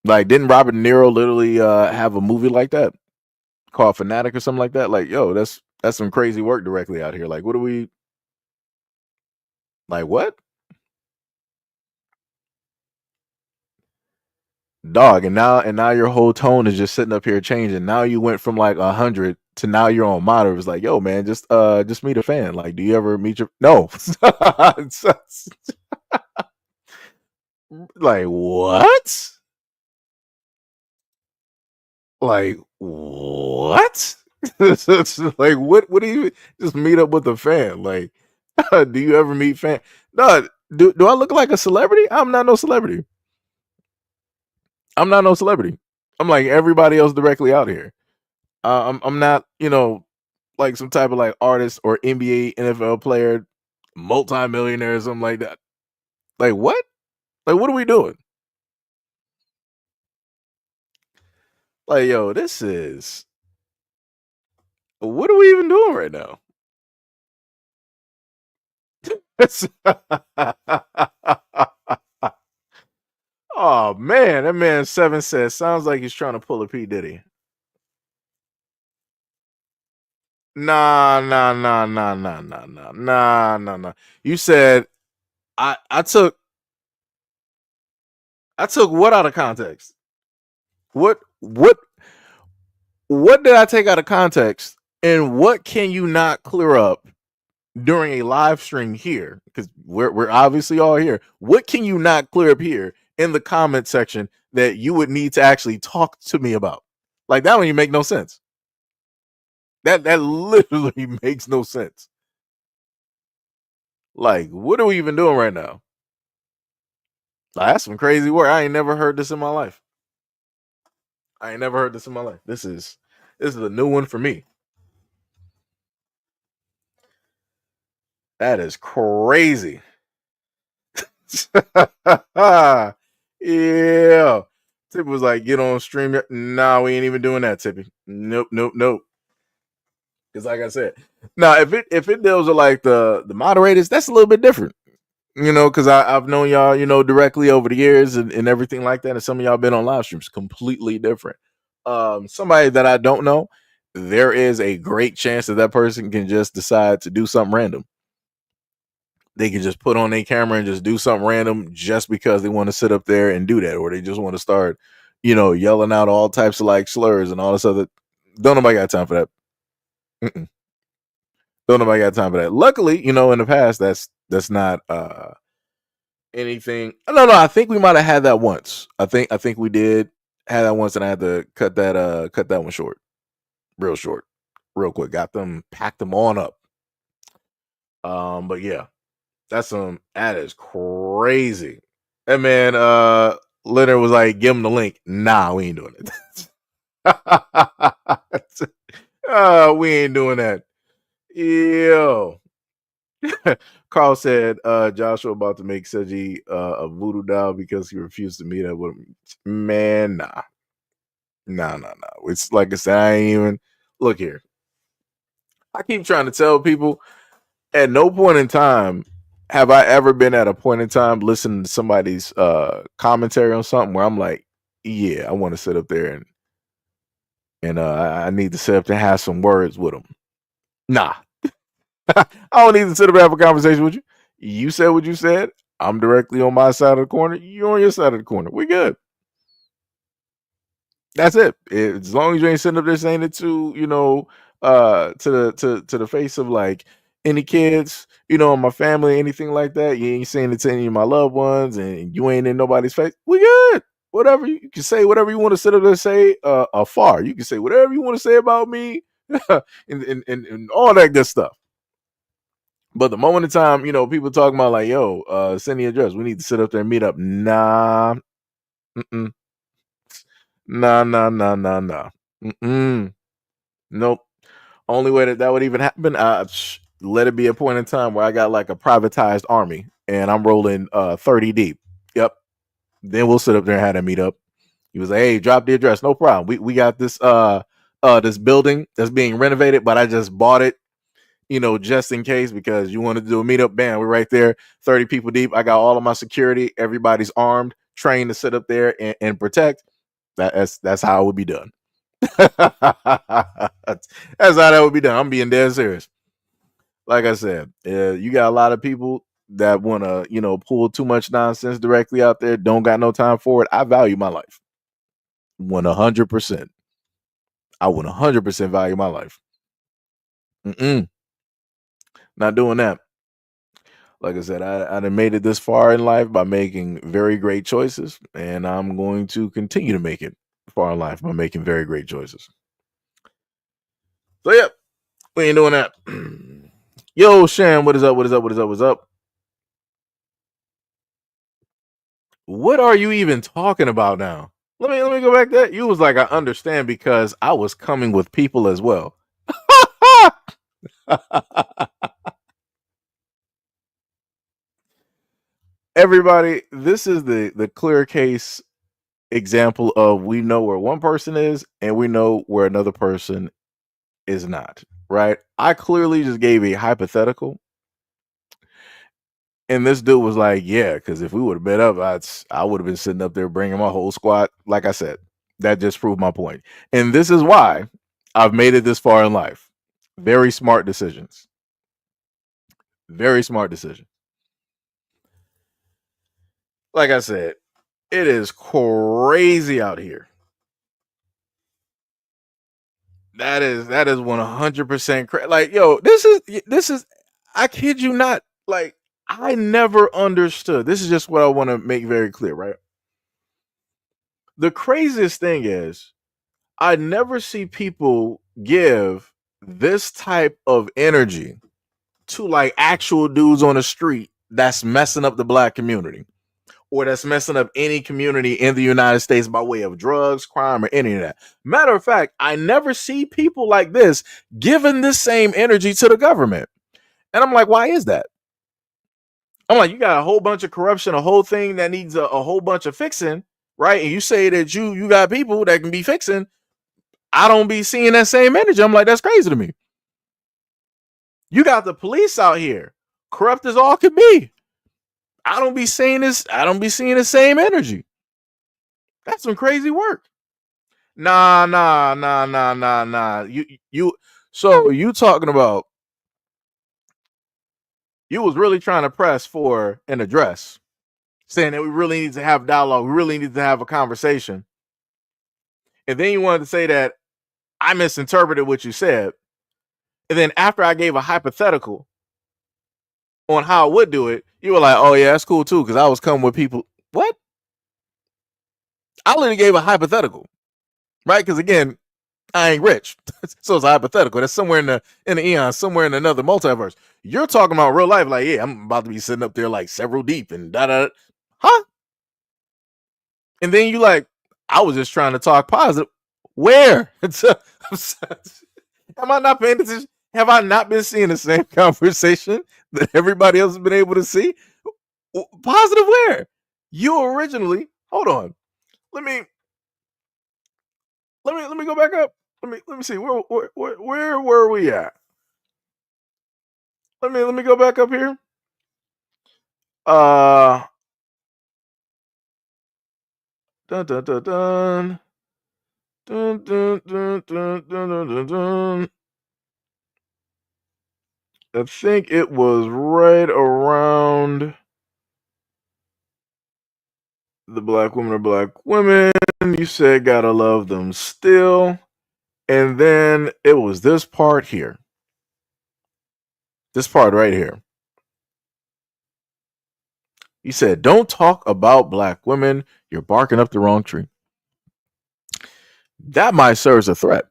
Like, didn't Robert De Niro literally have a movie like that called Fanatic or something like that? Like, yo, that's some crazy work directly out here. Like, what are we like? What? Dog, and now your whole tone is just sitting up here changing. Now you went from like 100 to now you're on moderate. It's like, yo, man, just meet a fan. Like, do you ever meet your no? Like, what? Like, what? It's like, what do you just meet up with a fan? Like, do you ever meet fan? No, do I look like a celebrity? I'm not no celebrity. I'm not no celebrity. I'm like everybody else directly out here. I'm not, like some type of like artist or NBA, NFL player, multi-millionaire or something like that. Like, what? Like, what are we doing? Like, yo, this is what are we even doing right now? Oh man, that man 7 says sounds like he's trying to pull a P Diddy. Nah. You said I took what out of context? What did I take out of context? And what can you not clear up during a live stream here? Because we're obviously all here. What can you not clear up here in the comment section that you would need to actually talk to me about. Like, that don't even make no sense. That literally makes no sense. Like, what are we even doing right now? Like, that's some crazy work. I ain't never heard this in my life. This is a new one for me. That is crazy. Yeah. Tippy was like, get on stream. Nah, we ain't even doing that, Tippy. Nope. Because like I said, now if it deals with like the moderators, that's a little bit different. Because I've known y'all, directly over the years and everything like that. And some of y'all been on live streams, completely different. Somebody that I don't know, there is a great chance that person can just decide to do something random. They can just put on their camera and just do something random just because they want to sit up there and do that, or they just want to start, yelling out all types of like slurs and all this other. Don't nobody got time for that. Mm-mm. Don't nobody got time for that. Luckily, in the past, that's not anything. No, I think we might have had that once. I think we did have that once, and I had to cut that one short, real quick. Packed them on up. But yeah. That is crazy. And man, Leonard was like, give him the link. Nah, we ain't doing it. We ain't doing that. Yo. Carl said Joshua about to make Seji a voodoo doll because he refused to meet up with him. Man, nah. It's like I said, I ain't even look here. I keep trying to tell people, at no point in time have I ever been at a point in time listening to somebody's commentary on something where I'm like, yeah, I want to sit up there and I need to sit up there and have some words with them. Nah. I don't need to sit up and have a conversation with you. You said what you said. I'm directly on my side of the corner. You're on your side of the corner. We good. That's it. As long as you ain't sitting up there saying it to, to the face of like any kids, my family, anything like that. You ain't saying it to any of my loved ones, and you ain't in nobody's face. We good. Whatever you can say, whatever you want to sit up there and say afar. You can say whatever you want to say about me, and all that good stuff. But the moment in time, people talking about like, yo, send the address. We need to sit up there and meet up. Nah. Mm-mm. Nah. Mm-mm. Nope. Only way that would even happen, let it be a point in time where I got like a privatized army and I'm rolling 30 deep. Yep. Then we'll sit up there and have that meet up. He was like, hey, drop the address. No problem. We got this this building that's being renovated, but I just bought it, just in case, because you want to do a meetup. Bam, we're right there, 30 people deep. I got all of my security. Everybody's armed, trained to sit up there and protect. That's how it would be done. That's how that would be done. I'm being dead serious. Like I said, you got a lot of people that want to, pull too much nonsense directly out there. Don't got no time for it. I value my life 100%. I would 100% value my life. Not doing that. Like I said, I done made it this far in life by making very great choices, and I'm going to continue to make it far in life by making very great choices. So, yep, we ain't doing that. Yo, Shan, what is up? What are you even talking about now? Let me go back there. You was like, I understand because I was coming with people as well. Everybody, this is the clear case example of we know where one person is and we know where another person is not, right? I clearly just gave a hypothetical. And this dude was like, yeah, because if we would have met up, I would have been sitting up there bringing my whole squad. Like I said, that just proved my point. And this is why I've made it this far in life. Very smart decisions. Very smart decision. Like I said, it is crazy out here. That is 100% crazy. Like, yo, this is, I kid you not. Like, I never understood. This is just what I want to make very clear, right? The craziest thing is I never see people give this type of energy to like actual dudes on the street that's messing up the black community or that's messing up any community in the United States by way of drugs, crime, or any of that. Matter of fact, I never see people like this giving this same energy to the government. And I'm like, why is that? I'm like, you got a whole bunch of corruption, a whole thing that needs a whole bunch of fixing, right? And you say that you got people that can be fixing. I don't be seeing that same energy. I'm like, that's crazy to me. You got the police out here, corrupt as all could be. I don't be seeing this. I don't be seeing the same energy. That's some crazy work. Nah. So you talking about you was really trying to press for an address, saying that we really need to have dialogue. We really need to have a conversation. And then you wanted to say that I misinterpreted what you said. And then after I gave a hypothetical on how I would do it, you were like, oh yeah, that's cool too, because I was coming with people. What? I literally gave a hypothetical, right? Because again, I ain't rich. So it's a hypothetical. That's somewhere in the eon, somewhere in another multiverse. You're talking about real life, like, yeah, I'm about to be sitting up there like several deep and da. Huh? And then you like, I was just trying to talk positive. Where? Am I not paying attention? Have I not been seeing the same conversation that everybody else has been able to see? Positive where? You originally, hold on. Let me go back up. Let me see. Where were we at? Let me go back up here. Dun dun dun dun. Dun, dun, dun, dun, dun, dun, dun. I think it was right around the black women are black women. You said gotta love them still. And then it was this part here. This part right here. You said, don't talk about black women. You're barking up the wrong tree. That might serve as a threat.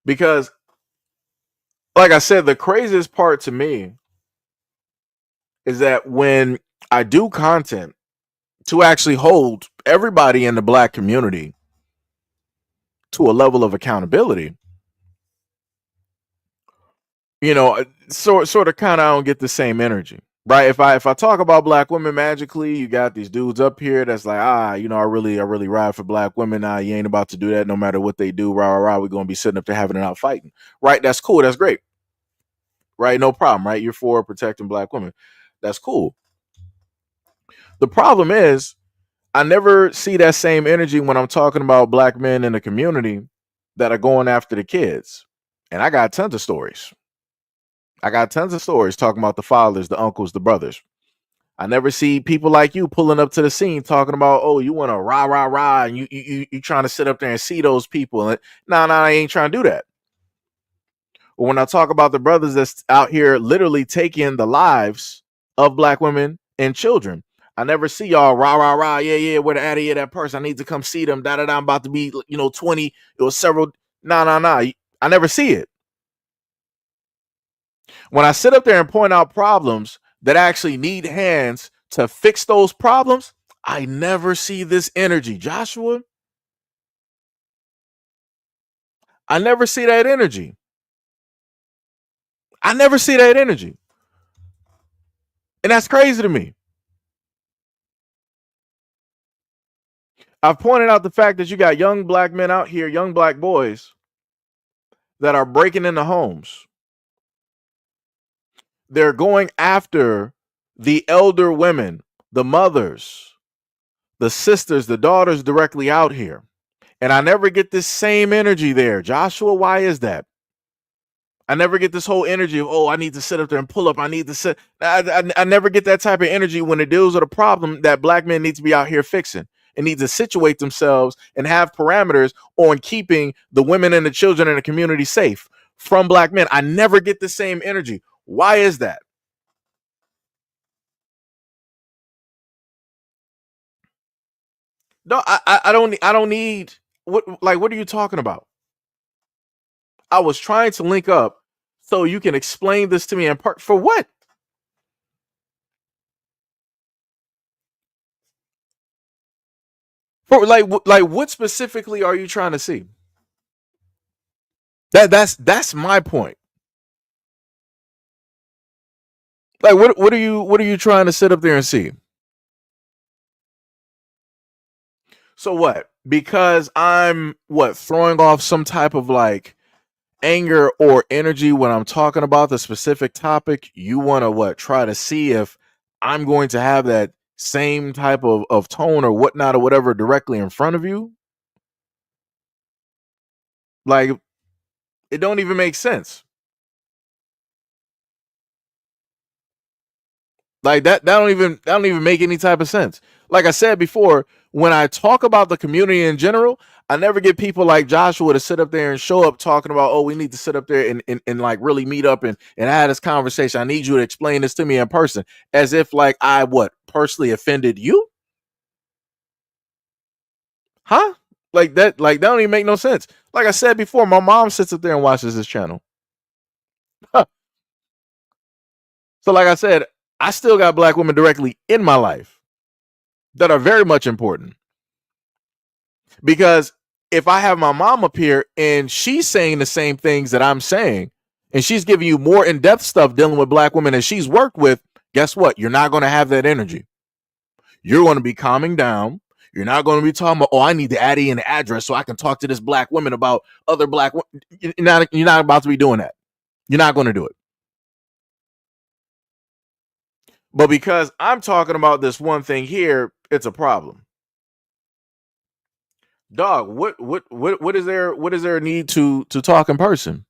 Because, like I said, the craziest part to me is that when I do content to actually hold everybody in the black community to a level of accountability, you know, sort of kind of I don't get the same energy, right? If I talk about black women magically, you got these dudes up here that's like, you know, I really ride for black women. You ain't about to do that no matter what they do. Rah. We're gonna be sitting up there having it out fighting, right? That's cool. That's great, right? No problem, right? You're for protecting black women. That's cool. The problem is, I never see that same energy when I'm talking about black men in the community that are going after the kids, and I got tons of stories. I got tons of stories talking about the fathers, the uncles, the brothers. I never see people like you pulling up to the scene talking about, oh, you want to rah, and you trying to sit up there and see those people. And I ain't trying to do that. But when I talk about the brothers that's out here literally taking the lives of black women and children, I never see y'all rah, yeah, where the addy of that person. I need to come see them. Da. I'm about to be, 20. It was several. Nah. I never see it. When I sit up there and point out problems that actually need hands to fix those problems, I never see this energy. Joshua, I never see that energy. I never see that energy. And that's crazy to me. I've pointed out the fact that you got young black men out here, young black boys, that are breaking into homes. They're going after the elder women, the mothers, the sisters, the daughters directly out here. And I never get this same energy there. Joshua, why is that? I never get this whole energy of, I need to sit up there and pull up. I need to sit. I never get that type of energy when it deals with a problem that black men need to be out here fixing and need to situate themselves and have parameters on keeping the women and the children in the community safe from black men. I never get the same energy. Why is that? No, I don't need what what are you talking about? I was trying to link up so you can explain this to me in part for what? For like what specifically are you trying to see? That's my point. Like what are you trying to sit up there and see? So what? Because I'm what throwing off some type of like anger or energy when I'm talking about the specific topic, you want to what try to see if I'm going to have that same type of tone or whatnot or whatever directly in front of you. Like it don't even make sense. Like that don't even make any type of sense. Like I said before, when I talk about the community in general, I never get people like Joshua to sit up there and show up talking about, oh, we need to sit up there and like really meet up and have this conversation. I need you to explain this to me in person. As if like I what personally offended you? Huh? Like that don't even make no sense. Like I said before, my mom sits up there and watches this channel. So like I said, I still got black women directly in my life that are very much important. Because if I have my mom up here and she's saying the same things that I'm saying, and she's giving you more in-depth stuff dealing with black women that she's worked with, guess what? You're not going to have that energy. You're going to be calming down. You're not going to be talking about, oh, I need to add in an address so I can talk to this black woman about other black women. You're not about to be doing that. You're not going to do it. But because I'm talking about this one thing here, it's a problem. Dog, what is there a need to talk in person?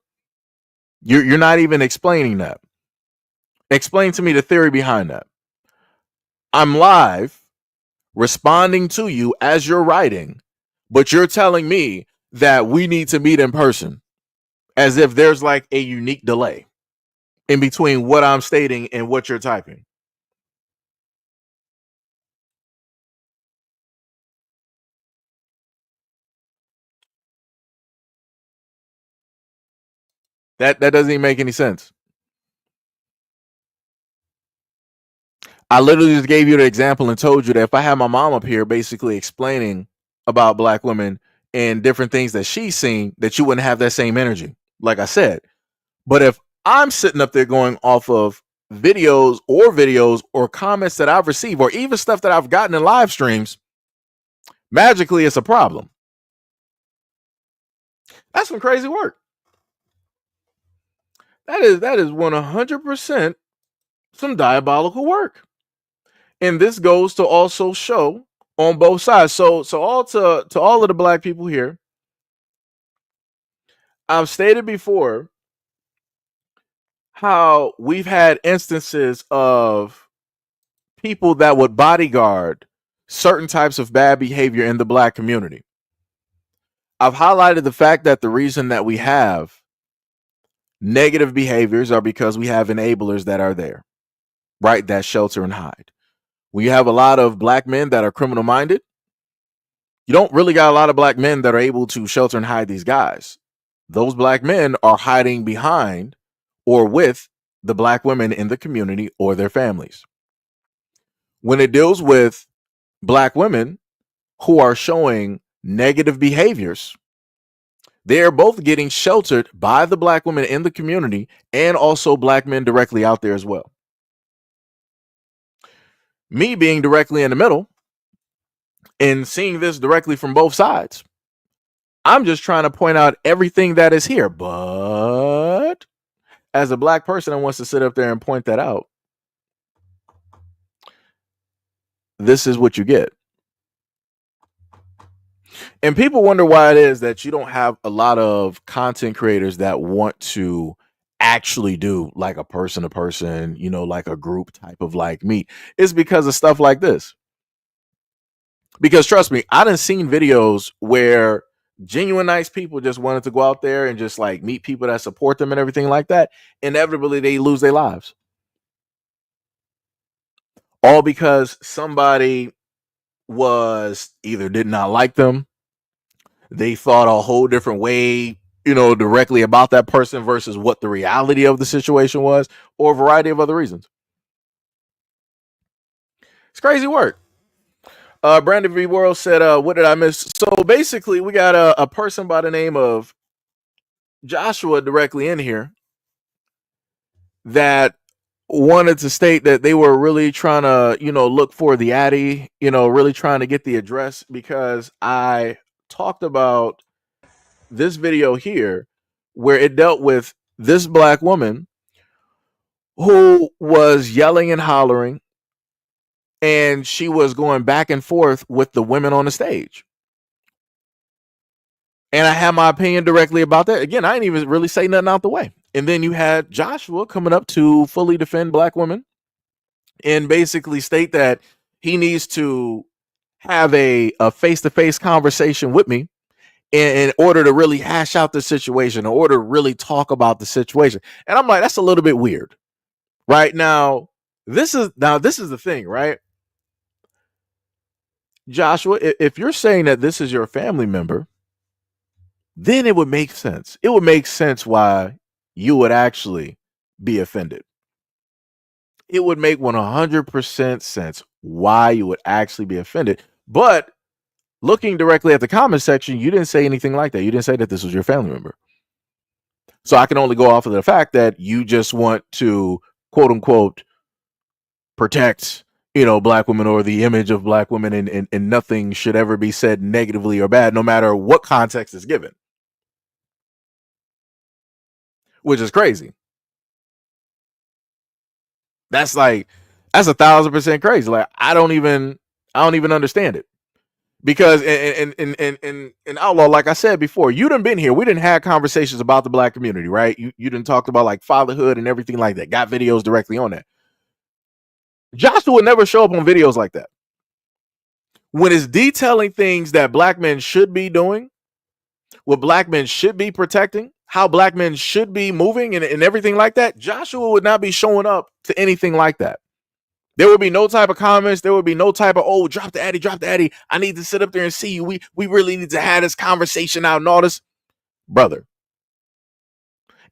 You're not even explaining that. Explain to me the theory behind that. I'm live responding to you as you're writing, but you're telling me that we need to meet in person as if there's like a unique delay in between what I'm stating and what you're typing. That doesn't even make any sense. I literally just gave you the example and told you that if I had my mom up here basically explaining about black women and different things that she's seen, that you wouldn't have that same energy, like I said. But if I'm sitting up there going off of videos or comments that I've received or even stuff that I've gotten in live streams, magically it's a problem. That's some crazy work. That is 100% some diabolical work. And this goes to also show on both sides. So all to all of the black people here, I've stated before how we've had instances of people that would bodyguard certain types of bad behavior in the black community. I've highlighted the fact that the reason that we have negative behaviors are because we have enablers that are there, right? That shelter and hide. When you have a lot of black men that are criminal minded, you don't really got a lot of black men that are able to shelter and hide these guys. Those black men are hiding behind or with the black women in the community or their families. When it deals with black women who are showing negative behaviors, they're both getting sheltered by the black women in the community and also black men directly out there as well. Me being directly in the middle and seeing this directly from both sides, I'm just trying to point out everything that is here. But as a black person that wants to sit up there and point that out, this is what you get. And people wonder why it is that you don't have a lot of content creators that want to actually do like a person to person, like a group type of like meet. It's because of stuff like this. Because trust me, I done seen videos where genuine nice people just wanted to go out there and just like meet people that support them and everything like that. Inevitably, they lose their lives. All because somebody was either did not like them, they thought a whole different way, directly about that person versus what the reality of the situation was, or a variety of other reasons. It's crazy work. Brandon V. World said, what did I miss? So basically, we got a person by the name of Joshua directly in here that wanted to state that they were really trying to, look for the Addy, really trying to get the address, because I talked about this video here where it dealt with this black woman who was yelling and hollering, and she was going back and forth with the women on the stage. And I had my opinion directly about that. Again, I didn't even really say nothing out the way. And then you had Joshua coming up to fully defend black women and basically state that he needs to have a face-to-face conversation with me in order to really hash out the situation, in order to really talk about the situation. And I'm like, that's a little bit weird. Right now, this is the thing, right? Joshua, if you're saying that this is your family member, then it would make sense. It would make sense why you would actually be offended. It would make 100% sense why you would actually be offended. But looking directly at the comment section, you didn't say anything like that. You didn't say that this was your family member. So I can only go off of the fact that you just want to, quote unquote, protect, black women or the image of black women, and nothing should ever be said negatively or bad, no matter what context is given. Which is crazy. That's 1,000% crazy. Like, I don't even understand it. Because in Outlaw, like I said before, you done been here. We didn't have conversations about the black community, right? You done talked about like fatherhood and everything like that. Got videos directly on that. Joshua would never show up on videos like that. When it's detailing things that black men should be doing, what black men should be protecting, how black men should be moving and everything like that, Joshua would not be showing up to anything like that. There would be no type of comments. There would be no type of, oh, drop the Addy. I need to sit up there and see you. We really need to have this conversation out and all this. Brother.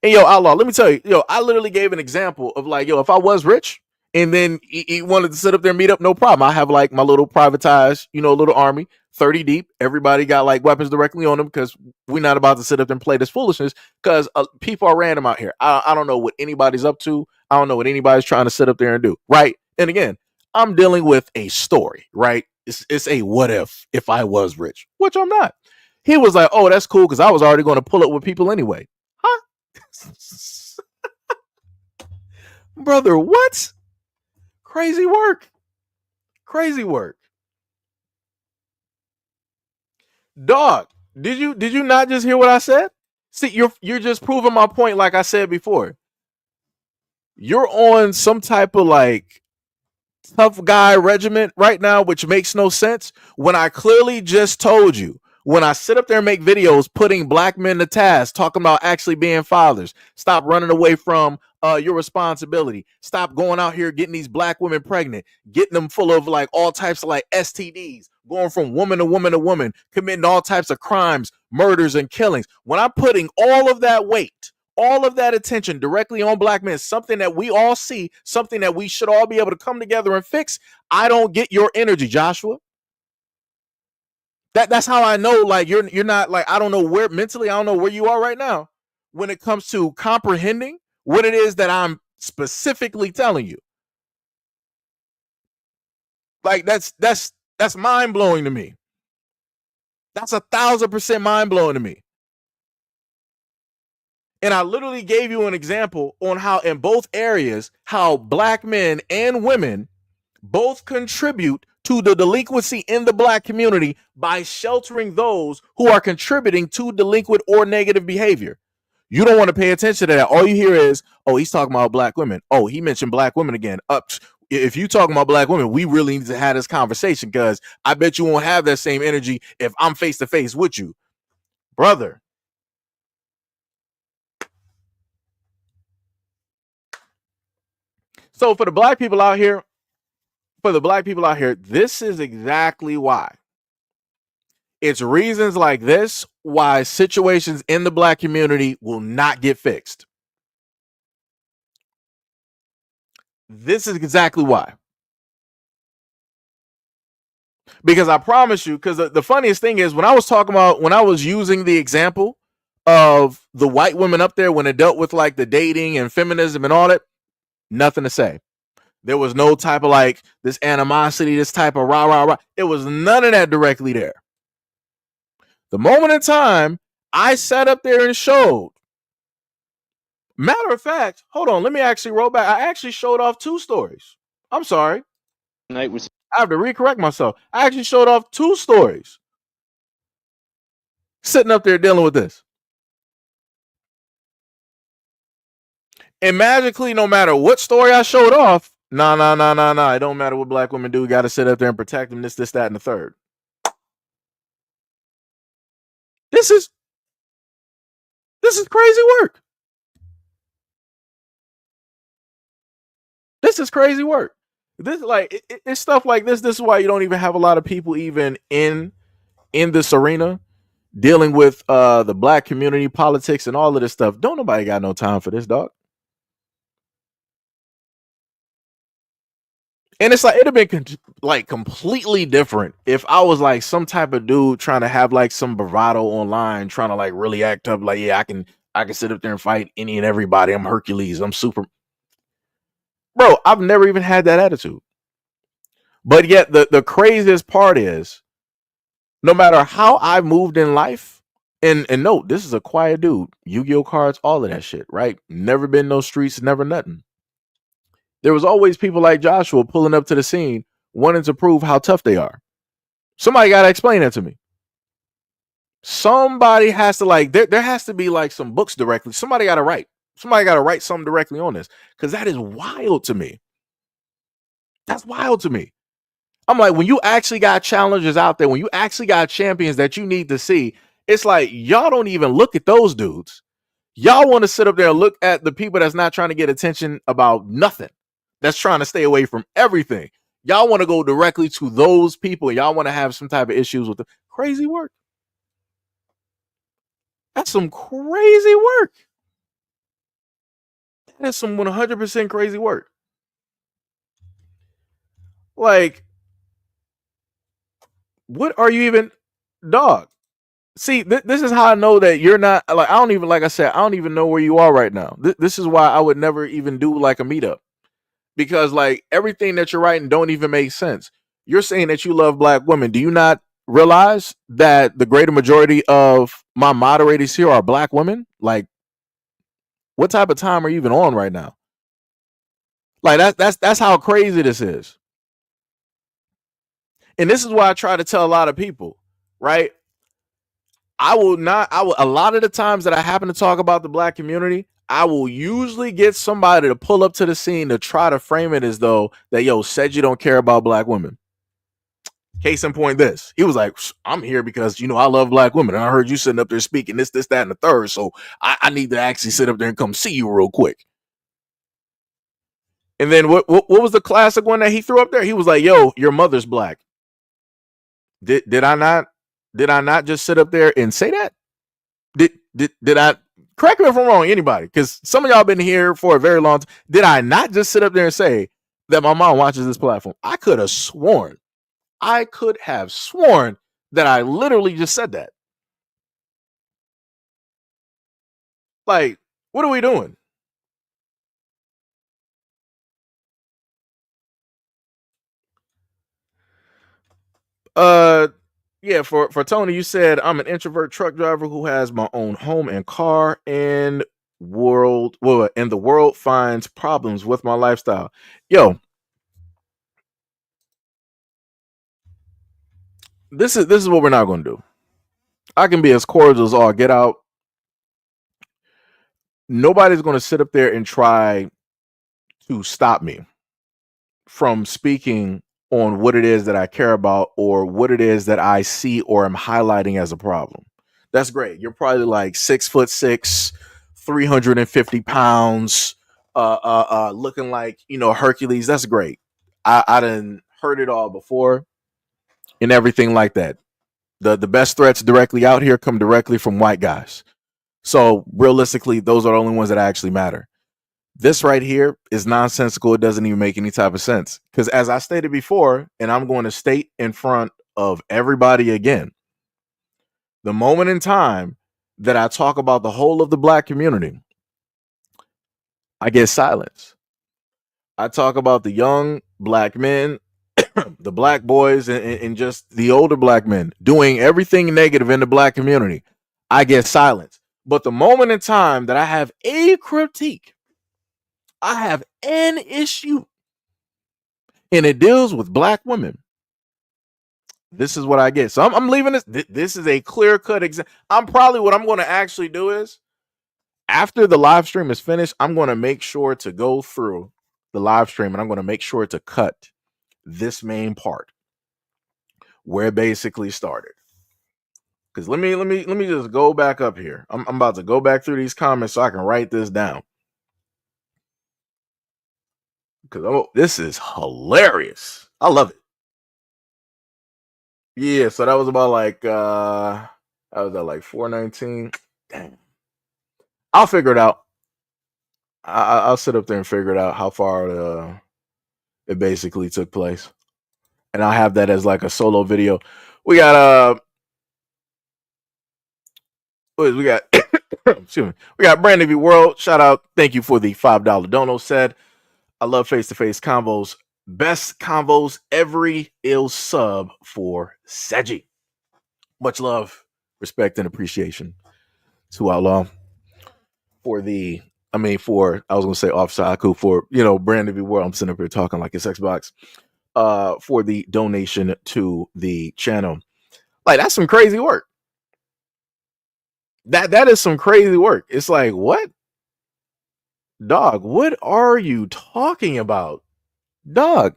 And Outlaw, let me tell you, I literally gave an example of like, if I was rich and then he wanted to sit up there and meet up, no problem. I have like my little privatized, little army, 30 deep. Everybody got like weapons directly on them because we're not about to sit up there and play this foolishness because people are random out here. I don't know what anybody's up to. I don't know what anybody's trying to sit up there and do. Right. And again, I'm dealing with a story, right? It's a what if I was rich, which I'm not. He was like, oh, that's cool because I was already going to pull up with people anyway. Huh? Brother, what? Crazy work. Dog, did you not just hear what I said? See, you're just proving my point like I said before. You're on some type of like tough guy regiment right now, which makes no sense when I clearly just told you, when I sit up there and make videos putting black men to task, talking about actually being fathers, stop running away from your responsibility, stop going out here getting these black women pregnant, getting them full of like all types of like STDs, going from woman to woman to woman, committing all types of crimes, murders and killings. When I'm putting all of that weight, all of that attention directly on black men, something that we all see, something that we should all be able to come together and fix, I don't get your energy, Joshua. That's how I know, like, you're not, like, I don't know where mentally, I don't know where you are right now when it comes to comprehending what it is that I'm specifically telling you. Like, that's mind-blowing to me. That's 1,000% mind-blowing to me. And I literally gave you an example on how in both areas, how black men and women both contribute to the delinquency in the black community by sheltering those who are contributing to delinquent or negative behavior. You don't want to pay attention to that. All you hear is, oh, he's talking about black women. Oh, he mentioned black women again. If you talking about black women, we really need to have this conversation because I bet you won't have that same energy if I'm face to face with you, brother. So for the black people out here, for the black people out here, this is exactly why. It's reasons like this why situations in the black community will not get fixed. This is exactly why. Because I promise you, because the funniest thing is when I was using the example of the white women up there when it dealt with like the dating and feminism and all that, nothing to say. There was no type of like this animosity, this type of rah, rah, rah. It was none of that directly there. The moment in time I sat up there and showed. Matter of fact, hold on, let me actually roll back. I actually showed off 2 stories. I'm sorry. I have to recorrect myself. I actually showed off 2 stories. Sitting up there dealing with this. And magically, no matter what story I showed off, nah. It don't matter what black women do. We got to sit up there and protect them. This, that, and the third. This is crazy work. This is crazy work. This like it's stuff like this. This is why you don't even have a lot of people even in this arena dealing with the black community, politics, and all of this stuff. Don't nobody got no time for this, dog. And it's like it'd have been like completely different if I was like some type of dude trying to have like some bravado online, trying to like really act up. Like, yeah, I can sit up there and fight any and everybody. I'm Hercules. I'm super. Bro, I've never even had that attitude. But yet the craziest part is, no matter how I've moved in life, and note, this is a quiet dude. Yu-Gi-Oh cards, all of that shit, right? Never been no streets, never nothing. There was always people like Joshua pulling up to the scene, wanting to prove how tough they are. Somebody got to explain that to me. Somebody has to like, there has to be like some books directly. Somebody got to write. Somebody got to write something directly on this, because that is wild to me. That's wild to me. I'm like, when you actually got challengers out there, when you actually got champions that you need to see, it's like, y'all don't even look at those dudes. Y'all want to sit up there and look at the people that's not trying to get attention about nothing, that's trying to stay away from everything. Y'all want to go directly to those people. Y'all want to have some type of issues with them. Crazy work. That's some crazy work. That is some 100% crazy work. Like, what are you even, dog? See, this is how I know that you're not, like, I don't even, like I said, I don't even know where you are right now. This is why I would never even do like a meetup, because like everything that you're writing don't even make sense. You're saying that you love black women. Do you not realize that the greater majority of my moderators here are black women? Like, what type of time are you even on right now? Like, that's how crazy this is. And this is why I try to tell a lot of people, right? I will, a lot of the times that I happen to talk about the black community, I will usually get somebody to pull up to the scene to try to frame it as though that, yo, said you don't care about black women. Case in point, this. He was like, I'm here because, I love black women. And I heard you sitting up there speaking this, that, and the third. So I need to actually sit up there and come see you real quick. And then what was the classic one that he threw up there? He was like, yo, your mother's black. Did I not just sit up there and say that? Did I, correct me if I'm wrong, anybody, because some of y'all been here for a very long time. Did I not just sit up there and say that my mom watches this platform? I could have sworn that I literally just said that. Like, what are we doing? Yeah, for Tony, you said I'm an introvert truck driver who has my own home and car, and the world finds problems with my lifestyle. Yo, this is what we're not going to do. I can be as cordial as all get out. Nobody's going to sit up there and try to stop me from speaking on what it is that I care about or what it is that I see or am highlighting as a problem. That's great. You're probably like 6'6", 350 pounds, looking like, Hercules. That's great. I done heard it all before and everything like that. The best threats directly out here come directly from white guys. So realistically, those are the only ones that actually matter. This right here is nonsensical. It doesn't even make any type of sense. Because as I stated before, and I'm going to state in front of everybody again, the moment in time that I talk about the whole of the black community, I get silence. I talk about the young black men, the black boys, and just the older black men doing everything negative in the black community. I get silence. But the moment in time that I have a critique, I have an issue, and it deals with black women, this is what I get. So I'm leaving this. This is a clear cut example. What I'm going to actually do is, after the live stream is finished, I'm going to make sure to go through the live stream and I'm going to make sure to cut this main part where it basically started. Because let me just go back up here. I'm about to go back through these comments so I can write this down. Because this is hilarious. I love it. Yeah, so that was about like I was at like 419. Damn. I'll figure it out. I'll sit up there and figure it out how far it basically took place, and I'll have that as like a solo video. We got excuse me. We got Brandon V World. Shout out, thank you for the $5 dono. Said, I love face-to-face convos. Best convos every ill sub for Seji. Much love, respect, and appreciation to Outlaw for I was gonna say Officer Aku for, Brandon V World. I'm sitting up here talking like it's Xbox. For the donation to the channel. Like, that's some crazy work. That is some crazy work. It's like, what? Dog, what are you talking about? Dog,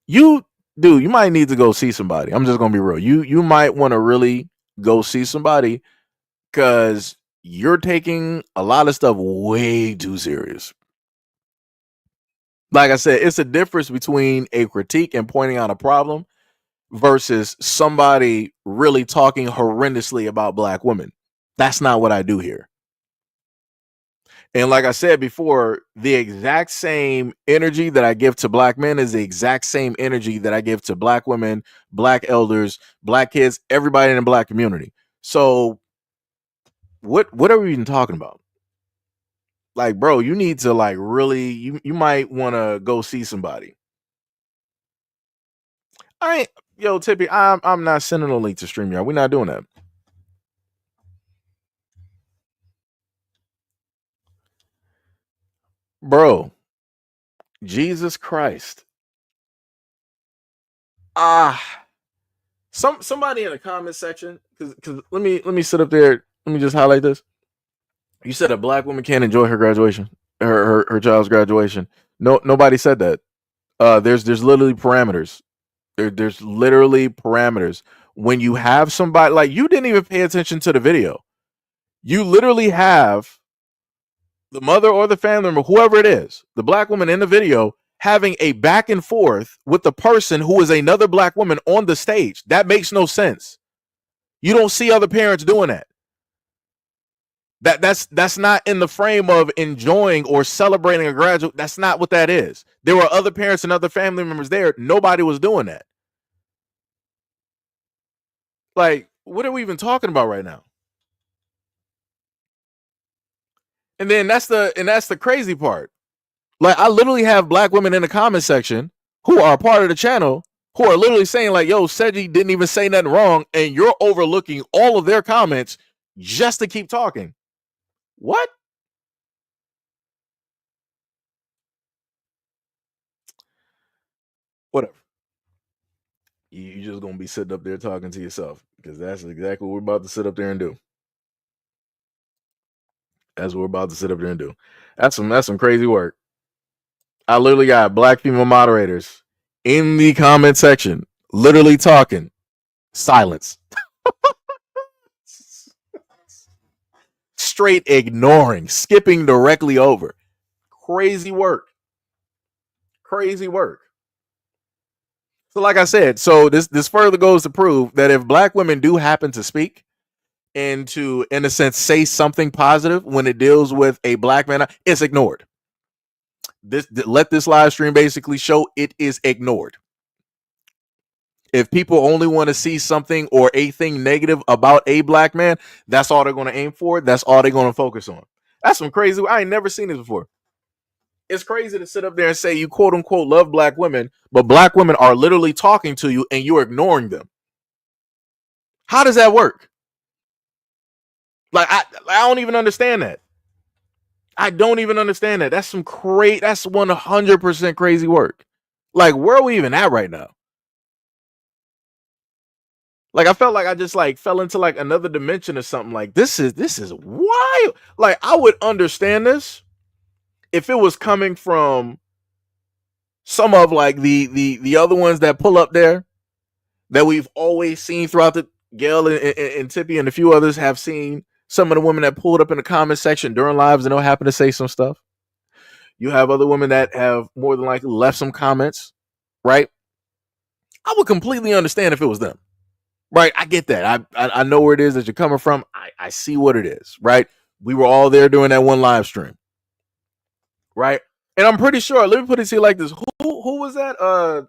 you might need to go see somebody. I'm just gonna be real. You might want to really go see somebody, because you're taking a lot of stuff way too serious. Like I said, it's a difference between a critique and pointing out a problem versus somebody really talking horrendously about black women. That's not what I do here. And like I said before, the exact same energy that I give to black men is the exact same energy that I give to black women, black elders, black kids, everybody in the black community. So what are we even talking about? Like, bro, you need to like really, you might want to go see somebody. Tippy, I'm not sending a link to StreamYard. We're not doing that. Bro, Jesus Christ. Somebody in the comment section, because let me sit up there. Let me just highlight this. You said a black woman can't enjoy her graduation, her child's graduation. No, nobody said that. There's literally parameters. There's literally parameters. When you have somebody, like, you didn't even pay attention to the video. You literally have the mother or the family member, whoever it is, the black woman in the video, having a back and forth with the person who is another black woman on the stage. That makes no sense. You don't see other parents doing that. That's not in the frame of enjoying or celebrating a graduate. That's not what that is. There were other parents and other family members there. Nobody was doing that. Like, what are we even talking about right now? And then that's the crazy part. Like, I literally have black women in the comment section who are part of the channel who are literally saying like, yo, Seji didn't even say nothing wrong, and you're overlooking all of their comments just to keep talking. What? Whatever. You just gonna be sitting up there talking to yourself, because that's exactly what we're about to sit up there and do. That's what we're about to sit up there and do. That's some crazy work. I literally got black female moderators in the comment section, literally talking. Silence. Straight ignoring, skipping directly over. Crazy work. Crazy work. So like I said, so this further goes to prove that if black women do happen to speak and to, in a sense, say something positive when it deals with a black man, it's ignored. Let this live stream basically show it is ignored. If people only want to see something or a thing negative about a black man, that's all they're going to aim for. That's all they're going to focus on. That's some crazy. I ain't never seen this before. It's crazy to sit up there and say you quote unquote love black women, but black women are literally talking to you and you're ignoring them. How does that work? Like I don't even understand that. I don't even understand that. That's some crazy. That's 100% crazy work. Like where are we even at right now? Like I felt like I just like fell into like another dimension or something. Like this is wild. Like I would understand this if it was coming from some of like the other ones that pull up there that we've always seen throughout the Gail and Tippy and a few others have seen some of the women that pulled up in the comment section during lives and they'll happen to say some stuff. You have other women that have more than likely left some comments, right? I would completely understand if it was them. Right, I get that. I know where it is that you're coming from. I see what it is, right? We were all there during that one live stream, right? And I'm pretty sure. Let me put it to you like this: Who was that?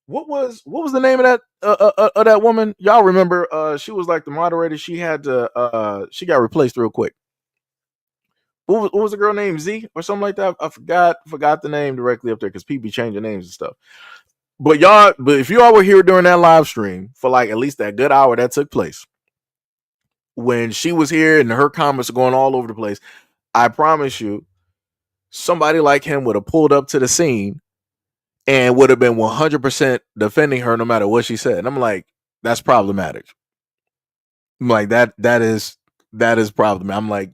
What was the name of that woman? Y'all remember? She was like the moderator. She had to. She got replaced real quick. What was the girl named Z or something like that? I forgot the name directly up there because people be changing names and stuff. But if y'all were here during that live stream for like at least that good hour that took place, when she was here and her comments are going all over the place, I promise you, somebody like him would have pulled up to the scene and would have been 100% defending her no matter what she said. And I'm like, that's problematic. I'm like, that is problematic. I'm like,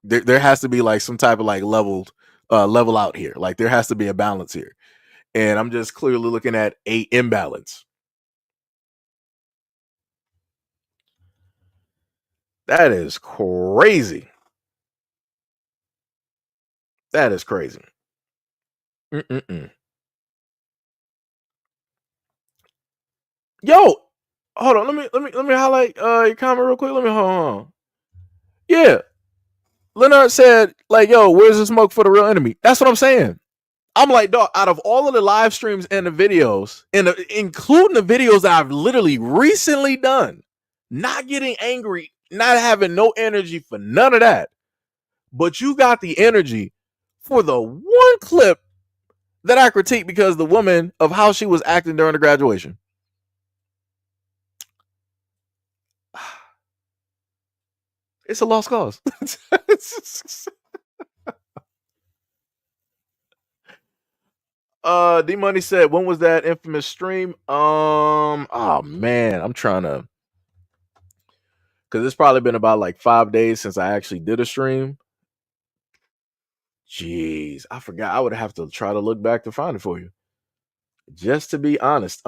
there has to be like some type of like level out here. Like there has to be a balance here. And I'm just clearly looking at a imbalance. That is crazy. That is crazy. Yo, hold on. Let me highlight your comment real quick. Let me hold on. Yeah, Leonard said like, "Yo, where's the smoke for the real enemy?" That's what I'm saying. I'm like, dog. Out of all of the live streams and the videos, including the videos that I've literally recently done, not getting angry, not having no energy for none of that, but you got the energy for the one clip that I critique because the woman of how she was acting during the graduation. It's a lost cause. D Money said, when was that infamous stream? Oh man, I'm trying to, because it's probably been about like 5 days since I actually did a stream. Jeez, I forgot. I would have to try to look back to find it for you. Just to be honest.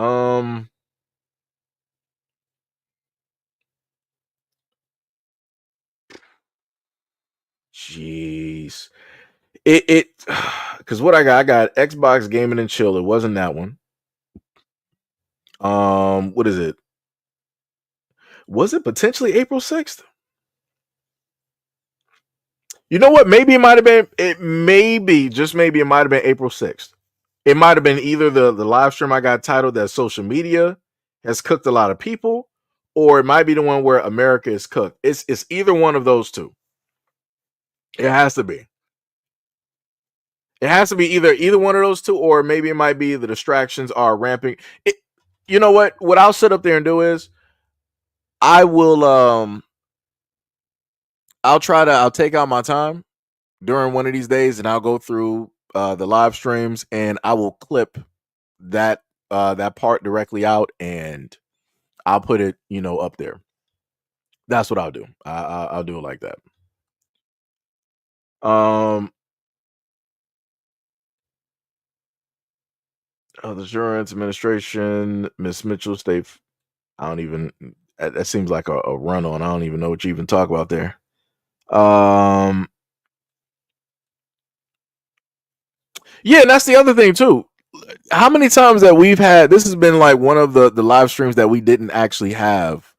Jeez. It because what I got Xbox Gaming and Chill. It wasn't that one. What is it? Was it potentially April 6th? You know what? Maybe it might have been. It maybe just maybe it might have been April 6th. It might have been either the live stream I got titled that social media has cooked a lot of people, or it might be the one where America is cooked. It's either one of those two. It has to be. It has to be either one of those two, or maybe it might be the distractions are ramping. You know what? What I'll sit up there and do is I will I'll take out my time during one of these days and I'll go through the live streams and I will clip that part directly out and I'll put it, up there. That's what I'll do. I'll do it like that. The Insurance Administration, Miss Mitchell State. I don't even. That seems like a run on. I don't even know what you even talk about there. Yeah, and that's the other thing too. how many times that we've had, this has been like one of the live streams that we didn't actually have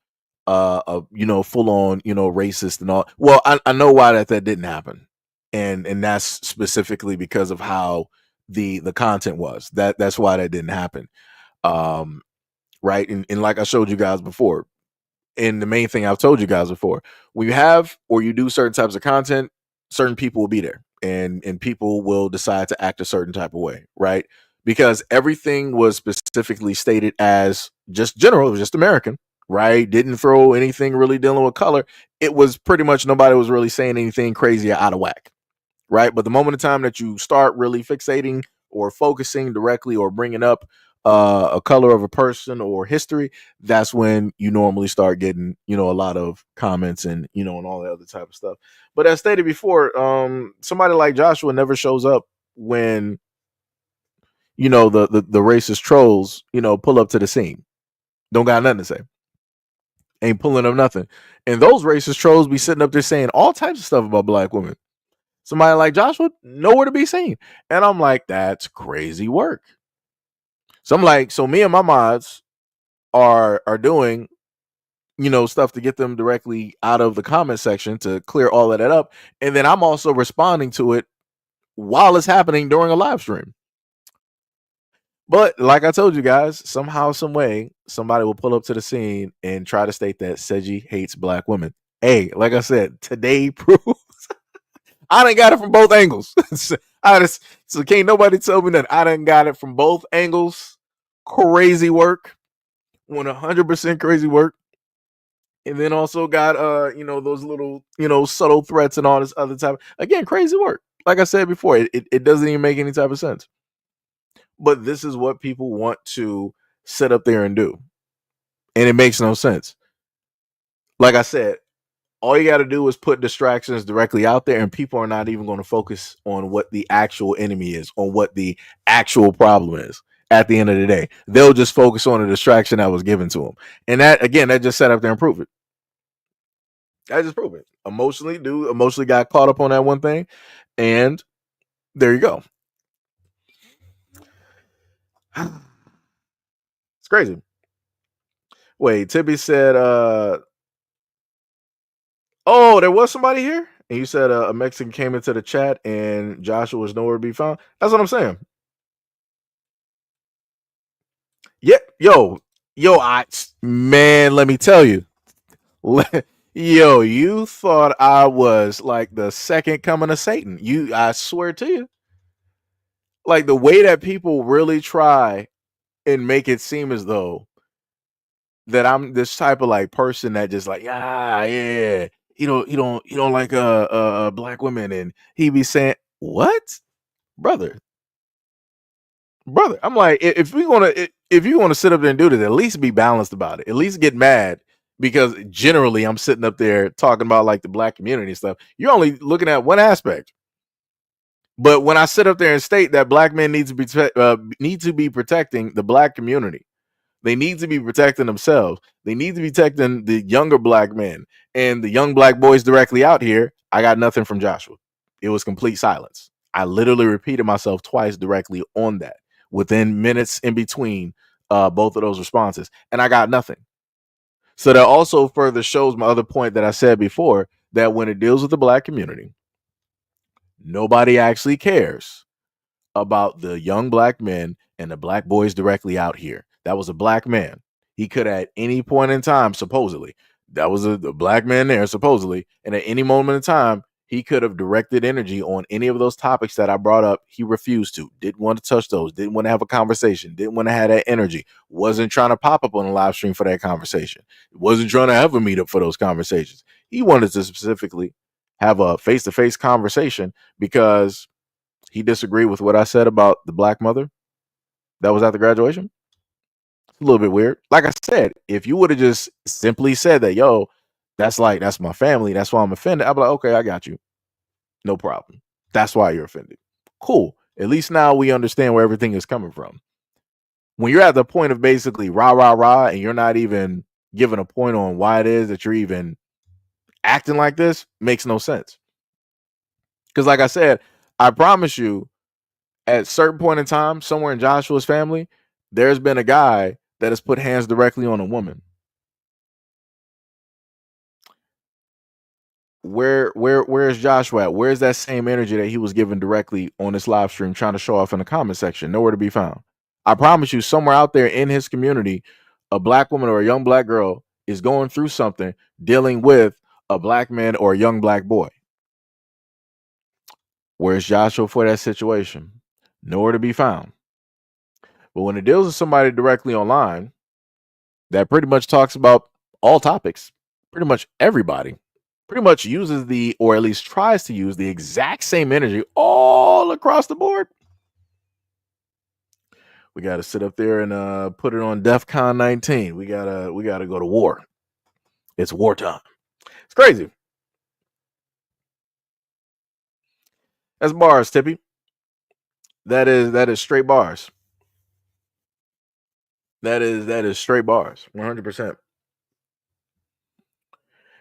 full on, racist and all. Well, I know why that didn't happen. And that's specifically because of how the content was. That's why that didn't happen. Right. And like I showed you guys before, and the main thing I've told you guys before, when you have or you do certain types of content, certain people will be there, and people will decide to act a certain type of way, right? Because everything was specifically stated as just general, it was just American, right? Didn't throw anything really dealing with color. It was pretty much nobody was really saying anything crazy or out of whack, right? But the moment of time that you start really fixating or focusing directly or bringing up a color of a person or history, that's when you normally start getting, a lot of comments and, and all the other type of stuff. But as stated before, somebody like Joshua never shows up when, the racist trolls, pull up to the scene. Don't got nothing to say. Ain't pulling up nothing. And those racist trolls be sitting up there saying all types of stuff about black women. Somebody like Joshua, nowhere to be seen. And I'm like, that's crazy work. So I'm like, so me and my mods are doing, stuff to get them directly out of the comment section to clear all of that up. And then I'm also responding to it while it's happening during a live stream. But like I told you guys, somehow, some way, somebody will pull up to the scene and try to state that Seji hates black women. Hey, like I said, today proves I done got it from both angles. So can't nobody tell me that I done got it from both angles. Crazy work. 100% crazy work. And then also got those little, subtle threats and all this other type. Again, crazy work. Like I said before, it doesn't even make any type of sense. But this is what people want to sit up there and do. And it makes no sense. Like I said, all you got to do is put distractions directly out there, and people are not even going to focus on what the actual enemy is, on what the actual problem is. At the end of the day, they'll just focus on the distraction that was given to them. And that, again, that just set up there and prove it. That just prove it. Emotionally got caught up on that one thing, and there you go. It's crazy. Wait, Tibby said, oh, there was somebody here? And you said a Mexican came into the chat and Joshua was nowhere to be found. That's what I'm saying. Yeah, man, let me tell you. Yo, you thought I was like the second coming of Satan. I swear to you. Like the way that people really try and make it seem as though that I'm this type of like person that just like, yeah. He don't like black women, and he be saying, what? Brother. I'm like, if you want to sit up there and do this, at least be balanced about it. At least get mad, because generally I'm sitting up there talking about like the black community and stuff. You're only looking at one aspect. But when I sit up there and state that black men need to be protecting the black community, they need to be protecting themselves. They need to be protecting the younger black men and the young black boys directly out here. I got nothing from Joshua. It was complete silence. I literally repeated myself twice directly on that within minutes in between both of those responses, and I got nothing. So that also further shows my other point that I said before, that when it deals with the black community, nobody actually cares about the young black men and the black boys directly out here. That was a black man. He could at any point in time, supposedly, that was a black man there, supposedly, and at any moment in time, he could have directed energy on any of those topics that I brought up. He refused to, didn't want to touch those, didn't want to have a conversation, didn't want to have that energy, wasn't trying to pop up on a live stream for that conversation, wasn't trying to have a meetup for those conversations. He wanted to specifically have a face-to-face conversation because he disagreed with what I said about the black mother that was at the graduation. A little bit weird. Like I said, if you would have just simply said that, yo, that's my family, that's why I'm offended, I'd be like, okay, I got you. No problem. That's why you're offended. Cool. At least now we understand where everything is coming from. When you're at the point of basically rah, rah, rah, and you're not even giving a point on why it is that you're even acting like this, makes no sense. Because like I said, I promise you, at a certain point in time, somewhere in Joshua's family, there's been a guy that has put hands directly on a woman. Where's Joshua at? Where's that same energy that he was given directly on this live stream trying to show off in the comment section? Nowhere to be found. I promise you, somewhere out there in his community, a black woman or a young black girl is going through something dealing with a black man or a young black boy. Where's Joshua for that situation? Nowhere to be found. But when it deals with somebody directly online that pretty much talks about all topics, pretty much everybody, pretty much uses or at least tries to use the exact same energy all across the board, we got to sit up there and put it on DEFCON 19. We gotta go to war. It's wartime. It's crazy. That's bars, Tippy. That is straight bars. That is straight bars, 100%.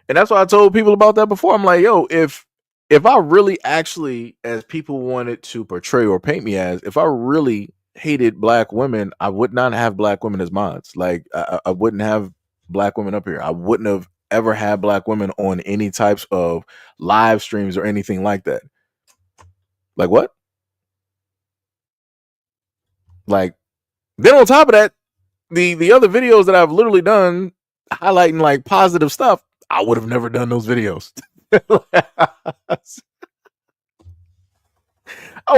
And that's why I told people about that before. I'm like, yo, if I really actually, as people wanted to portray or paint me as, if I really hated black women, I would not have black women as mods. Like I wouldn't have black women up here. I wouldn't have ever had black women on any types of live streams or anything like that. Like what? Like, then on top of that, the other videos that I've literally done highlighting like positive stuff, I would have never done those videos. I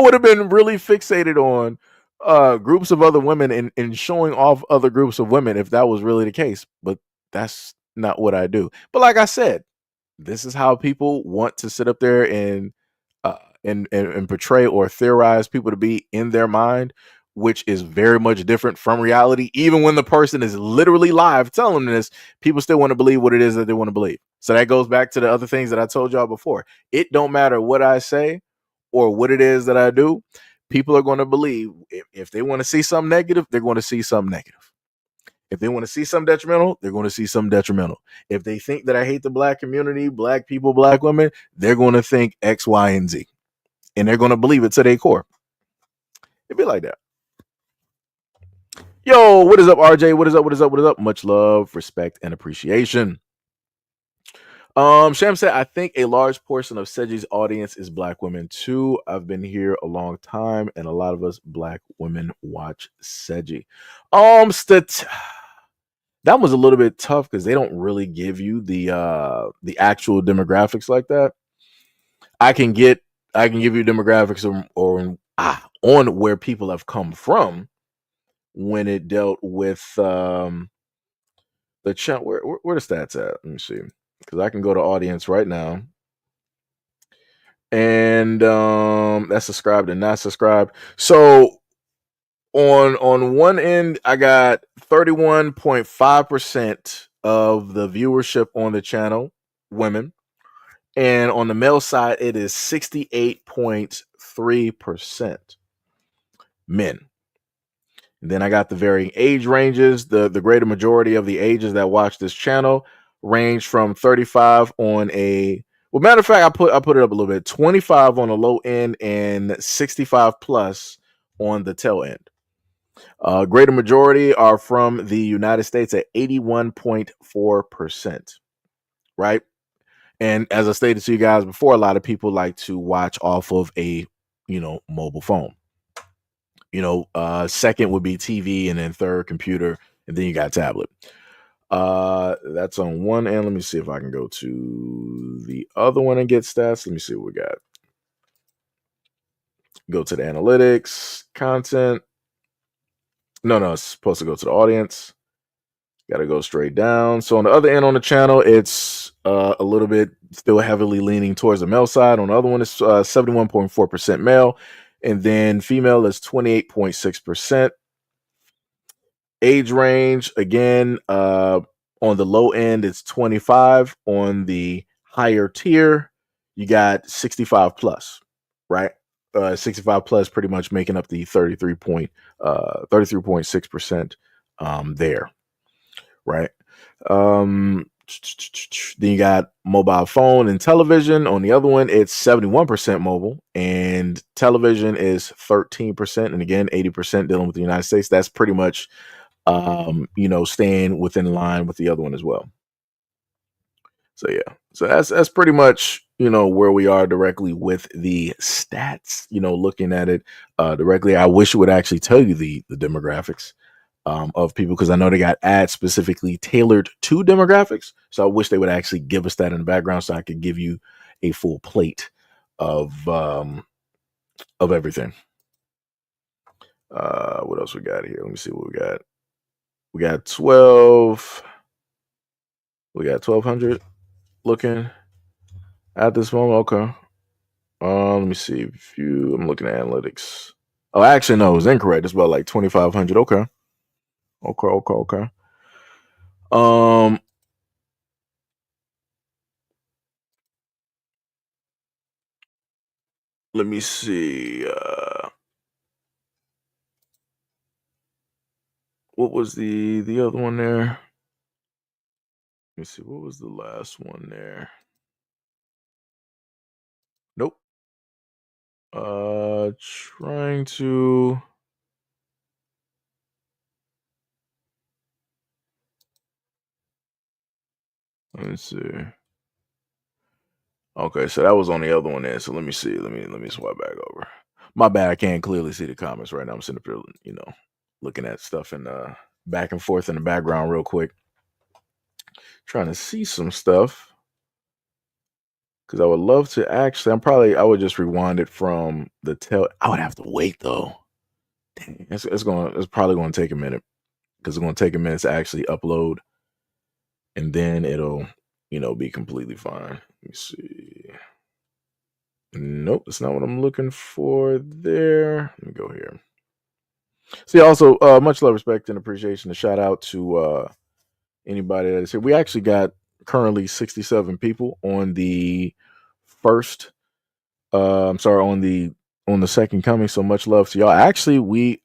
would have been really fixated on groups of other women and showing off other groups of women if that was really the case. But that's not what I do. But like I said, this is how people want to sit up there and portray or theorize people to be in their mind, which is very much different from reality. Even when the person is literally live telling them this, people still want to believe what it is that they want to believe. So that goes back to the other things that I told y'all before. It don't matter what I say or what it is that I do. People are going to believe if they want to see something negative, they're going to see something negative. If they want to see something detrimental, they're going to see something detrimental. If they think that I hate the black community, black people, black women, they're going to think X, Y, and Z. And they're going to believe it to their core. It'd be like that. Yo, what is up, RJ? What is up? What is up? What is up? Much love, respect, and appreciation. Sham said, I think a large portion of SEIJI's audience is black women too. I've been here a long time, and a lot of us black women watch SEIJI. That was a little bit tough because they don't really give you the actual demographics like that. I can give you demographics on where people have come from when it dealt with the chat. Where the stats at? Let me see, because I can go to audience right now, and that's subscribed and not subscribed. So on one end, I got 31.5% of the viewership on the channel, women. And on the male side, it is 68.3% men. And then I got the varying age ranges. The greater majority of the ages that watch this channel range from 35 on a, well, matter of fact, I put it up a little bit, 25 on the low end and 65 plus on the tail end. Greater majority are from the United States at 81.4%, right? And as I stated to you guys before, a lot of people like to watch off of a, mobile phone. Second would be TV, and then third computer, and then you got tablet. That's on one end. Let me see if I can go to the other one and get stats. Let me see what we got. Go to the analytics, content. No, it's supposed to go to the audience. Got to go straight down. So on the other end on the channel, it's a little bit still heavily leaning towards the male side. On the other one, it's 71.4% male. And then female is 28.6%. Age range, again, on the low end, it's 25. On the higher tier, you got 65 plus, right? 65 plus pretty much making up the 33.6% there, right? Then you got mobile phone and television. On the other one, it's 71% mobile, and television is 13%. And again, 80% dealing with the United States. That's pretty much, staying within line with the other one as well. So yeah, so that's pretty much where we are directly with the stats. Looking at it directly, I wish it would actually tell you the demographics of people, because I know they got ads specifically tailored to demographics. So I wish they would actually give us that in the background so I could give you a full plate of everything. What else we got here? Let me see what we got. We got 12. We got 1,200 looking at this moment. Okay. Let me see. I'm looking at analytics. Oh, actually, no, it was incorrect. It's about like 2,500. Okay. Let me see. What was the other one there? Let me see. What was the last one there? Nope. Trying to. Let me see. Okay, so that was on the other one there. So let me see. Let me swipe back over. My bad. I can't clearly see the comments right now. I'm sitting up here, looking at stuff and back and forth in the background real quick, trying to see some stuff. Because I would love to actually. I would just rewind it from the tail. I would have to wait though. Dang, it's probably going to take a minute, because it's going to take a minute to actually upload, and then it'll be completely fine. Let me see. Nope, that's not what I'm looking for there. Let me go here. See, also, much love, respect, and appreciation. A shout out to anybody that is here. We actually got currently 67 people on the first. On the second coming. So much love to y'all. Actually,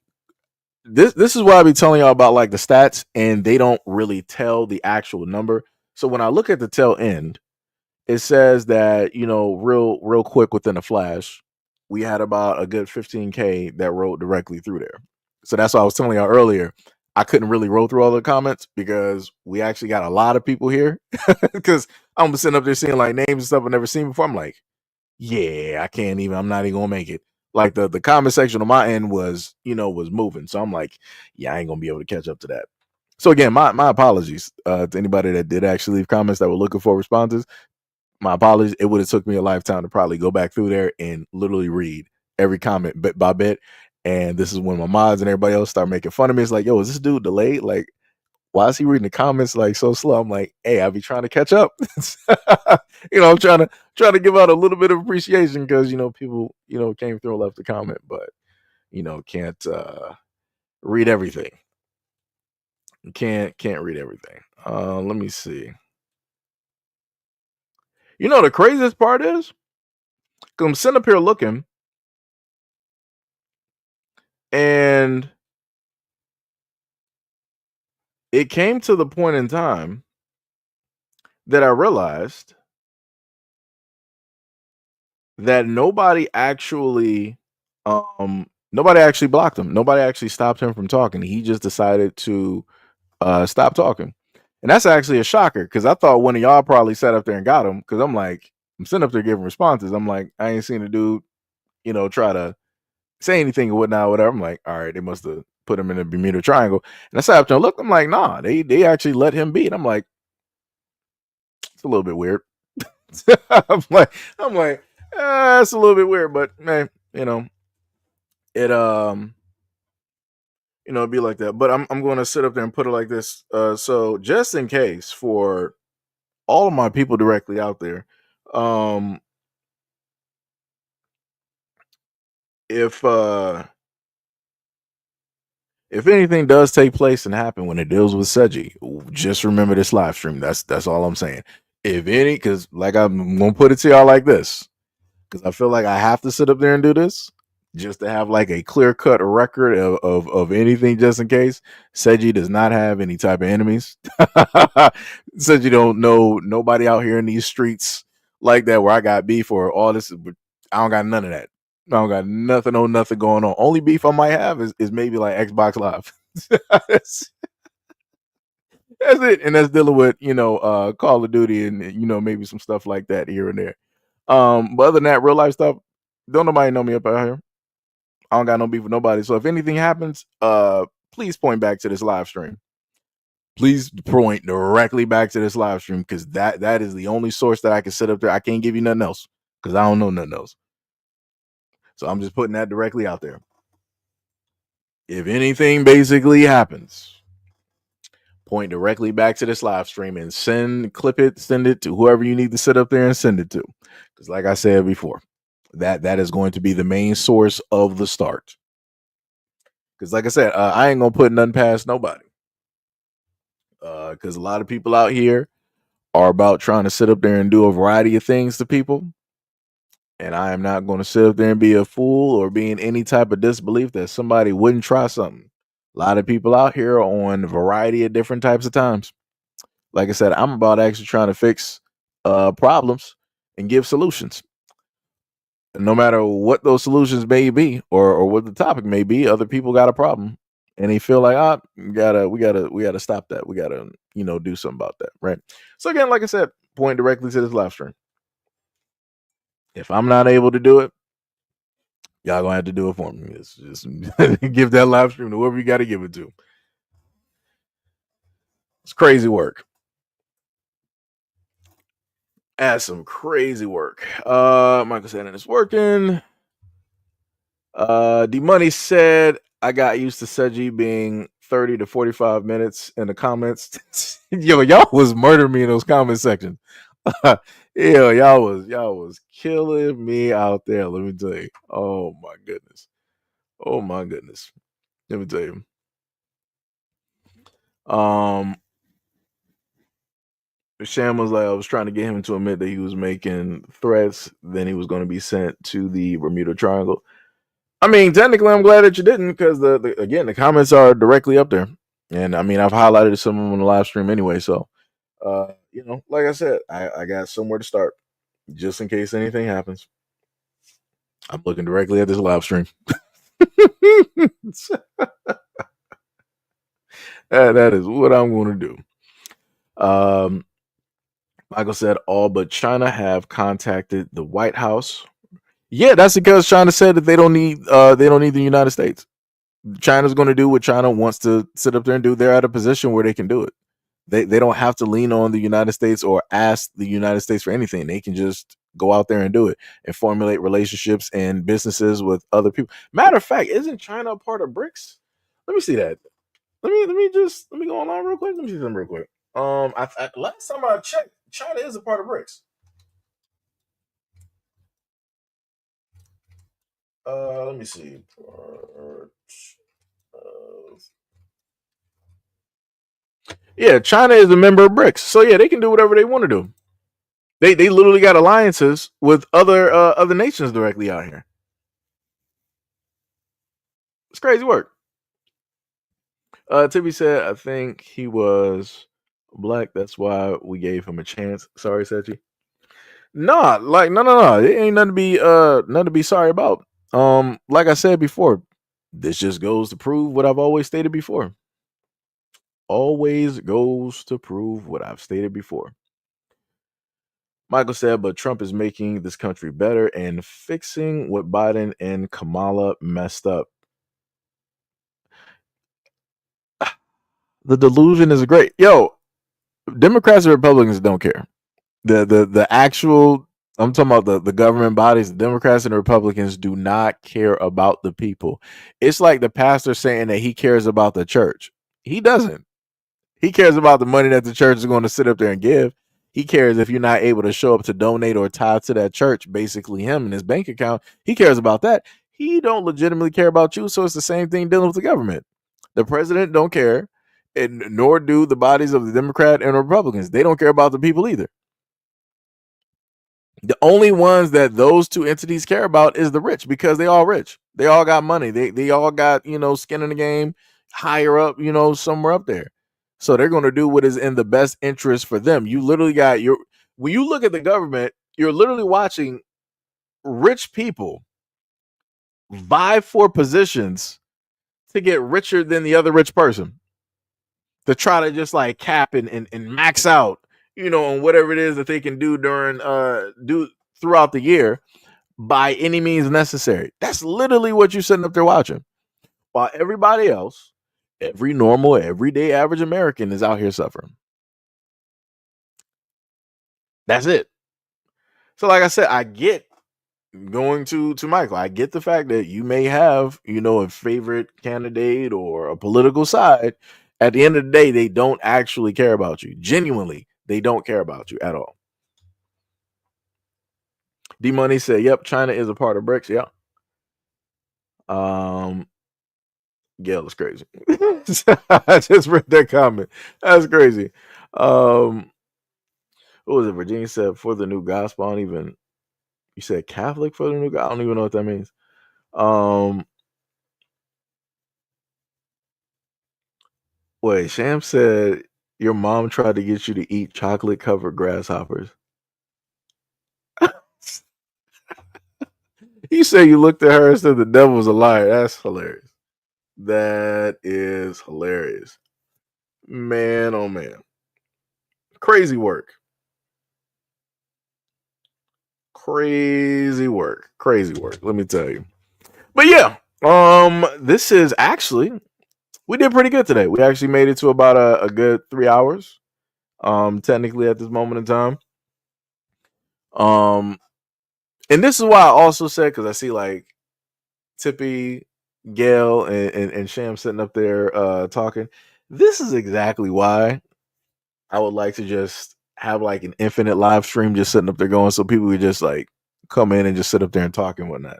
this is why I be telling y'all about like the stats, and they don't really tell the actual number. So when I look at the tail end, it says that real quick within a flash, we had about a good 15K that wrote directly through there. So that's why I was telling y'all earlier, I couldn't really roll through all the comments because we actually got a lot of people here. Because I'm sitting up there seeing like names and stuff I've never seen before. I'm like, yeah, I'm not even gonna make it. Like the comment section on my end was moving. So I'm like, yeah, I ain't gonna be able to catch up to that. So again, my apologies to anybody that did actually leave comments that were looking for responses. My apologies. It would have took me a lifetime to probably go back through there and literally read every comment bit by bit. And this is when my mods and everybody else start making fun of me. It's like, yo, is this dude delayed? Like, why is he reading the comments like so slow? I'm like, hey, I'll be trying to catch up. I'm trying to give out a little bit of appreciation because people came through and left a comment, but can't read everything. Can't read everything. Let me see. The craziest part is, because I'm sitting up here looking, and it came to the point in time that I realized that nobody actually blocked him. Nobody actually stopped him from talking. He just decided to stop talking. And that's actually a shocker, because I thought one of y'all probably sat up there and got him, because I'm sitting up there giving responses. I'm like, I ain't seen a dude, try to say anything or whatnot, whatever. I'm like, all right, they must have put him in a Bermuda Triangle. And I sat up there and looked. I'm like, nah, they actually let him be. And I'm like, it's a little bit weird. I'm like, it's a little bit weird, but man, it it'd be like that. But I'm going to sit up there and put it like this. So just in case for all of my people directly out there, if anything does take place and happen when it deals with SEIJI, just remember this live stream. That's all I'm saying. If any, because like I'm gonna put it to y'all like this, because I feel like I have to sit up there and do this. just to have like a clear cut record of anything, just in case. Seiji does not have any type of enemies. Seiji don't know nobody out here in these streets like that where I got beef or all this. I don't got none of that. I don't got nothing on nothing going on. Only beef I might have is maybe like Xbox Live. that's, that's it. And that's dealing with, Call of Duty and, maybe some stuff like that here and there. But other than that, real life stuff, don't nobody know me up out here. I don't got no beef with nobody. So if anything happens, please point back to this live stream. Please point directly back to this live stream, because that is the only source that I can sit up there. I can't give you nothing else because I don't know nothing else. So I'm just putting that directly out there. If anything basically happens, point directly back to this live stream and send it to whoever you need to sit up there and send it to. Because like I said before, that is going to be the main source of the start. Because like I said, I ain't gonna put nothing past nobody. Because a lot of people out here are about trying to sit up there and do a variety of things to people. And I am not going to sit up there and be a fool or be in any type of disbelief that somebody wouldn't try something. A lot of people out here are on a variety of different types of times. Like I said, I'm about actually trying to fix problems and give solutions. And no matter what those solutions may be or what the topic may be, other people got a problem. And they feel like, we gotta stop that. We gotta, do something about that, right? So again, like I said, point directly to this live stream. If I'm not able to do it, y'all gonna have to do it for me. It's just give that live stream to whoever you got to give it to. It's crazy work. That's some crazy work. Michael said, and it's working. The money said, I got used to Seiji being 30 to 45 minutes in the comments. Yo, y'all was murdering me in those comment sections. Yo, y'all was killing me out there. Let me tell you. Oh my goodness. Let me tell you. Sham was like, I was trying to get him to admit that he was making threats. Then he was going to be sent to the Bermuda Triangle. I mean, technically, I'm glad that you didn't, because the comments are directly up there, and I mean, I've highlighted some of them on the live stream anyway. So, like I said, I got somewhere to start, just in case anything happens. I'm looking directly at this live stream. That is what I'm going to do. Michael said, all but China have contacted the White House. Yeah, that's because China said that they don't need the United States. China's going to do what China wants to sit up there and do. They're at a position where they can do it. They don't have to lean on the United States or ask the United States for anything. They can just go out there and do it and formulate relationships and businesses with other people. Matter of fact, isn't China a part of BRICS? Let me see that. Let me go on real quick. Let me see them real quick. Last time I checked, China is a part of BRICS. Let me see. Yeah, China is a member of BRICS, so yeah, they can do whatever they want to do. They literally got alliances with other nations directly out here. It's crazy work. Tibby said, I think he was black. That's why we gave him a chance. Sorry, Sechi. No. It ain't nothing to be sorry about. Like I said before, this just goes to prove what I've always stated before. Always goes to prove what I've stated before. Michael said, but Trump is making this country better and fixing what Biden and Kamala messed up. The delusion is great. Yo, Democrats and Republicans don't care. The actual, I'm talking about the government bodies, the Democrats and the Republicans do not care about the people. It's like the pastor saying that he cares about the church. He doesn't. He cares about the money that the church is going to sit up there and give. He cares if you're not able to show up to donate or tithe to that church, basically him and his bank account. He cares about that. He don't legitimately care about you. So it's the same thing dealing with the government. The president don't care, and nor do the bodies of the Democrat and Republicans. They don't care about the people either. The only ones that those two entities care about is the rich, because they all rich. They all got money. They all got, skin in the game, higher up, somewhere up there. So they're going to do what is in the best interest for them. You literally got when you look at the government, you're literally watching rich people vie for positions to get richer than the other rich person, to try to just like cap and max out, on whatever it is that they can do do throughout the year by any means necessary. That's literally what you're sitting up there watching. While everybody else, every normal, everyday average American is out here suffering. That's it. So like I said, I get going to Michael. I get the fact that you may have, a favorite candidate or a political side. At the end of the day, they don't actually care about you. Genuinely, they don't care about you at all. D Money said, "Yep, China is a part of BRICS." Yeah. Gail is crazy. I just read that comment. That's crazy. What was it? Virginia said, "For the new gospel." I don't even. You said Catholic for the new gospel. I don't even know what that means. Wait, Sham said your mom tried to get you to eat chocolate covered grasshoppers. You say you looked at her and said the devil was a liar. That's hilarious. That is hilarious. Man, oh man. Crazy work. Crazy work. Crazy work. Let me tell you. But yeah, this is actually, we did pretty good today. We actually made it to about a good 3 hours. Technically at this moment in time. And this is why I also said, because I see like Tippy, Gail, and Sham sitting up there talking. This is exactly why I would like to just have like an infinite live stream just sitting up there going, so people could just like come in and just sit up there and talk and whatnot.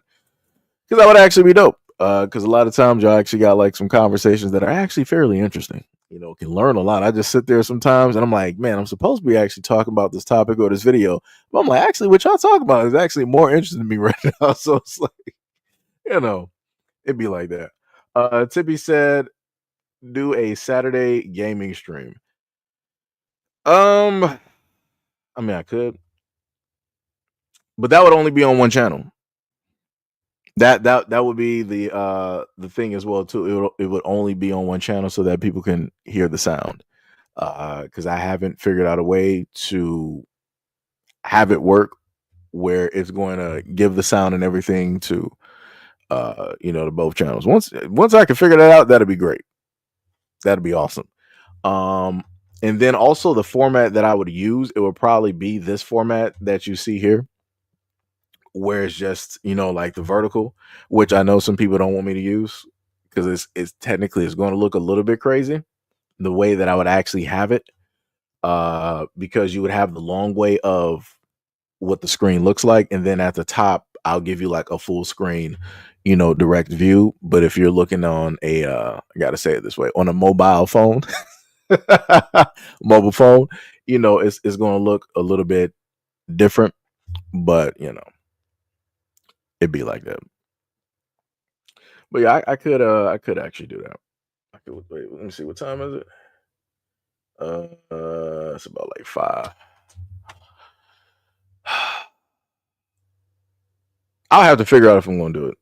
Because that would actually be dope. Because a lot of times y'all actually got like some conversations that are actually fairly interesting. Can learn a lot. I just sit there sometimes and I'm like, man, I'm supposed to be actually talking about this topic or this video. But I'm like, actually, what y'all talking about is actually more interesting to me right now. So it's like, it'd be like that. Tippy said, do a Saturday gaming stream. I mean, I could, but that would only be on one channel. That would be the thing as well too. It would only be on one channel so that people can hear the sound. Because I haven't figured out a way to have it work where it's going to give the sound and everything to to both channels. Once I can figure that out, that'd be great. That'd be awesome. And then also the format that I would use, it would probably be this format that you see here, where it's just, like the vertical, which I know some people don't want me to use because it's technically it's going to look a little bit crazy the way that I would actually have it. Because you would have the long way of what the screen looks like, and then at the top I'll give you like a full screen, direct view. But if you're looking on a I gotta say it this way, on a mobile phone, it's going to look a little bit different, but it'd be like that. But yeah, I could actually do that. I could wait. Let me see, what time is it? It's about like 5. I'll have to figure out if I'm going to do it.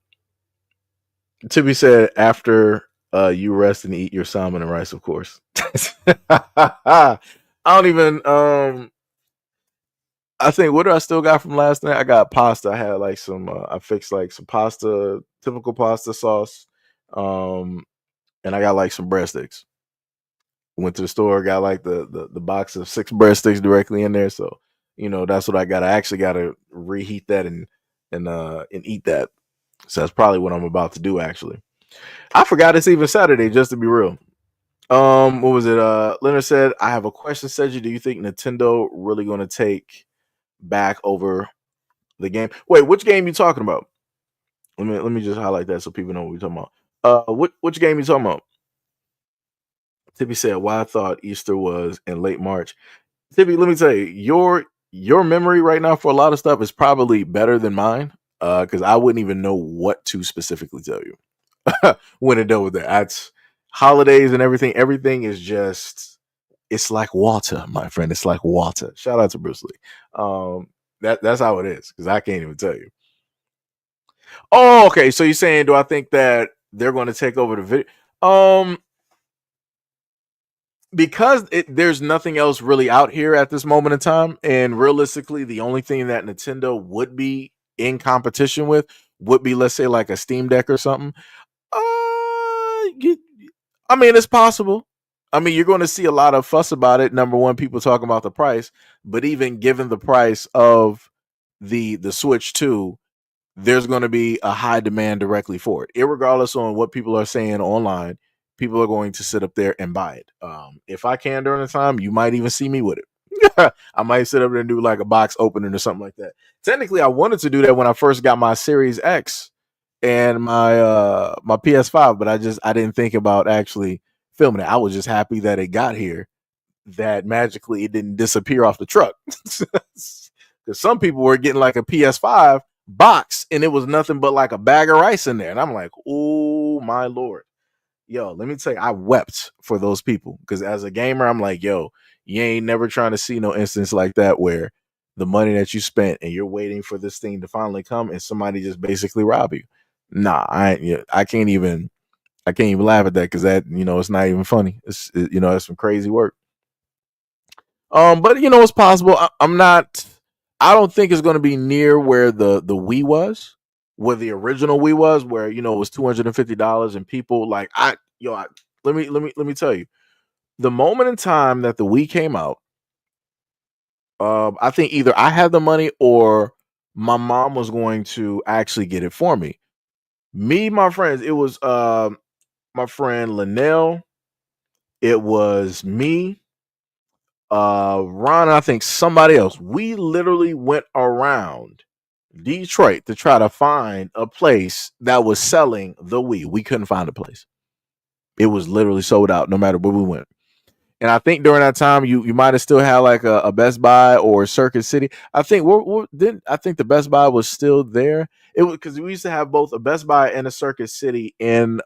Tippy said, after you rest and eat your salmon and rice, of course. I don't even. I think, what do I still got from last night? I got pasta. I had like some. I fixed like some pasta, typical pasta sauce, and I got like some breadsticks. Went to the store, got like the box of 6 breadsticks directly in there. So that's what I got. I actually got to reheat that and eat that. So that's probably what I'm about to do. Actually, I forgot it's even Saturday. Just to be real. What was it? Leonard said, "I have a question, Seiji. Do you think Nintendo really going to take back over the game?" Wait, which game you talking about? Let me just highlight that so people know what we're talking about. Which game you talking about? Tippy said, "Why I thought Easter was in late March." Tippy, let me tell you, your memory right now for a lot of stuff is probably better than mine. Because I wouldn't even know what to specifically tell you when to deal with that. That's holidays and everything. Everything is just it's like water, my friend. It's like water. Shout out to Bruce Lee. That's how it is because I can't even tell you. Oh, okay. So you're saying, do I think that they're going to take over the video? Because there's nothing else really out here at this moment in time, and realistically, the only thing that Nintendo would be in competition with would be, let's say, like a Steam Deck or something. I mean, it's possible. I mean, you're going to see a lot of fuss about it. Number one, people talking about the price, but even given the price of the Switch 2, there's going to be a high demand directly for it. Irregardless on what people are saying online, people are going to sit up there and buy it. If I can during the time, you might even see me with it. I might sit up there and do like a box opening or something like that. Technically, I wanted to do that when I first got my Series X and my PS5, but I didn't think about actually filming it. I was just happy that it got here, that magically it didn't disappear off the truck. Because some people were getting like a PS5 box and it was nothing but like a bag of rice in there. And I'm like, oh my Lord. Yo, let me tell you, I wept for those people. Because as a gamer, I'm like, yo, you ain't never trying to see no instance like that where the money that you spent and you're waiting for this thing to finally come and somebody just basically rob you. Nah, I can't even laugh at that because that, it's not even funny. It's some crazy work. But it's possible. I don't think it's going to be near where the Wii was, where the original Wii was, where it was $250 and people like let me tell you, the moment in time that the Wii came out, I think either I had the money or my mom was going to actually get it for me. Me, my friends, it was my friend Linnell, it was me, Ron, and I think somebody else. We literally went around Detroit to try to find a place that was selling the Wii. We couldn't find a place. It was literally sold out no matter where we went. And I think during that time you might have still had like a Best Buy or Circuit City. I think I think the Best Buy was still there. It was because we used to have both a Best Buy and a Circuit City in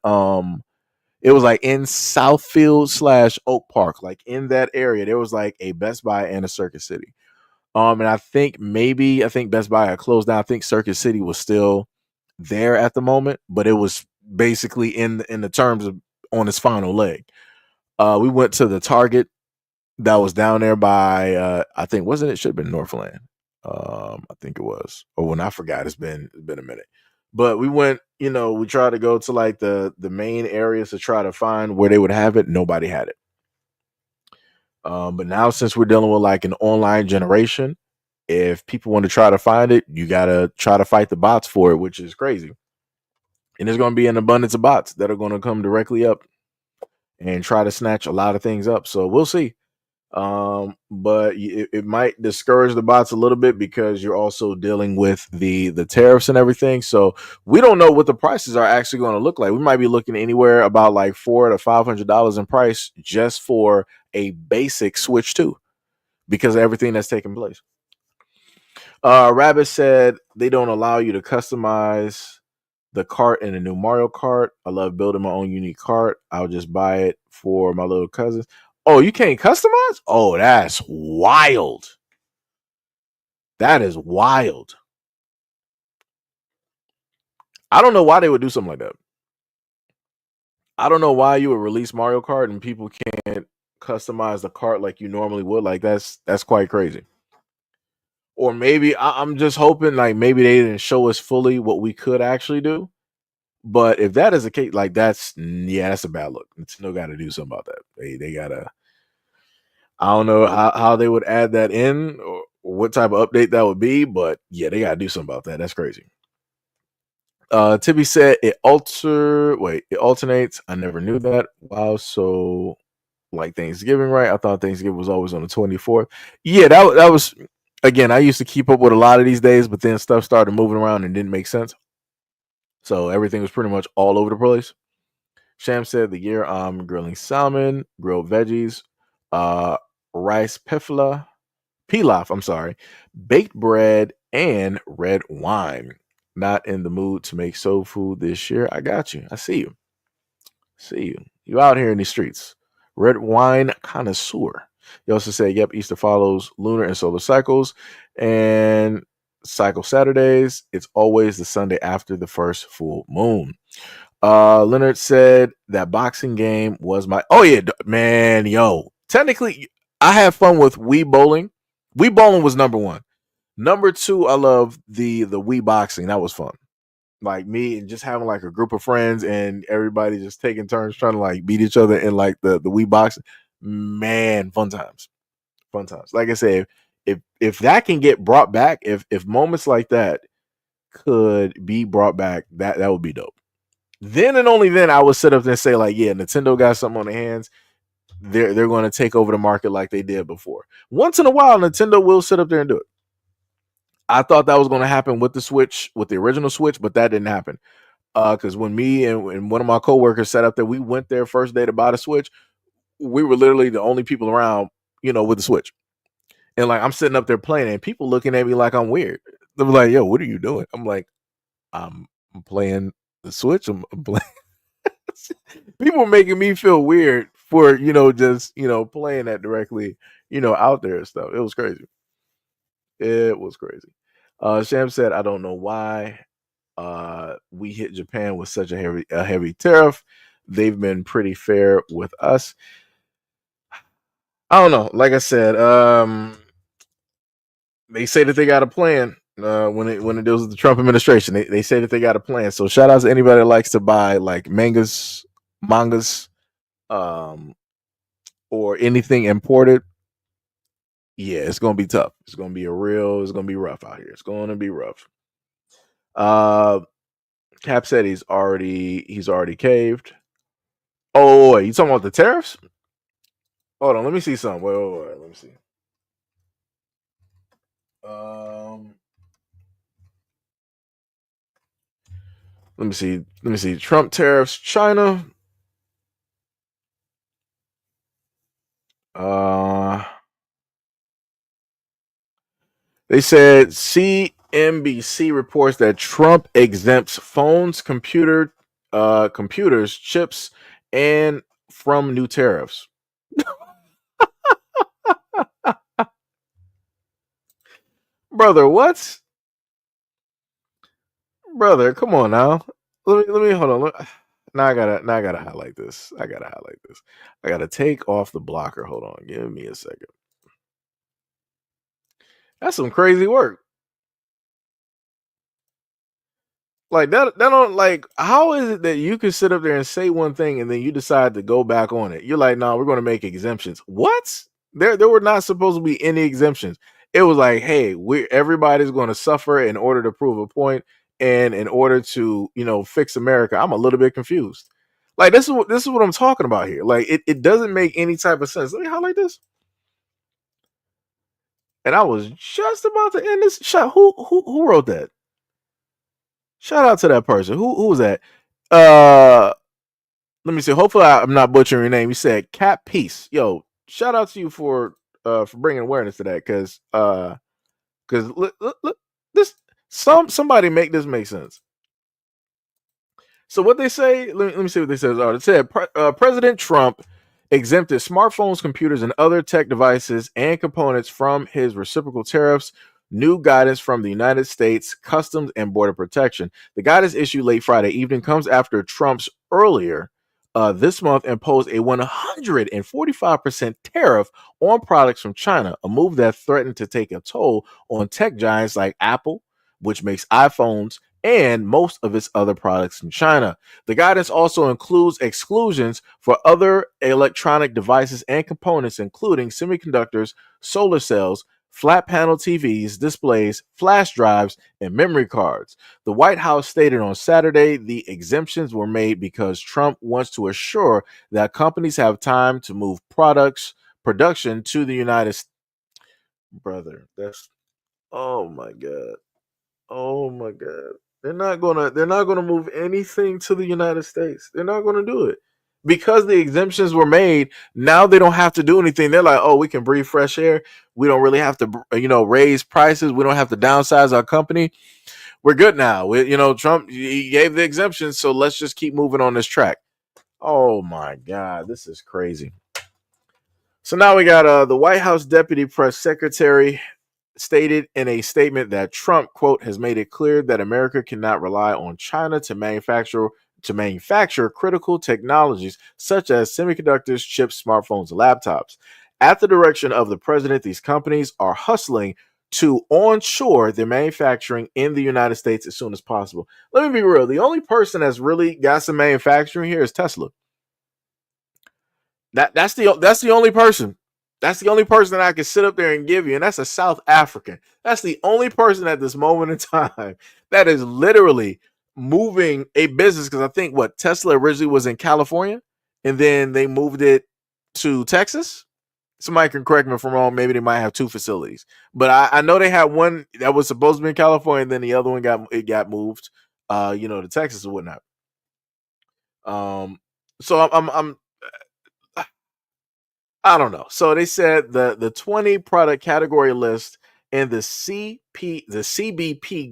it was like in Southfield / Oak Park, like in that area. There was like a Best Buy and a Circuit City. And I think Best Buy had closed down. I think Circuit City was still there at the moment, but it was basically in the terms of on its final leg. We went to the Target that was down there by I think wasn't it should have been Northland. I think it was. Or when I forgot, it's been a minute. But we went, we tried to go to like the main areas to try to find where they would have it. Nobody had it. But now since we're dealing with like an online generation, if people want to try to find it, you gotta try to fight the bots for it, which is crazy. And there's going to be an abundance of bots that are going to come directly up and try to snatch a lot of things up. So we'll see. But it might discourage the bots a little bit because you're also dealing with the tariffs and everything. So we don't know what the prices are actually going to look like. We might be looking anywhere about like $400 to $500 in price just for a basic Switch 2 because of everything that's taking place. Rabbit said they don't allow you to customize the cart in a new Mario Kart. I love building my own unique cart. I'll just buy it for my little cousins. Oh, you can't customize? Oh, that's wild. That is wild. I don't know why they would do something like that. I don't know why you would release Mario Kart and people can't customize the cart like you normally would. Like that's quite crazy. Or maybe I'm just hoping like maybe they didn't show us fully what we could actually do. But if that is the case, like that's a bad look. Nintendo got to do something about that. They gotta. I don't know how they would add that in or what type of update that would be, but yeah, they gotta do something about that. That's crazy. Tibby said it alternates. I never knew that. Wow, so like Thanksgiving, right? I thought Thanksgiving was always on the 24th. Yeah, that was again. I used to keep up with a lot of these days, but then stuff started moving around and didn't make sense. So everything was pretty much all over the place. Sham said the year I'm grilling salmon, grilled veggies, rice pifla, pilaf, I'm sorry, baked bread, and red wine. Not in the mood to make soul food this year. I got you. I see you. See you. You out here in these streets. Red wine connoisseur. You also say, yep, Easter follows lunar and solar cycles and cycle Saturdays. It's always the Sunday after the first full moon. Leonard said that boxing game was my. Oh yeah, man, yo. Technically, I had fun with Wii Bowling. Wii Bowling was number one. Number two, I love the Wii Boxing. That was fun. Like me and just having like a group of friends and everybody just taking turns trying to like beat each other in like the Wii Boxing. Man, fun times. Fun times. Like I said, if that can get brought back, if moments like that could be brought back, that would be dope. Then and only then I would sit up there and say, like, yeah, Nintendo got something on their hands. They're going to take over the market like they did before. Once in a while, Nintendo will sit up there and do it. I thought that was going to happen with the Switch, with the original Switch, but that didn't happen. Because when me and one of my coworkers sat up there, we went there first day to buy the Switch. We were literally the only people around, with the Switch. And like I'm sitting up there playing, and people looking at me like I'm weird. They're like, "Yo, what are you doing?" I'm like, "I'm playing the Switch. I'm playing." People were making me feel weird for just playing that directly out there and stuff. It was crazy. It was crazy. Sham said, "I don't know why we hit Japan with such a heavy tariff. They've been pretty fair with us." I don't know. Like I said, they say that they got a plan. When it deals with the Trump administration, they say that they got a plan. So shout out to anybody that likes to buy like mangas, or anything imported. Yeah, it's gonna be tough. It's gonna be rough out here. It's gonna be rough. Cap said he's already caved. Oh, wait, you talking about the tariffs? Hold on, let me see something. Wait, let me see. Let me see. Trump tariffs, China. They said CNBC reports that Trump exempts phones, computers, chips, and from new tariffs. Brother, what? Brother, come on now. Let me hold on. Now I gotta highlight this. I gotta take off the blocker. Hold on. Give me a second. That's some crazy work. Like that don't like how is it that you can sit up there and say one thing and then you decide to go back on it? You're like, no, we're gonna make exemptions. What? There were not supposed to be any exemptions. It was like, hey, everybody's gonna suffer in order to prove a point and in order to, fix America. I'm a little bit confused. Like this is what I'm talking about here. Like it doesn't make any type of sense. Let me highlight this. And I was just about to end this shot. Who wrote that? Shout out to that person. Who was that? Let me see. Hopefully, I'm not butchering your name. You said Cap Peace. Yo, shout out to you for bringing awareness to that. Because look, this somebody make this make sense. So what they say? Let me see what they said. It said President Trump exempted smartphones, computers, and other tech devices and components from his reciprocal tariffs. New guidance from the United States Customs and Border Protection. The guidance issued late Friday evening comes after Trump's earlier this month imposed a 145% tariff on products from China, a move that threatened to take a toll on tech giants like Apple, which makes iPhones, and most of its other products in China. The guidance also includes exclusions for other electronic devices and components, including semiconductors, solar cells, flat panel TVs, displays, flash drives, and memory cards. The White House stated on Saturday the exemptions were made because Trump wants to assure that companies have time to move production to the United States. Brother, that's oh my god. Oh my god. They're not gonna move anything to the United States. They're not gonna do it because the exemptions were made, now they don't have to do anything. They're like, oh, we can breathe fresh air. We don't really have to, raise prices. We don't have to downsize our company. We're good now. Trump, he gave the exemptions, so let's just keep moving on this track. Oh my God, this is crazy. So now we got the White House Deputy Press Secretary stated in a statement that Trump, quote, has made it clear that America cannot rely on China to manufacture critical technologies such as semiconductors, chips, smartphones, and laptops. At the direction of the president, these companies are hustling to onshore their manufacturing in the United States as soon as possible. Let me be real. The only person that's really got some manufacturing here is Tesla. That's the only person. That's the only person that I can sit up there and give you, and that's a South African. That's the only person at this moment in time that is literally moving a business. Because I think Tesla originally was in California, and then they moved it to Texas. Somebody can correct me if I'm wrong. Maybe they might have two facilities, but I know they had one that was supposed to be in California, and then the other one got moved, to Texas or whatnot. So I'm I don't know. So they said the 20 product category list and the CBP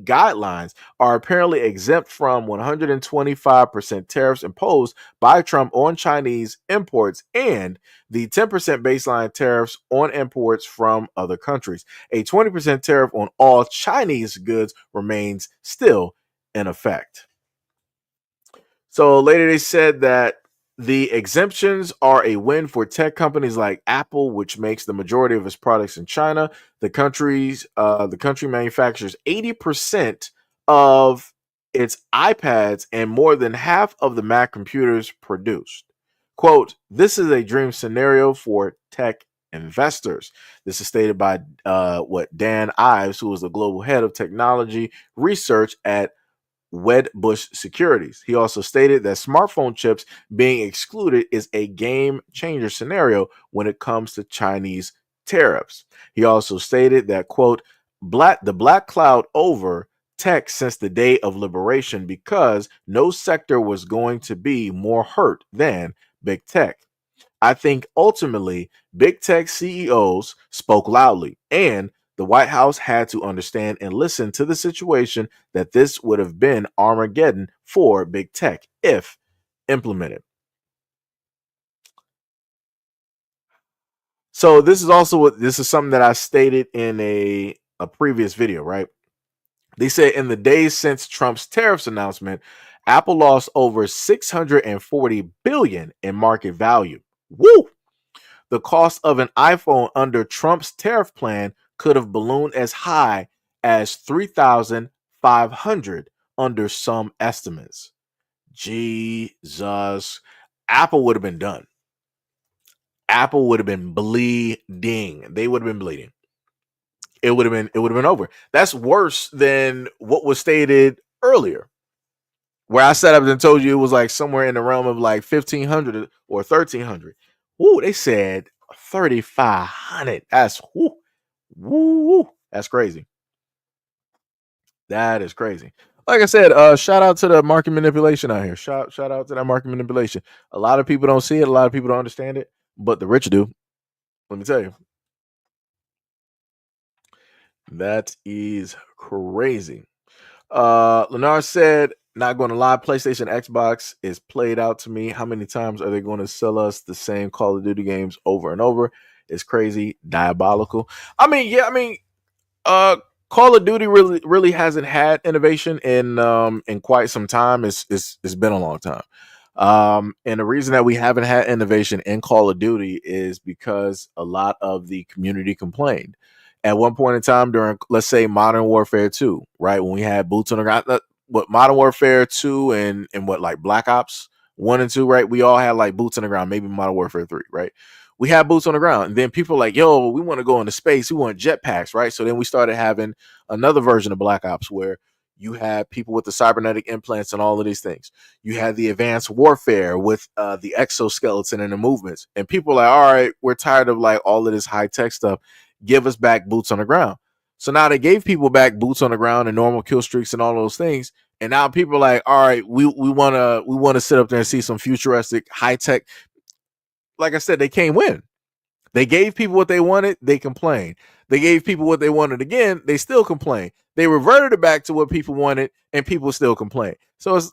guidelines are apparently exempt from 125% tariffs imposed by Trump on Chinese imports and the 10% baseline tariffs on imports from other countries. A 20% tariff on all Chinese goods remains still in effect. So later they said that the exemptions are a win for tech companies like Apple, which makes the majority of its products in China. The country manufactures 80% of its iPads and more than half of the Mac computers produced. Quote, this is a dream scenario for tech investors. This is stated by Dan Ives, who is the global head of technology research at Wedbush Securities. He also stated that smartphone chips being excluded is a game changer scenario when it comes to Chinese tariffs. He also stated that, quote, the black cloud over tech since the day of liberation because no sector was going to be more hurt than big tech. I think ultimately big tech CEOs spoke loudly, and the White House had to understand and listen to the situation that this would have been Armageddon for big tech if implemented. So this is something that I stated in a previous video, right? They said in the days since Trump's tariffs announcement, Apple lost over $640 billion in market value. Woo! The cost of an iPhone under Trump's tariff plan could have ballooned as high as $3,500 under some estimates. Jesus. Apple would have been done. Apple would have been bleeding. They would have been bleeding. It would have been over. That's worse than what was stated earlier, where I set up and told you it was like somewhere in the realm of like 1,500 or 1,300. Ooh, they said 3,500. That's woo. That's crazy. That is crazy. Like I said, shout out to the market manipulation out here. Shout out to that market manipulation. A lot of people don't see it. A lot of people don't understand it, but the rich do. Let me tell you. That is crazy. Lennar said, not going to lie, PlayStation Xbox is played out to me. How many times are they going to sell us the same Call of Duty games over and over? It's crazy, diabolical. Call of Duty really hasn't had innovation in quite some time. It's been a long time. And the reason that we haven't had innovation in Call of Duty is because a lot of the community complained. At one point in time during, let's say, Modern Warfare 2, right? When we had boots on the ground, Modern Warfare 2 and like Black Ops 1 and 2, right? We all had like boots on the ground, maybe Modern Warfare 3, right? We had boots on the ground. And then people were like, yo, we want to go into space. We want jetpacks, right? So then we started having another version of Black Ops where you had people with the cybernetic implants and all of these things. You had the advanced warfare with the exoskeleton and the movements. And people were like, all right, we're tired of like all of this high tech stuff. Give us back boots on the ground. So now they gave people back boots on the ground and normal kill streaks and all those things. And now people are like, all right, we want to sit up there and see some futuristic high tech. Like I said, they can't win. They gave people what they wanted, they complain. They gave people what they wanted again, they still complain. They reverted it back to what people wanted, and people still complain. So it's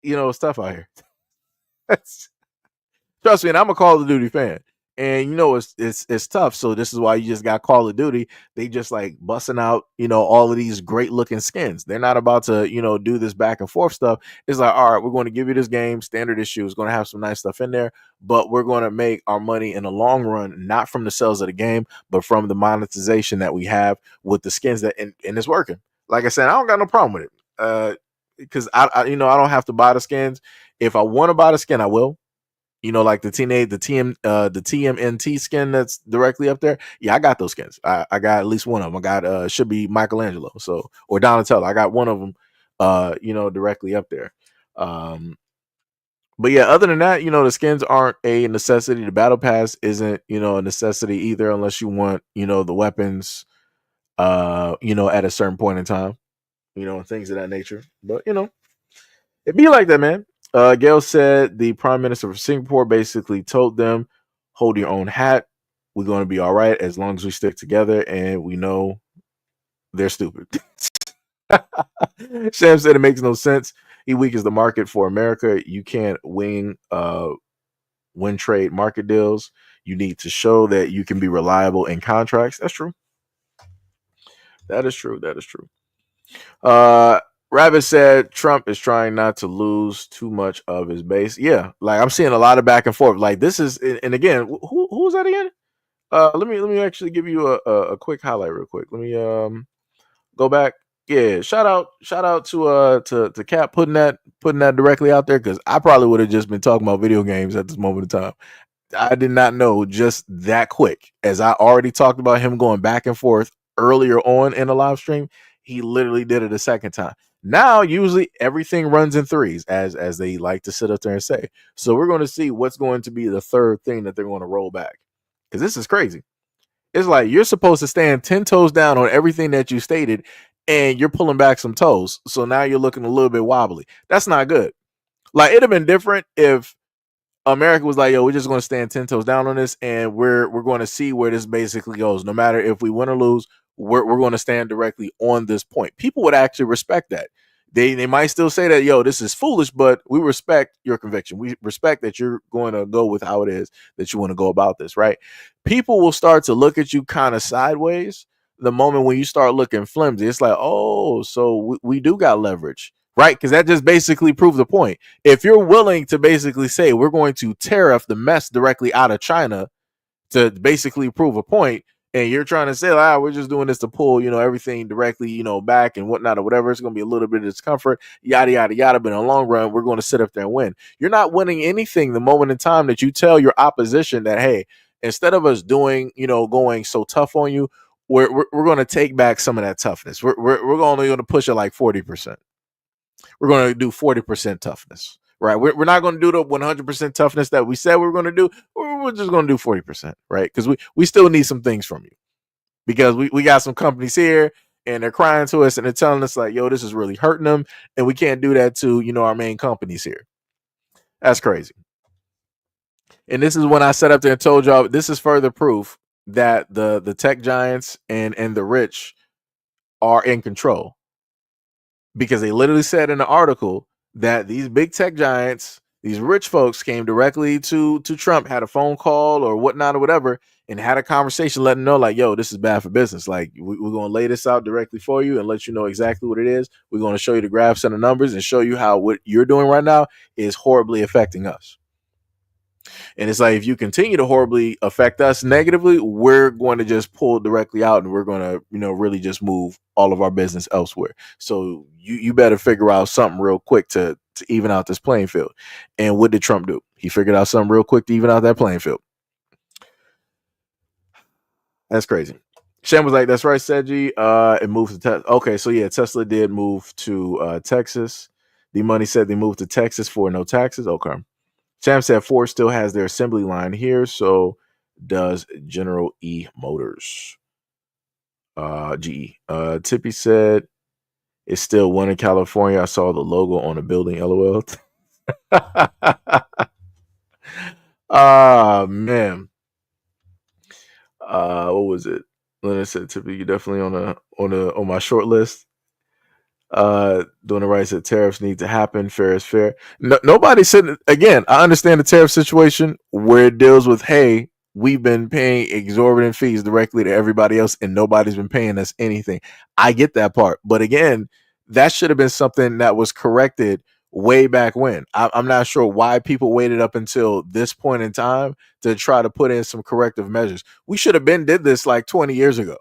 it's tough out here. Trust me, and I'm a Call of Duty fan. And it's tough. So this is why you just got Call of Duty. They just like busting out, all of these great looking skins. They're not about to, do this back and forth stuff. It's like, all right, we're going to give you this game, standard issue. It's going to have some nice stuff in there, but we're going to make our money in the long run, not from the sales of the game, but from the monetization that we have with the skins and it's working. Like I said, I don't got no problem with it. Because I don't have to buy the skins. If I want to buy the skin, I will. Like the TMNT skin that's directly up there. Yeah, I got those skins. I got at least one of them. I got should be Michelangelo, or Donatello. I got one of them directly up there. But yeah, other than that, the skins aren't a necessity. The battle pass isn't, a necessity either, unless you want, the weapons at a certain point in time, and things of that nature. But it'd be like that, man. Gail said the Prime Minister of Singapore basically told them, hold your own hat. We're going to be all right as long as we stick together, and we know they're stupid. Sam said it makes no sense. He weakens the market for America. You can't win trade market deals. You need to show that you can be reliable in contracts. That's true. That is true. Rabbit said Trump is trying not to lose too much of his base. Yeah, like I'm seeing a lot of back and forth. Like this is, and again, who's that again? Let me actually give you a quick highlight real quick. Let me go back. Yeah, shout out to Cap putting that directly out there, because I probably would have just been talking about video games at this moment in time. I did not know just that quick, as I already talked about him going back and forth earlier on in the live stream. He literally did it a second time. Now, usually everything runs in threes, as they like to sit up there and say. So we're going to see what's going to be the third thing that they're going to roll back, because this is crazy. It's like you're supposed to stand 10 toes down on everything that you stated, and you're pulling back some toes. So now you're looking a little bit wobbly. That's not good. Like, it'd have been different if America was like, yo, we're just going to stand 10 toes down on this, and we're going to see where this basically goes. No matter if we win or lose, we're going to stand directly on this point. People would actually respect that. They might still say that, yo, this is foolish, but we respect your conviction. We respect that you're going to go with how it is that you want to go about this, right? People will start to look at you kind of sideways the moment when you start looking flimsy. It's like, oh, so we do got leverage, right? Because that just basically proved the point. If you're willing to basically say we're going to tariff the mess directly out of China to basically prove a point, and you're trying to say, we're just doing this to pull, everything directly, back and whatnot or whatever, it's going to be a little bit of discomfort, yada, yada, yada. But in the long run, we're going to sit up there and win. You're not winning anything the moment in time that you tell your opposition that, hey, instead of us doing, going so tough on you, we're going to take back some of that toughness. We're only going to push it like 40%. We're going to do 40% toughness, right? We're not going to do the 100% toughness that we said we were going to do. We're just going to do 40%, right? Because we still need some things from you, because we got some companies here and they're crying to us and they're telling us like, yo, this is really hurting them, and we can't do that to, our main companies here. That's crazy. And this is when I sat up there and told y'all, this is further proof that the tech giants and the rich are in control, because they literally said in the article that these big tech giants, these rich folks, came directly to Trump, had a phone call or whatnot or whatever, and had a conversation letting them know like, yo, this is bad for business. Like, we're going to lay this out directly for you and let you know exactly what it is. We're going to show you the graphs and the numbers and show you how what you're doing right now is horribly affecting us. And it's like, if you continue to horribly affect us negatively, we're going to just pull directly out, and we're going to, really just move all of our business elsewhere. So you better figure out something real quick to even out this playing field. And what did Trump do? He figured out something real quick to even out that playing field. That's crazy. Shem was like, that's right, Seiji. It moved to Texas. Okay, so yeah, Tesla did move to Texas. The money said they moved to Texas for no taxes. Okay. Sam said Ford still has their assembly line here, so does General E Motors. GE. Tippy said It's still one in California. I saw the logo on the building. LOL. Ah man. What was it? Leonard said, "Typically, you're definitely on my short list." Doing the right said tariffs need to happen. Fair is fair. No, nobody said again. I understand the tariff situation where it deals with, hey, we've been paying exorbitant fees directly to everybody else, and nobody's been paying us anything. I get that part, but again, that should have been something that was corrected way back when. I'm not sure why people waited up until this point in time to try to put in some corrective measures. We should have been did this like 20 years ago.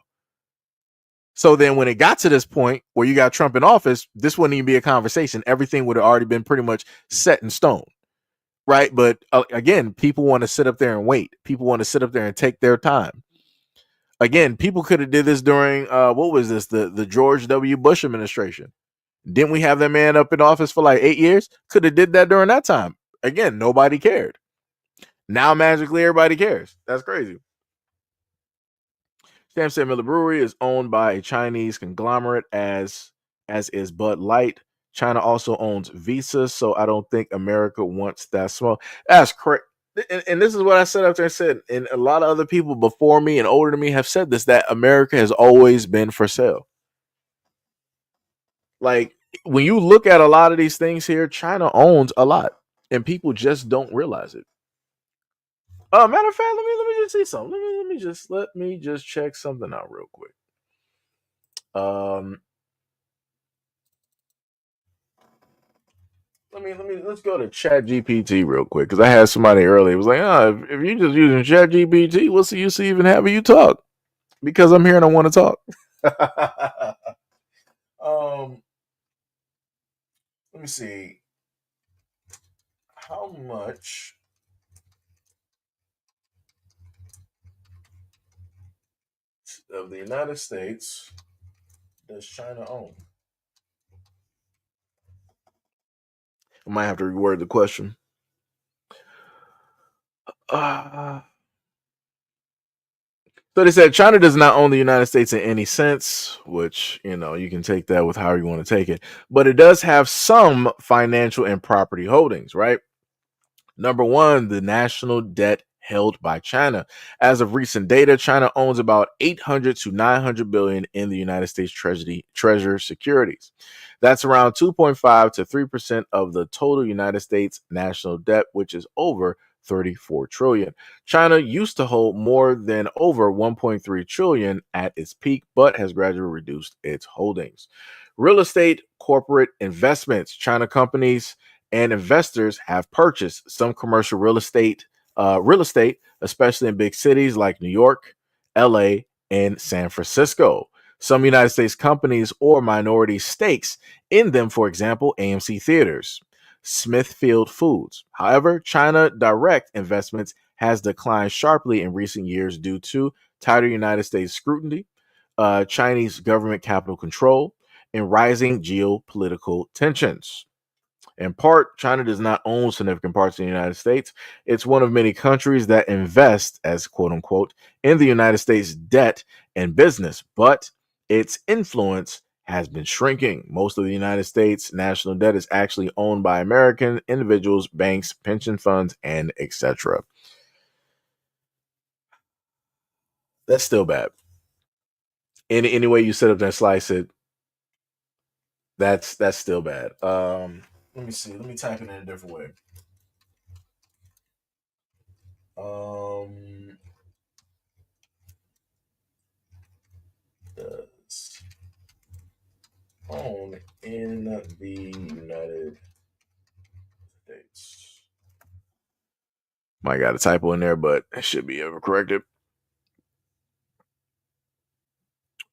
So then when it got to this point where you got Trump in office, this wouldn't even be a conversation. Everything would have already been pretty much set in stone. Right. But again, people want to sit up there and wait. People want to sit up there and take their time. Again, people could have did this during what was this? The George W. Bush administration. Didn't we have that man up in office for like 8 years? Could have did that during that time. Again, nobody cared. Now magically everybody cares. That's crazy. Stam said Miller Brewery is owned by a Chinese conglomerate as is Bud Light. China also owns Visa, so I don't think America wants that smoke. That's correct. And this is what I said up there and said, and a lot of other people before me and older than me have said this, that America has always been for sale. Like when you look at a lot of these things here, China owns a lot, and people just don't realize it. Matter of fact, let me just see something. Let me just check something out real quick. Let's go to Chat GPT real quick, because I had somebody earlier. It was like, if you're just using Chat GPT, what's the use of even having you talk? Because I'm here and I want to talk. Let me see. How much of the United States does China own? I might have to reword the question. So they said China does not own the United States in any sense, which, you can take that with however you want to take it. But it does have some financial and property holdings, right? Number one, the national debt held by China. As of recent data, China owns about 800 to 900 billion in the United States Treasury securities. That's around 2.5 to 3% of the total United States national debt, which is over 34 trillion. China used to hold more than over 1.3 trillion at its peak, but has gradually reduced its holdings. Real estate, corporate investments. China companies and investors have purchased some commercial real estate, especially in big cities like New York, LA, and San Francisco. Some United States companies or minority stakes in them, for example, AMC Theaters, Smithfield Foods. However, China direct investments has declined sharply in recent years due to tighter United States scrutiny, Chinese government capital control, and rising geopolitical tensions. In part, China does not own significant parts of the United States. It's one of many countries that invest, as quote unquote, in the United States debt and business, but its influence has been shrinking. Most of the United States national debt is actually owned by American individuals, banks, pension funds, and etc. That's still bad. Any way you set up that slice it, that's still bad. Let me see. Let me type it in a different way. Does own in the United States? Might got a typo in there, but it should be ever corrected.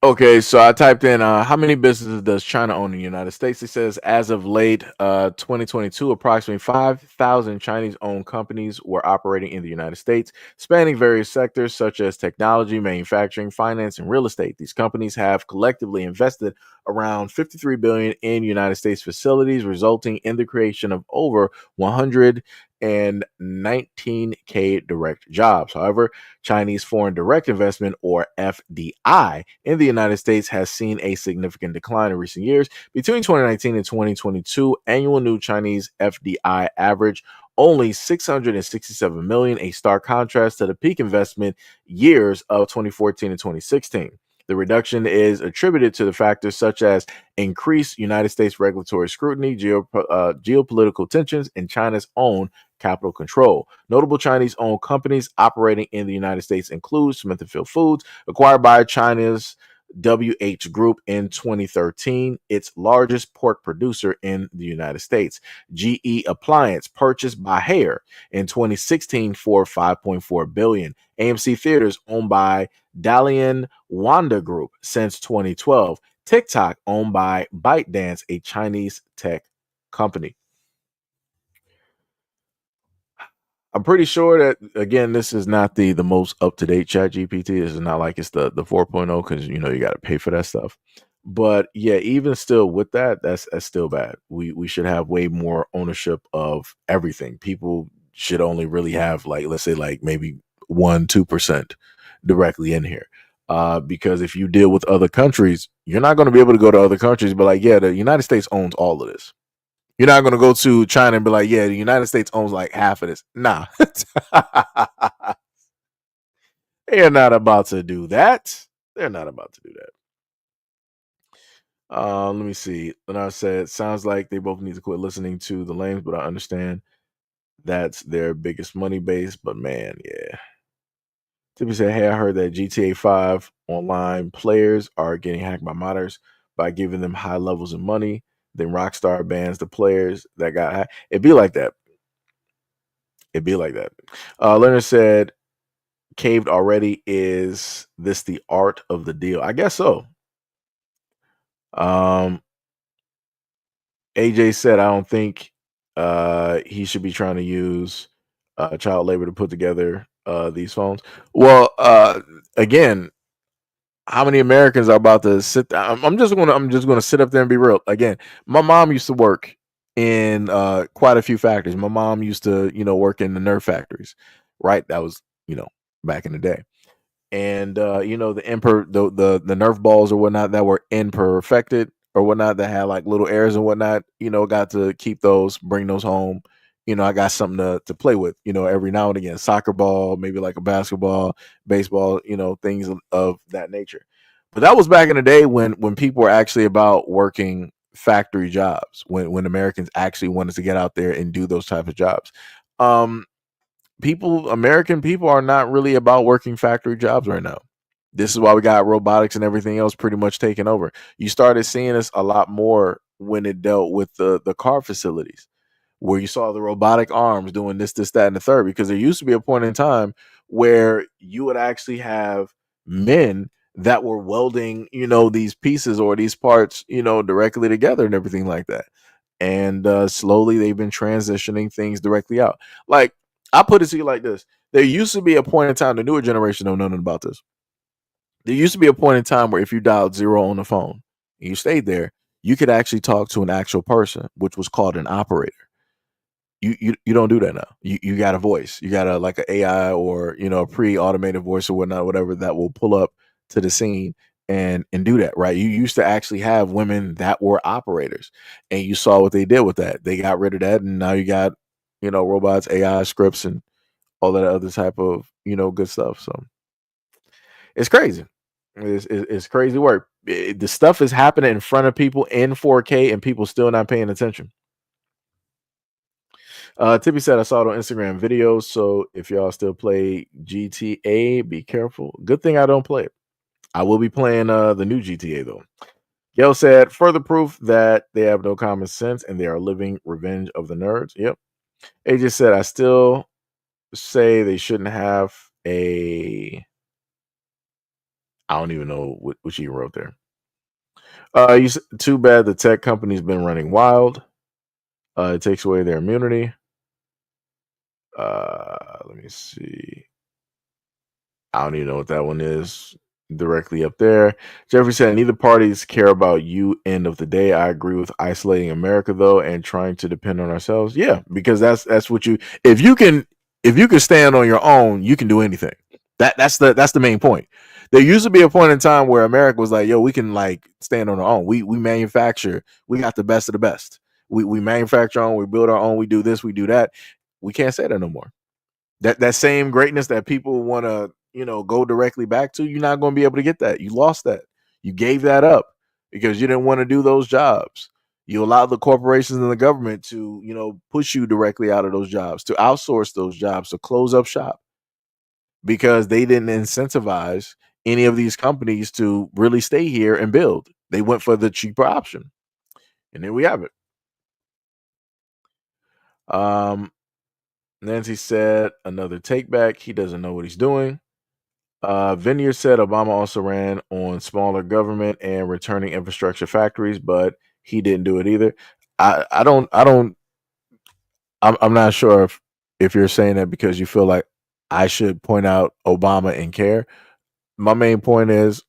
Okay, so I typed in how many businesses does China own in the United States? It says as of late 2022, approximately 5,000 Chinese-owned companies were operating in the United States, spanning various sectors such as technology, manufacturing, finance, and real estate. These companies have collectively invested around 53 billion in United States facilities, resulting in the creation of over 100 219K direct jobs. However, Chinese foreign direct investment, or FDI, in the United States has seen a significant decline in recent years. Between 2019 and 2022, annual new Chinese FDI average only 667 million, a stark contrast to the peak investment years of 2014 and 2016. The reduction is attributed to the factors such as increased United States regulatory scrutiny, geopolitical tensions, and China's own capital control. Notable Chinese-owned companies operating in the United States include Smithfield Foods, acquired by China's WH Group in 2013, its largest pork producer in the United States. GE Appliance, purchased by Haier in 2016 for $5.4 billion. AMC Theaters, owned by Dalian Wanda Group since 2012. TikTok, owned by ByteDance, a Chinese tech company. I'm pretty sure that, again, this is not the most up-to-date ChatGPT. This is not like it's the 4.0, because you got to pay for that stuff. But yeah, even still with that, that's still bad. We should have way more ownership of everything. People should only really have, like, let's say, like maybe 1-2% directly in here. Because if you deal with other countries, you're not going to be able to go to other countries, but like, yeah, the United States owns all of this. You're not going to go to China and be like, yeah, the United States owns like half of this. Nah. They're not about to do that. They're not about to do that. Let me see. Leonard said, sounds like they both need to quit listening to the lames, but I understand that's their biggest money base. But man, yeah. Tippy said, hey, I heard that GTA 5 online players are getting hacked by modders by giving them high levels of money. Then Rockstar bans the players that got hacked. It'd be like that. It'd be like that. Leonard said, caved already. Is this the art of the deal? I guess so. AJ said, I don't think he should be trying to use child labor to put together these phones. Well, again, how many Americans are about to sit? I'm just gonna sit up there and be real. Again, my mom used to work in quite a few factories. My mom used to, work in the Nerf factories, right? That was, back in the day. And the Nerf balls or whatnot that were imperfected or whatnot that had like little errors and whatnot, got to keep those, bring those home. I got something to play with, every now and again. Soccer ball, maybe like a basketball, baseball, things of that nature. But that was back in the day when people were actually about working factory jobs, when Americans actually wanted to get out there and do those type of jobs. American people are not really about working factory jobs right now. This is why we got robotics and everything else pretty much taking over. You started seeing this a lot more when it dealt with the car facilities, where you saw the robotic arms doing this, that, and the third, because there used to be a point in time where you would actually have men that were welding, these pieces or these parts, directly together and everything like that. And slowly they've been transitioning things directly out. Like, I put it to you like this. There used to be a point in time, the newer generation don't know nothing about this. There used to be a point in time where if you dialed 0 on the phone and you stayed there, you could actually talk to an actual person, which was called an operator. You don't do that now. You got a voice. You got like an AI or a pre-automated voice or whatnot, whatever, that will pull up to the scene and do that, right? You used to actually have women that were operators, and you saw what they did with that. They got rid of that, and now you got robots, AI scripts, and all that other type of good stuff. So it's crazy. It's crazy work. The stuff is happening in front of people in 4K, and people still not paying attention. Tippy said, I saw it on Instagram videos, so if y'all still play GTA, be careful. Good thing I don't play it. I will be playing the new GTA, though. Gail said, further proof that they have no common sense and they are living revenge of the nerds. Yep. AJ said, I still say they shouldn't have a... I don't even know what she wrote there. Too bad the tech company's been running wild. It takes away their immunity. Let me see. I don't even know what that one is. directly up there. Jeffrey said, neither parties care about you. End of the day, I agree with isolating America though and trying to depend on ourselves. Yeah, because that's what you. If you can stand on your own, you can do anything. That's the main point. There used to be a point in time where America was like, yo, we can like stand on our own. We manufacture. We got the best of the best. We manufacture our own. We build our own. We do this. We do that. We can't say that no more. That same greatness that people want to go directly back to, you're not going to be able to get that. You lost that. You gave that up because you didn't want to do those jobs. You allowed the corporations and the government to push you directly out of those jobs, to outsource those jobs, to close up shop, because they didn't incentivize any of these companies to really stay here and build. They went for the cheaper option, and there we have it. Nancy said, another take back. He doesn't know what he's doing. Vineyard said Obama also ran on smaller government and returning infrastructure factories, but he didn't do it either. I'm not sure if you're saying that because you feel like I should point out Obama and care. My main point is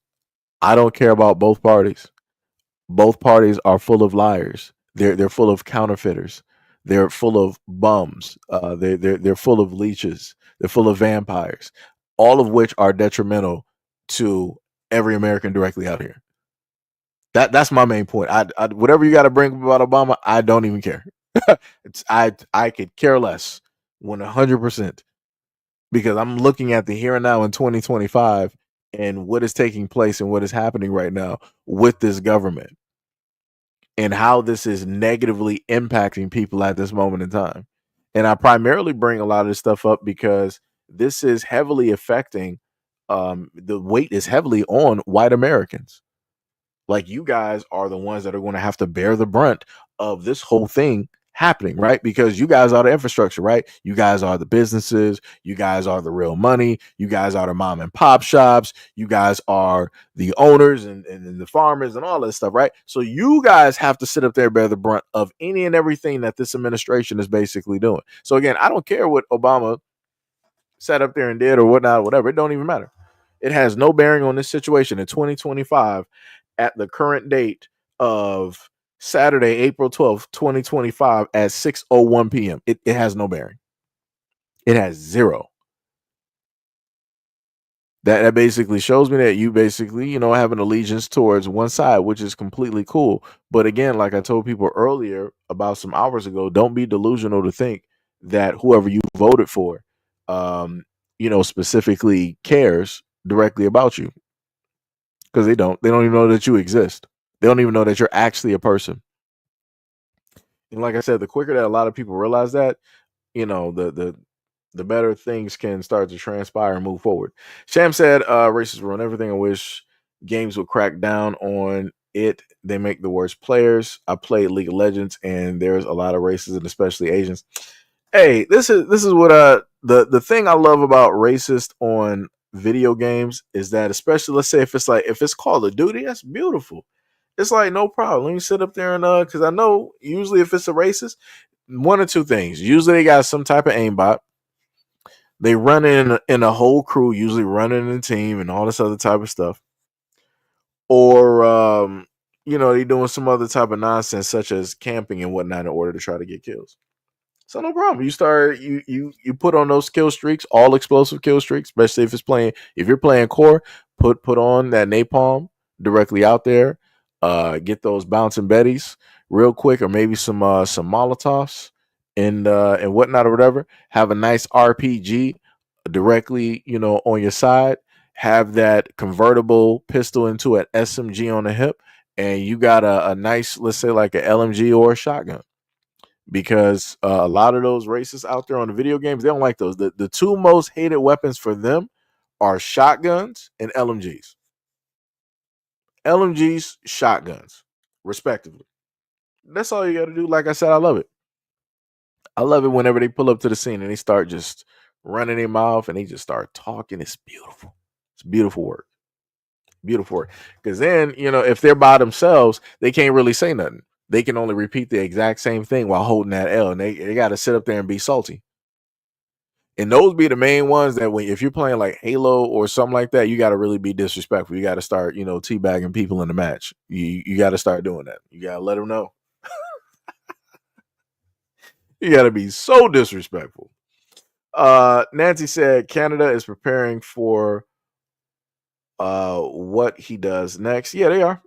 I don't care about both parties. Both parties are full of liars. They're full of counterfeiters. They're full of bums. They're full of leeches. They're full of vampires. All of which are detrimental to every American directly out here. That's my main point. I whatever you got to bring up about Obama, I don't even care. I could care less 100%, because I'm looking at the here and now in 2025 and what is taking place and what is happening right now with this government and how this is negatively impacting people at this moment in time. And I primarily bring a lot of this stuff up because this is heavily affecting, the weight is heavily on white Americans. Like, you guys are the ones that are going to have to bear the brunt of this whole thing happening, right? Because you guys are the infrastructure, right? You guys are the businesses. You guys are the real money. You guys are the mom and pop shops. You guys are the owners and the farmers and all that stuff, right? So you guys have to sit up there and bear the brunt of any and everything that this administration is basically doing. So again, I don't care what Obama sat up there and did or whatnot, whatever. It don't even matter. It has no bearing on this situation in 2025 at the current date of Saturday, April 12th, 2025 at 6:01 p.m. It has no bearing. It has zero. That basically shows me that you basically, have an allegiance towards one side, which is completely cool. But again, like I told people earlier about some hours ago, don't be delusional to think that whoever you voted for, specifically cares directly about you, because they don't. They don't even know that you exist. They don't even know that you're actually a person. And like I said, the quicker that a lot of people realize that, the better things can start to transpire and move forward. Sham said, racists ruin everything. I wish games would crack down on it. They make the worst players. I played League of Legends and there's a lot of racists and especially Asians. Hey, this is what the thing I love about racist on video games is that, especially let's say if it's Call of Duty, that's beautiful. It's like, no problem. Let me sit up there and because I know usually if it's a racist, one or two things. Usually they got some type of aimbot. They run in a whole crew, usually running in a team and all this other type of stuff. Or they doing some other type of nonsense such as camping and whatnot in order to try to get kills. So no problem. You put on those kill streaks, all explosive kill streaks, especially if you're playing core, put on that napalm directly out there. Get those bouncing betties real quick, or maybe some Molotovs and whatnot or whatever. Have a nice RPG directly, on your side. Have that convertible pistol into an SMG on the hip, and you got a nice, let's say like an LMG or a shotgun. Because a lot of those racists out there on the video games, they don't like those. The two most hated weapons for them are shotguns and LMGs. LMGs, shotguns, respectively. That's all you got to do. Like I said, I love it. I love it whenever they pull up to the scene and they start just running their mouth and they just start talking. It's beautiful. It's beautiful work. Beautiful work. Because then, if they're by themselves, they can't really say nothing. They can only repeat the exact same thing while holding that L, and they got to sit up there and be salty. And those be the main ones that if you're playing like Halo or something like that, you got to really be disrespectful. You got to start, teabagging people in the match. You got to start doing that. You got to let them know. You got to be so disrespectful. Nancy said Canada is preparing for what he does next. Yeah, they are.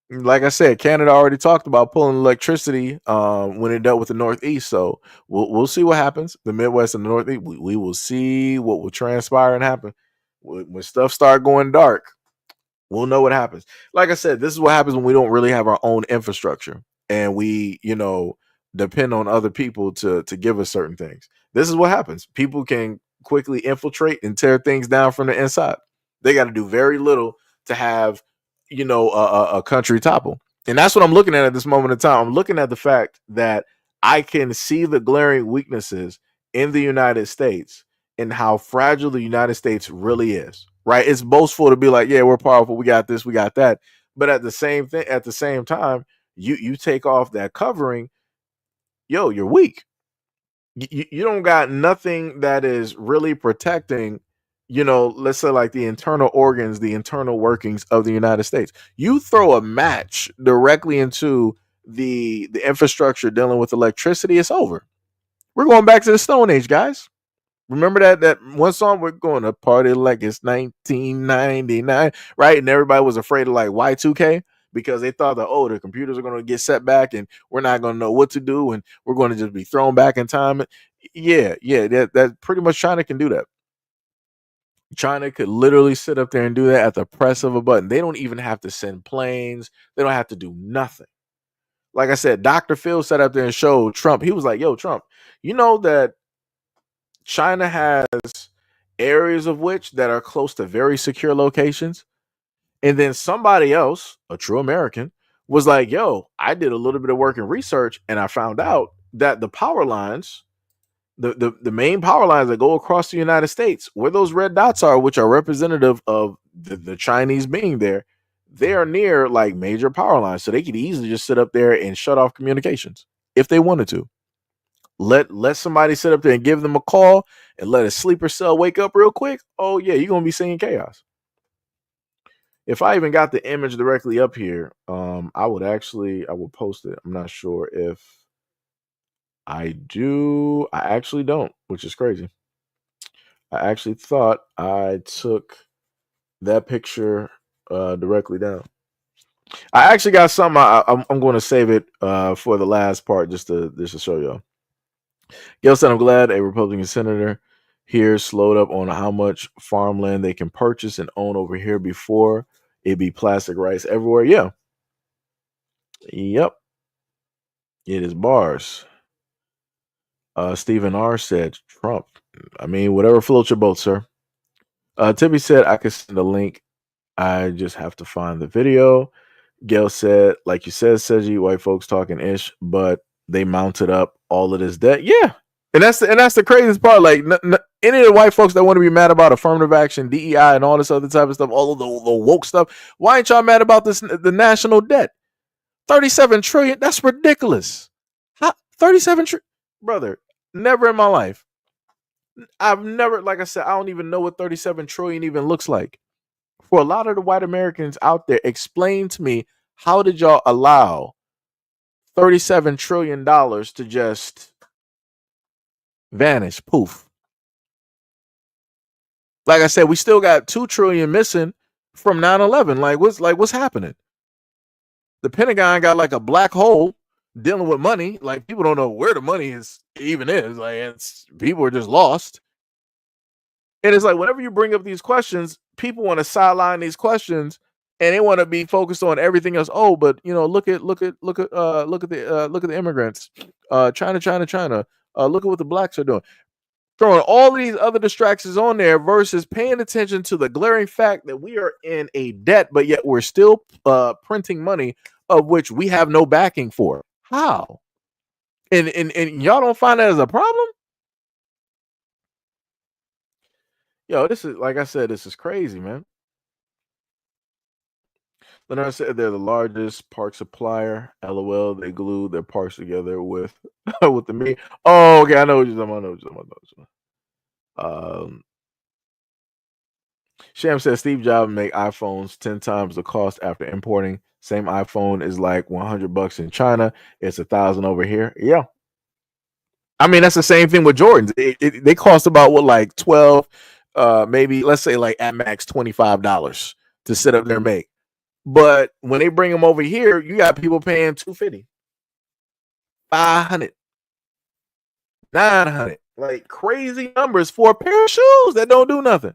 Like I said, Canada already talked about pulling electricity when it dealt with the Northeast. So we'll see what happens. The Midwest and the Northeast, we will see what will transpire and happen. When stuff start going dark, we'll know what happens. Like I said, this is what happens when we don't really have our own infrastructure and we, depend on other people to give us certain things. This is what happens. People can quickly infiltrate and tear things down from the inside. They got to do very little to have, a country topple. And that's what I'm looking at this moment in time. I'm looking at the fact that I can see the glaring weaknesses in the United States and how fragile the United States really is. Right? It's boastful to be like, yeah, we're powerful, we got this, we got that. But at the same time, you take off that covering, you're weak. You don't got nothing that is really protecting, let's say like the internal organs, the internal workings of the United States. You throw a match directly into the infrastructure dealing with electricity, it's over. We're going back to the Stone Age, guys. Remember that one song, we're going to party like it's 1999, right? And everybody was afraid of like Y2K because they thought that, the computers are going to get set back and we're not going to know what to do and we're going to just be thrown back in time. Yeah, that pretty much China can do that. China could literally sit up there and do that at the press of a button. They don't even have to send planes. They don't have to do nothing. Like I said, Dr. Phil sat up there and showed Trump. He was like, yo, Trump, you know that China has areas of which that are close to very secure locations. And then somebody else, a true American, was like, yo, I did a little bit of work and research and I found out that the power lines, the main power lines that go across the United States, where those red dots are, which are representative of the Chinese being there, they are near like major power lines. So they could easily just sit up there and shut off communications if they wanted to. Let somebody sit up there and give them a call and let a sleeper cell wake up real quick. Oh yeah, you're gonna be seeing chaos. If I even got the image directly up here, I will post it. I'm not sure if I do. I actually don't, which is crazy. I actually thought I took that picture directly down. I actually got something. I'm going to save it for the last part just to show y'all. Gail said, I'm glad a Republican senator here slowed up on how much farmland they can purchase and own over here before it be plastic rice everywhere. Yeah. Yep. It is bars. Stephen R. said, Trump. I mean, whatever floats your boat, sir. Tippy said, I could send a link. I just have to find the video. Gail said, like you said, Seji, white folks talking ish, but they mounted up all of this debt. Yeah. And that's the craziest part. Like any of the white folks that want to be mad about affirmative action, DEI, and all this other type of stuff, all of the woke stuff, why ain't y'all mad about this? The national debt, 37 trillion. That's ridiculous. 37 trillion, brother. Never in my life. I've never, like I said, I don't even know what 37 trillion even looks like. For a lot of the white Americans out there, explain to me, how did y'all allow $37 trillion to just vanish, poof? Like I said, we still got 2 trillion missing from 9/11. What's happening? The Pentagon got like a black hole dealing with money. Like people don't know where the money is. Like people are just lost. And it's like whenever you bring up these questions, people want to sideline these questions and they want to be focused on everything else. Oh, but look at the immigrants. China. Look at what the blacks are doing. Throwing all these other distractions on there versus paying attention to the glaring fact that we are in a debt, but yet we're still printing money of which we have no backing for. How? And y'all don't find that as a problem? Yo, this is, like I said, this is crazy, man. Leonard said they're the largest park supplier. LOL, they glue their parks together with with the meat. Oh, okay, I know what you're talking about. Um, Sham says Steve Jobs make iPhones 10 times the cost after importing. Same iPhone is like $100 in China. It's 1,000 over here. Yeah. I mean, that's the same thing with Jordans. They cost about what, like 12, maybe let's say like at max $25 to sit up there and make. But when they bring them over here, you got people paying $250, $500, $900, like crazy numbers for a pair of shoes that don't do nothing.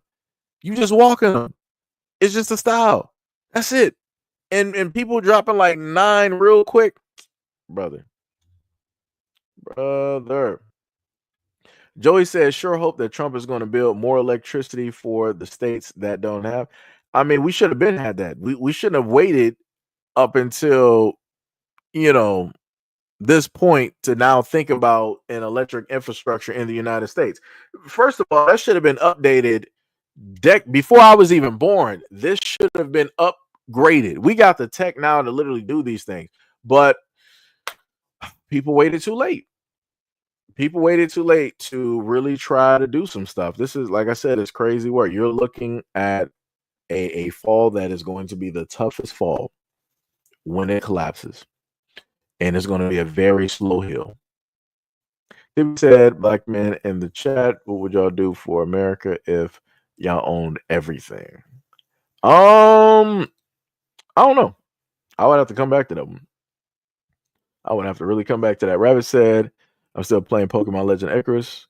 You just walk in them. It's just a style. That's it. And people dropping like 9 real quick, brother. Joey says, sure hope that Trump is going to build more electricity for the states that don't have. I mean, we should have been had that. We shouldn't have waited up until, this point to now think about an electric infrastructure in the United States. First of all, that should have been updated before I was even born. This should have been upgraded. We got the tech now to literally do these things, but people waited too late. People waited too late to really try to do some stuff. This is, like I said, it's crazy work. You're looking at a fall that is going to be the toughest fall when it collapses. And it's going to be a very slow hill. He said, black men in the chat, what would y'all do for America if y'all owned everything? I don't know. I would have to come back to them. I would have to really come back to that. Rabbit said, I'm still playing Pokemon Legend Icarus.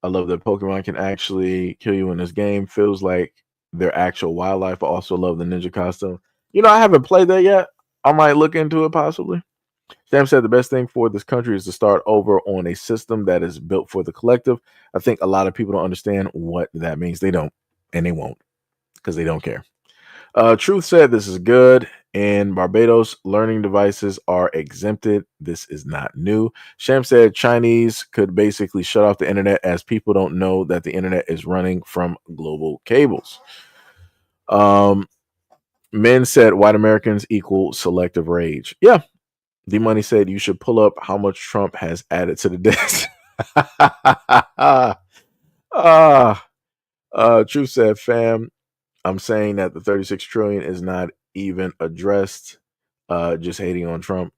I love that Pokemon can actually kill you in this game. Feels like they're actual wildlife. I also love the ninja costume. I haven't played that yet. I might look into it possibly. Sam said the best thing for this country is to start over on a system that is built for the collective. I think a lot of people don't understand what that means. They don't, and they won't, because they don't care. Truth said this is good. In Barbados, learning devices are exempted. This is not new. Sham said Chinese could basically shut off the internet as people don't know that the internet is running from global cables. Men said white Americans equal selective rage. Yeah. D Money said you should pull up how much Trump has added to the debt. Truth said, fam, I'm saying that the 36 trillion is not even addressed. Just hating on Trump.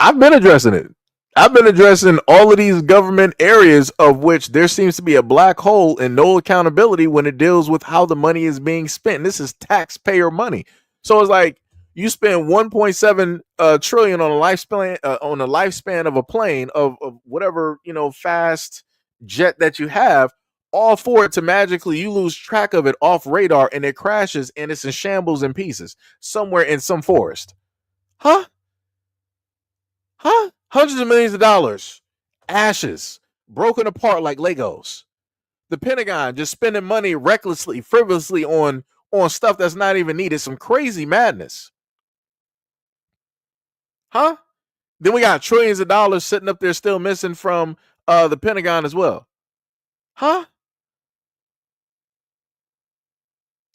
I've been addressing it. I've been addressing all of these government areas of which there seems to be a black hole and no accountability when it deals with how the money is being spent. And this is taxpayer money. So it's like you spend 1.7 trillion on a lifespan of a plane of whatever, fast jet that you have, all for it to magically you lose track of it off radar and it crashes and it's in shambles and pieces somewhere in some forest. Huh? Hundreds of millions of dollars, ashes, broken apart like Legos. The Pentagon just spending money recklessly, frivolously on stuff that's not even needed. Some crazy madness. Huh? Then we got trillions of dollars sitting up there still missing from the Pentagon as well. Huh?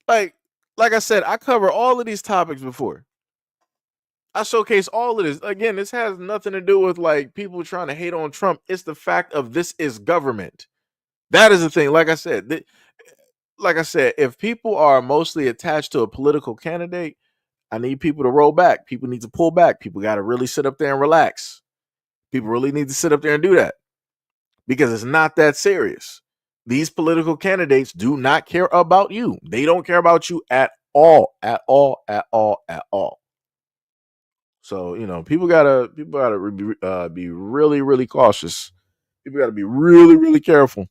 Like I said, I cover all of these topics before. I showcase all of this. Again, this has nothing to do with like people trying to hate on Trump. It's the fact of this is government. That is the thing. Like I said, if people are mostly attached to a political candidate, I need people to roll back. People need to pull back. People got to really sit up there and relax. People really need to sit up there and do that because it's not that serious. These political candidates do not care about you. They don't care about you at all, at all, at all, at all. So, people gotta be really, really cautious. People gotta be really, really careful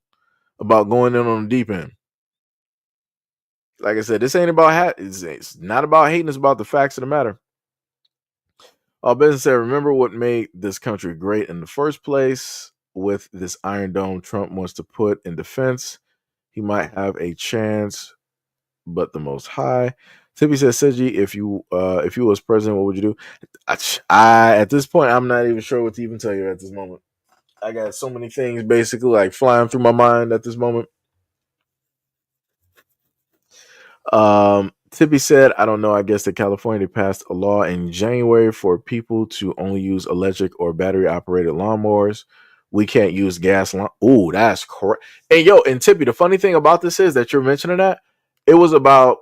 about going in on the deep end. Like I said, this ain't about it's not about hating. It's about the facts of the matter. Business said, remember what made this country great in the first place? With this Iron Dome Trump wants to put in defense, he might have a chance, but the most high. Tippy says, Seji, if you was president, what would you do? I at this point, I'm not even sure what to even tell you at this moment. I got so many things basically like flying through my mind at this moment. Tippy said, I don't know. I guess that California passed a law in January for people to only use electric or battery operated lawnmowers. we can't use gas line. Ooh, that's correct. And and Tippy, the funny thing about this is that you're mentioning that it was about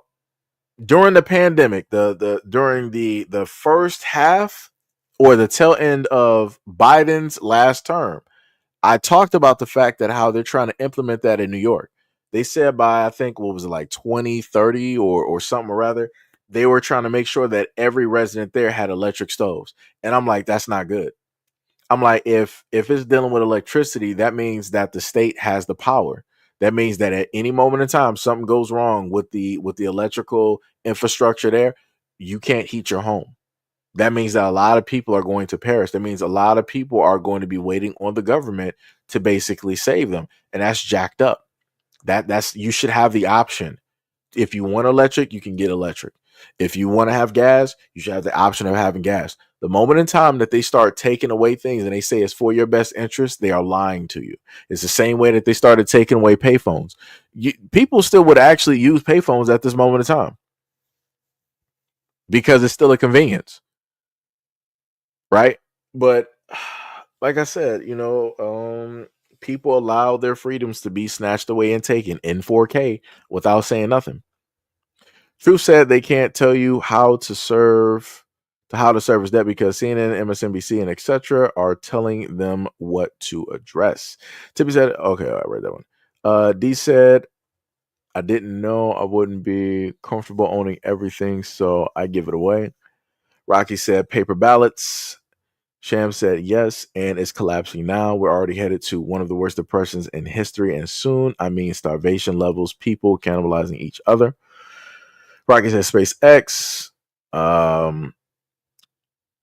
during the pandemic, during the first half or the tail end of Biden's last term. I talked about the fact that how they're trying to implement that in New York. They said by, I think, what was it, like 2030 or something or rather, they were trying to make sure that every resident there had electric stoves. And I'm like, that's not good. I'm like, if it's dealing with electricity, that means that the state has the power. That means that at any moment in time, something goes wrong with the electrical infrastructure there, you can't heat your home. That means that a lot of people are going to perish. That means a lot of people are going to be waiting on the government to basically save them. And that's jacked up. That's you should have the option. If you want electric, you can get electric. If you want to have gas, you should have the option of having gas. The moment in time that they start taking away things and they say it's for your best interest, they are lying to you. It's the same way that they started taking away payphones. People still would actually use payphones at this moment in time because it's still a convenience, right? But like I said, people allow their freedoms to be snatched away and taken in 4K without saying nothing. Truth said they can't tell you how to service debt because CNN, MSNBC, and etc. are telling them what to address. Tippy said, okay, I read that one. D said, I didn't know I wouldn't be comfortable owning everything, so I give it away. Rocky said, paper ballots. Sham said, yes, and it's collapsing now. We're already headed to one of the worst depressions in history, and soon, I mean starvation levels, people cannibalizing each other. Rocky said SpaceX.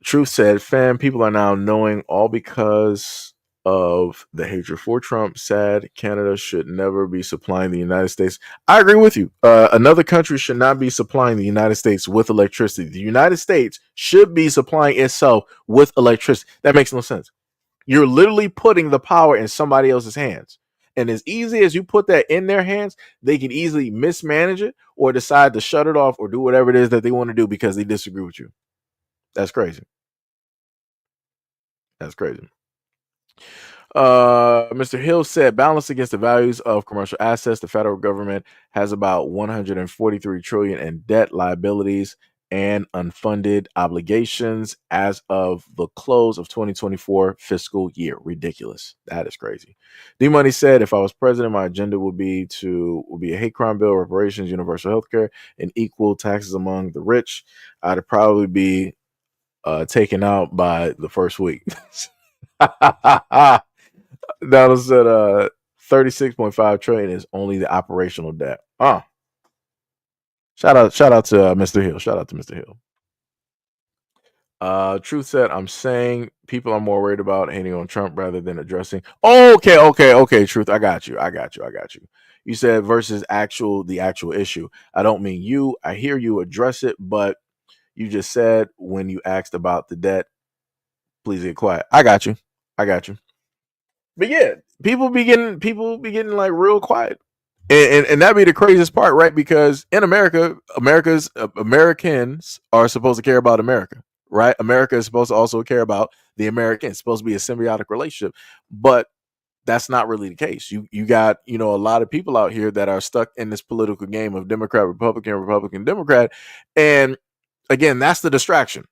Truth said, fam, people are now knowing all because of the hatred for Trump. Sad, Canada should never be supplying the United States. I agree with you. Another country should not be supplying the United States with electricity. The United States should be supplying itself with electricity. That makes no sense. You're literally putting the power in somebody else's hands. And as easy as you put that in their hands, they can easily mismanage it or decide to shut it off or do whatever it is that they want to do because they disagree with you. That's crazy. That's crazy. Mr. Hill said, balance against the values of commercial assets, the federal government has about 143 trillion in debt, liabilities, and unfunded obligations as of the close of 2024 fiscal year. Ridiculous. That is crazy. D Money said, if I was president, my agenda would be a hate crime bill, reparations, universal health care, and equal taxes among the rich. I'd probably be taken out by the first week. Donald said 36.5 trillion is only the operational debt. Shout out to Mr. Hill. Shout out to Mr. Hill. Truth said, I'm saying people are more worried about hating on Trump rather than addressing. Okay. Truth, I got you. You said versus the actual issue. I don't mean you. I hear you address it, but you just said when you asked about the debt, please get quiet. I got you. But yeah, people be getting like real quiet. And that'd be the craziest part, right? Because in Americans are supposed to care about America, right? America is supposed to also care about the Americans. It's supposed to be a symbiotic relationship, but that's not really the case. You got, a lot of people out here that are stuck in this political game of Democrat, Republican, Democrat. And again, that's the distraction.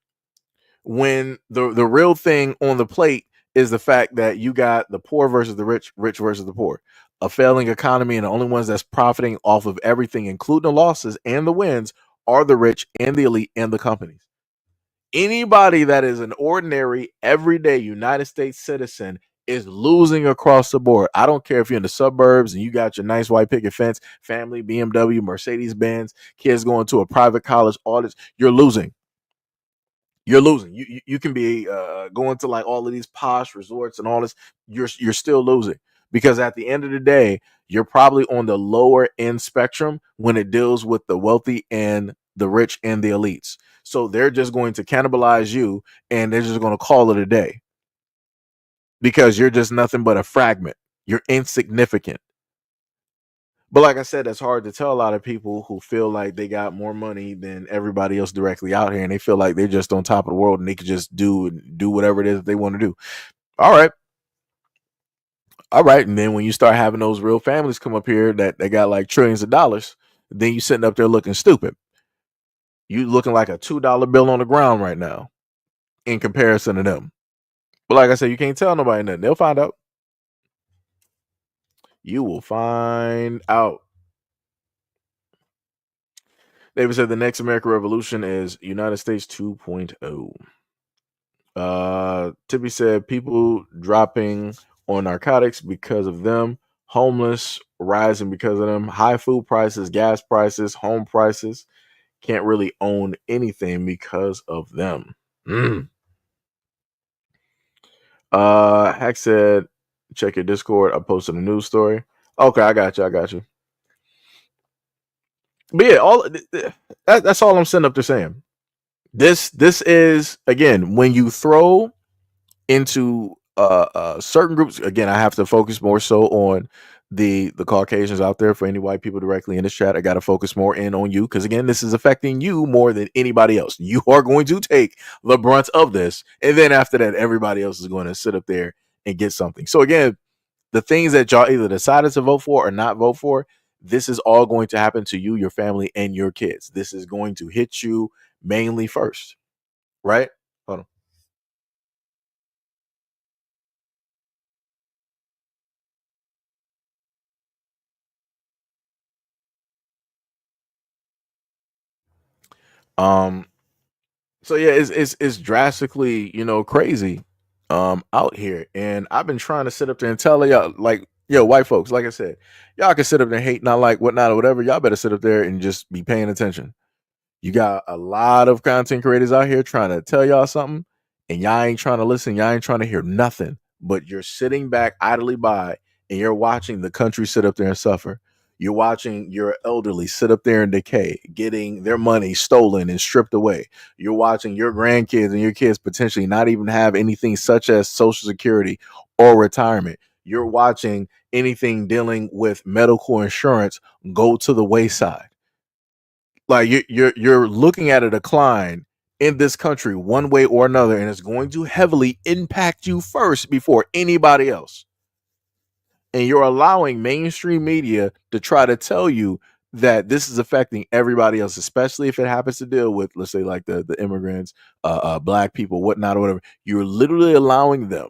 When the real thing on the plate is the fact that you got the poor versus the rich versus the poor, a failing economy, and the only ones that's profiting off of everything, including the losses and the wins, are the rich and the elite and the companies. Anybody that is an ordinary, everyday United States citizen is losing across the board. I don't care if you're in the suburbs and you got your nice white picket fence, family, BMW, Mercedes-Benz, kids going to a private college, all this, you're losing. You can be going to like all of these posh resorts and all this. You're still losing because at the end of the day, you're probably on the lower end spectrum when it deals with the wealthy and the rich and the elites. So they're just going to cannibalize you and they're just going to call it a day because you're just nothing but a fragment. You're insignificant. But like I said, it's hard to tell a lot of people who feel like they got more money than everybody else directly out here, and they feel like they're just on top of the world and they could just do whatever it is that they want to do. All right. All right, and then when you start having those real families come up here that they got like trillions of dollars, then you sitting up there looking stupid. You looking like a $2 bill on the ground right now in comparison to them. But like I said, you can't tell nobody nothing. They'll find out. You will find out. David said the next American Revolution is United States 2.0. Tippy said people dropping on narcotics because of them, homeless rising because of them, high food prices, gas prices, home prices, can't really own anything because of them. Hack said, check your Discord. I posted a news story. Okay, I got you. But yeah, that's all I'm sitting up there saying. This is, again, when you throw into certain groups. Again, I have to focus more so on the Caucasians out there. For any white people directly in this chat, I got to focus more in on you, because again, this is affecting you more than anybody else. You are going to take the brunt of this, and then after that, everybody else is going to sit up there and get something. So again, the things that y'all either decided to vote for or not vote for, this is all going to happen to you, your family, and your kids. This is going to hit you mainly first, right? Hold on. So yeah, it's drastically, crazy out here. And I've been trying to sit up there and tell y'all, like, yo, white folks, like I said, y'all can sit up there and hate, not like, whatnot, or whatever. Y'all better sit up there and just be paying attention. You got a lot of content creators out here trying to tell y'all something, and y'all ain't trying to listen. Y'all ain't trying to hear nothing, but you're sitting back idly by, and you're watching the country sit up there and suffer. You're watching your elderly sit up there and decay, getting their money stolen and stripped away. You're watching your grandkids and your kids potentially not even have anything such as Social Security or retirement. You're watching anything dealing with medical insurance go to the wayside. Like you're looking at a decline in this country one way or another, and it's going to heavily impact you first before anybody else. And you're allowing mainstream media to try to tell you that this is affecting everybody else, especially if it happens to deal with, let's say, like the immigrants, black people, whatnot, or whatever. You're literally allowing them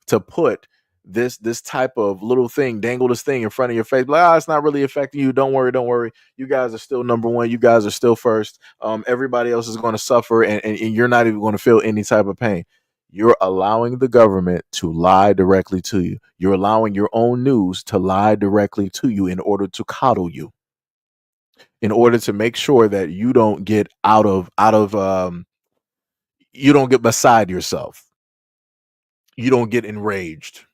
to put this type of little thing, dangle this thing in front of your face, like, it's not really affecting you. Don't worry. You guys are still number one. You guys are still first. Everybody else is going to suffer, and you're not even going to feel any type of pain. You're allowing the government to lie directly to you. You're allowing your own news to lie directly to you in order to coddle you, in order to make sure that you don't get you don't get beside yourself. You don't get enraged.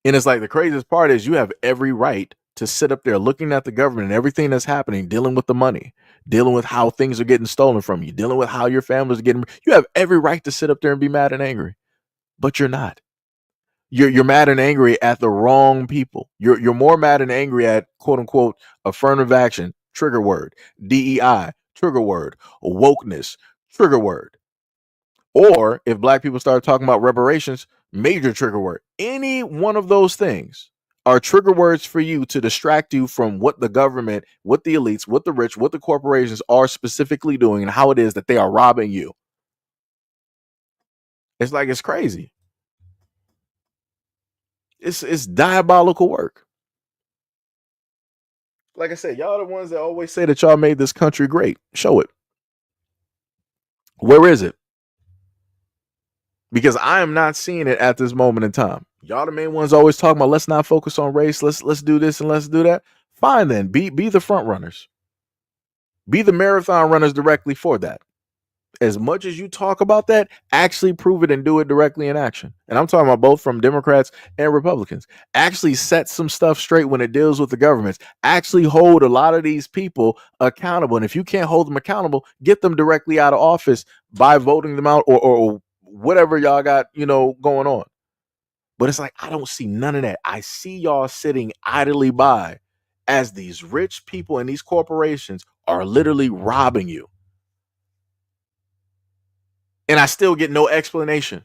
And it's like, the craziest part is you have every right to sit up there looking at the government and everything that's happening, dealing with the money, dealing with how things are getting stolen from you, dealing with how your families are getting. You have every right to sit up there and be mad and angry, but you're not. You're mad and angry at the wrong people. You're more mad and angry at, quote unquote, affirmative action, trigger word, DEI, trigger word, wokeness, trigger word. Or if black people start talking about reparations, major trigger word. Any one of those things are trigger words for you to distract you from what the government, what the elites, what the rich, what the corporations are specifically doing, and how it is that they are robbing you. It's like, it's crazy. It's diabolical work. Like I said, y'all are the ones that always say that y'all made this country great. Show it. Where is it? Because I am not seeing it at this moment in time. Y'all the main ones always talking about, let's not focus on race. Let's do this and let's do that. Fine then. Be the front runners. Be the marathon runners directly for that. As much as you talk about that, actually prove it and do it directly in action. And I'm talking about both from Democrats and Republicans. Actually set some stuff straight when it deals with the governments. Actually hold a lot of these people accountable. And if you can't hold them accountable, get them directly out of office by voting them out or whatever y'all got, going on. But it's like, I don't see none of that. I see y'all sitting idly by as these rich people and these corporations are literally robbing you. And I still get no explanation.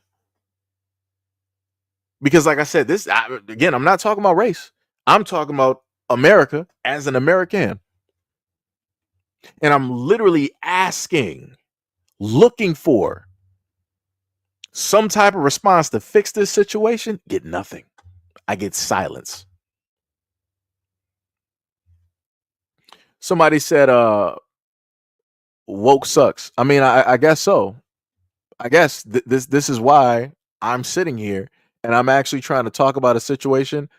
Because like I said, again, I'm not talking about race. I'm talking about America as an American. And I'm literally looking for some type of response to fix this situation. Get nothing. I get silence. Somebody said, woke sucks. I mean, I guess so. I guess this is why I'm sitting here and I'm actually trying to talk about a situation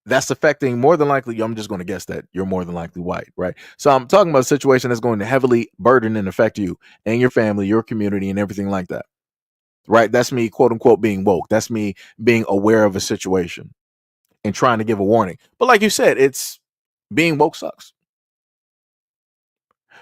that's affecting, more than likely, I'm just going to guess that you're more than likely white, right? So I'm talking about a situation that's going to heavily burden and affect you and your family, your community, and everything like that, right? That's me, quote unquote, being woke. That's me being aware of a situation and trying to give a warning. But like you said, it's being woke sucks,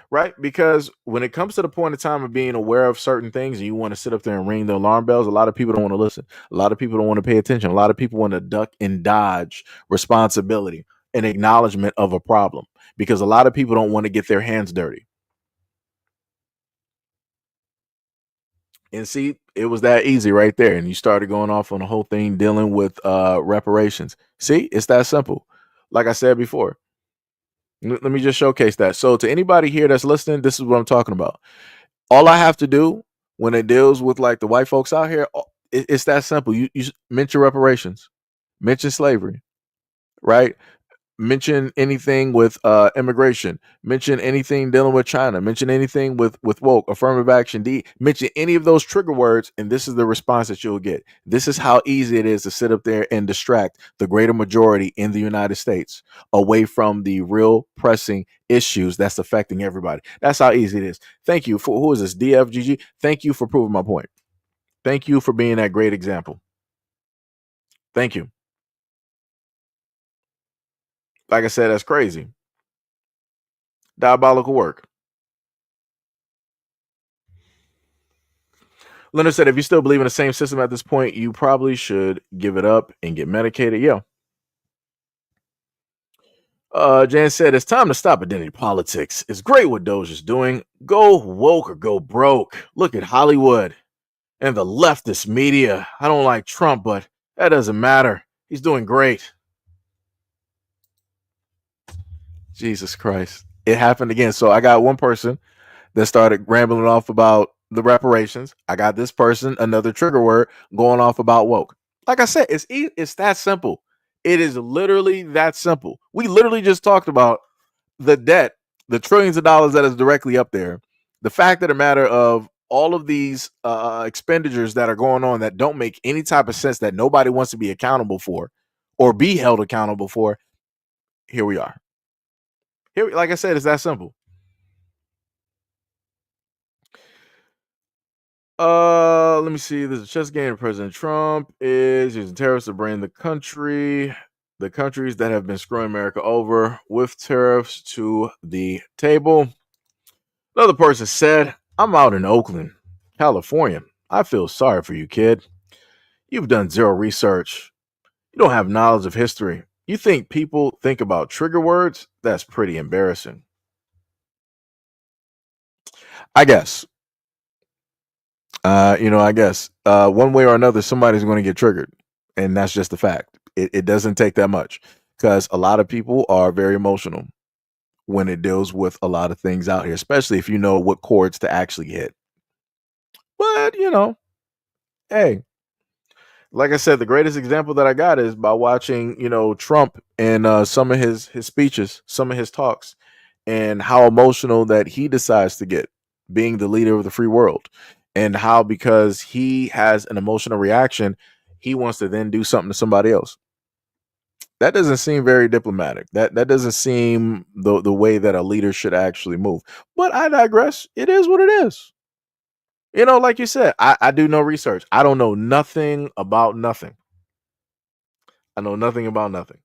right? Because when it comes to the point of time of being aware of certain things and you want to sit up there and ring the alarm bells, a lot of people don't want to listen. A lot of people don't want to pay attention. A lot of people want to duck and dodge responsibility and acknowledgement of a problem, because a lot of people don't want to get their hands dirty. And see, it was that easy right there. And you started going off on the whole thing dealing with reparations. See, it's that simple. Like I said before, let me just showcase that. So to anybody here that's listening, this is what I'm talking about. All I have to do when it deals with like the white folks out here, it's that simple. You mention reparations, mention slavery, right? Mention anything with immigration, mention anything dealing with China, mention anything with woke, affirmative action, mention any of those trigger words, and this is the response that you'll get. This is how easy it is to sit up there and distract the greater majority in the United States away from the real pressing issues that's affecting everybody. That's how easy it is. Thank you for, who is this, DFGG? Thank you for proving my point. Thank you for being that great example. Thank you. Like I said, that's crazy. Diabolical work. Leonard said, if you still believe in the same system at this point, you probably should give it up and get medicated. Yeah. Jan said, it's time to stop identity politics. It's great what Doge is doing. Go woke or go broke. Look at Hollywood and the leftist media. I don't like Trump, but that doesn't matter. He's doing great. Jesus Christ. It happened again. So I got one person that started rambling off about the reparations. I got this person, another trigger word, going off about woke. Like I said, it's that simple. It is literally that simple. We literally just talked about the debt, the trillions of dollars that is directly up there. The fact of the matter of all of these expenditures that are going on that don't make any type of sense, that nobody wants to be accountable for or be held accountable for. Here we are. Here, like I said, it's that simple. Let me see. There's a chess game. President Trump is using tariffs to bring the countries that have been screwing America over with tariffs to the table. Another person said, I'm out in Oakland, California. I feel sorry for you, kid. You've done zero research. You don't have knowledge of history. You think people think about trigger words? That's pretty embarrassing. I guess. I guess one way or another, somebody's going to get triggered, and that's just the fact. It doesn't take that much, because a lot of people are very emotional when it deals with a lot of things out here, especially if you know what chords to actually hit. But hey, like I said, the greatest example that I got is by watching Trump and some of his speeches, some of his talks, and how emotional that he decides to get, being the leader of the free world. And how, because he has an emotional reaction, he wants to then do something to somebody else. That doesn't seem very diplomatic. That doesn't seem the way that a leader should actually move. But I digress. It is what it is. Like you said, I do no research. I don't know nothing about nothing. I know nothing about nothing.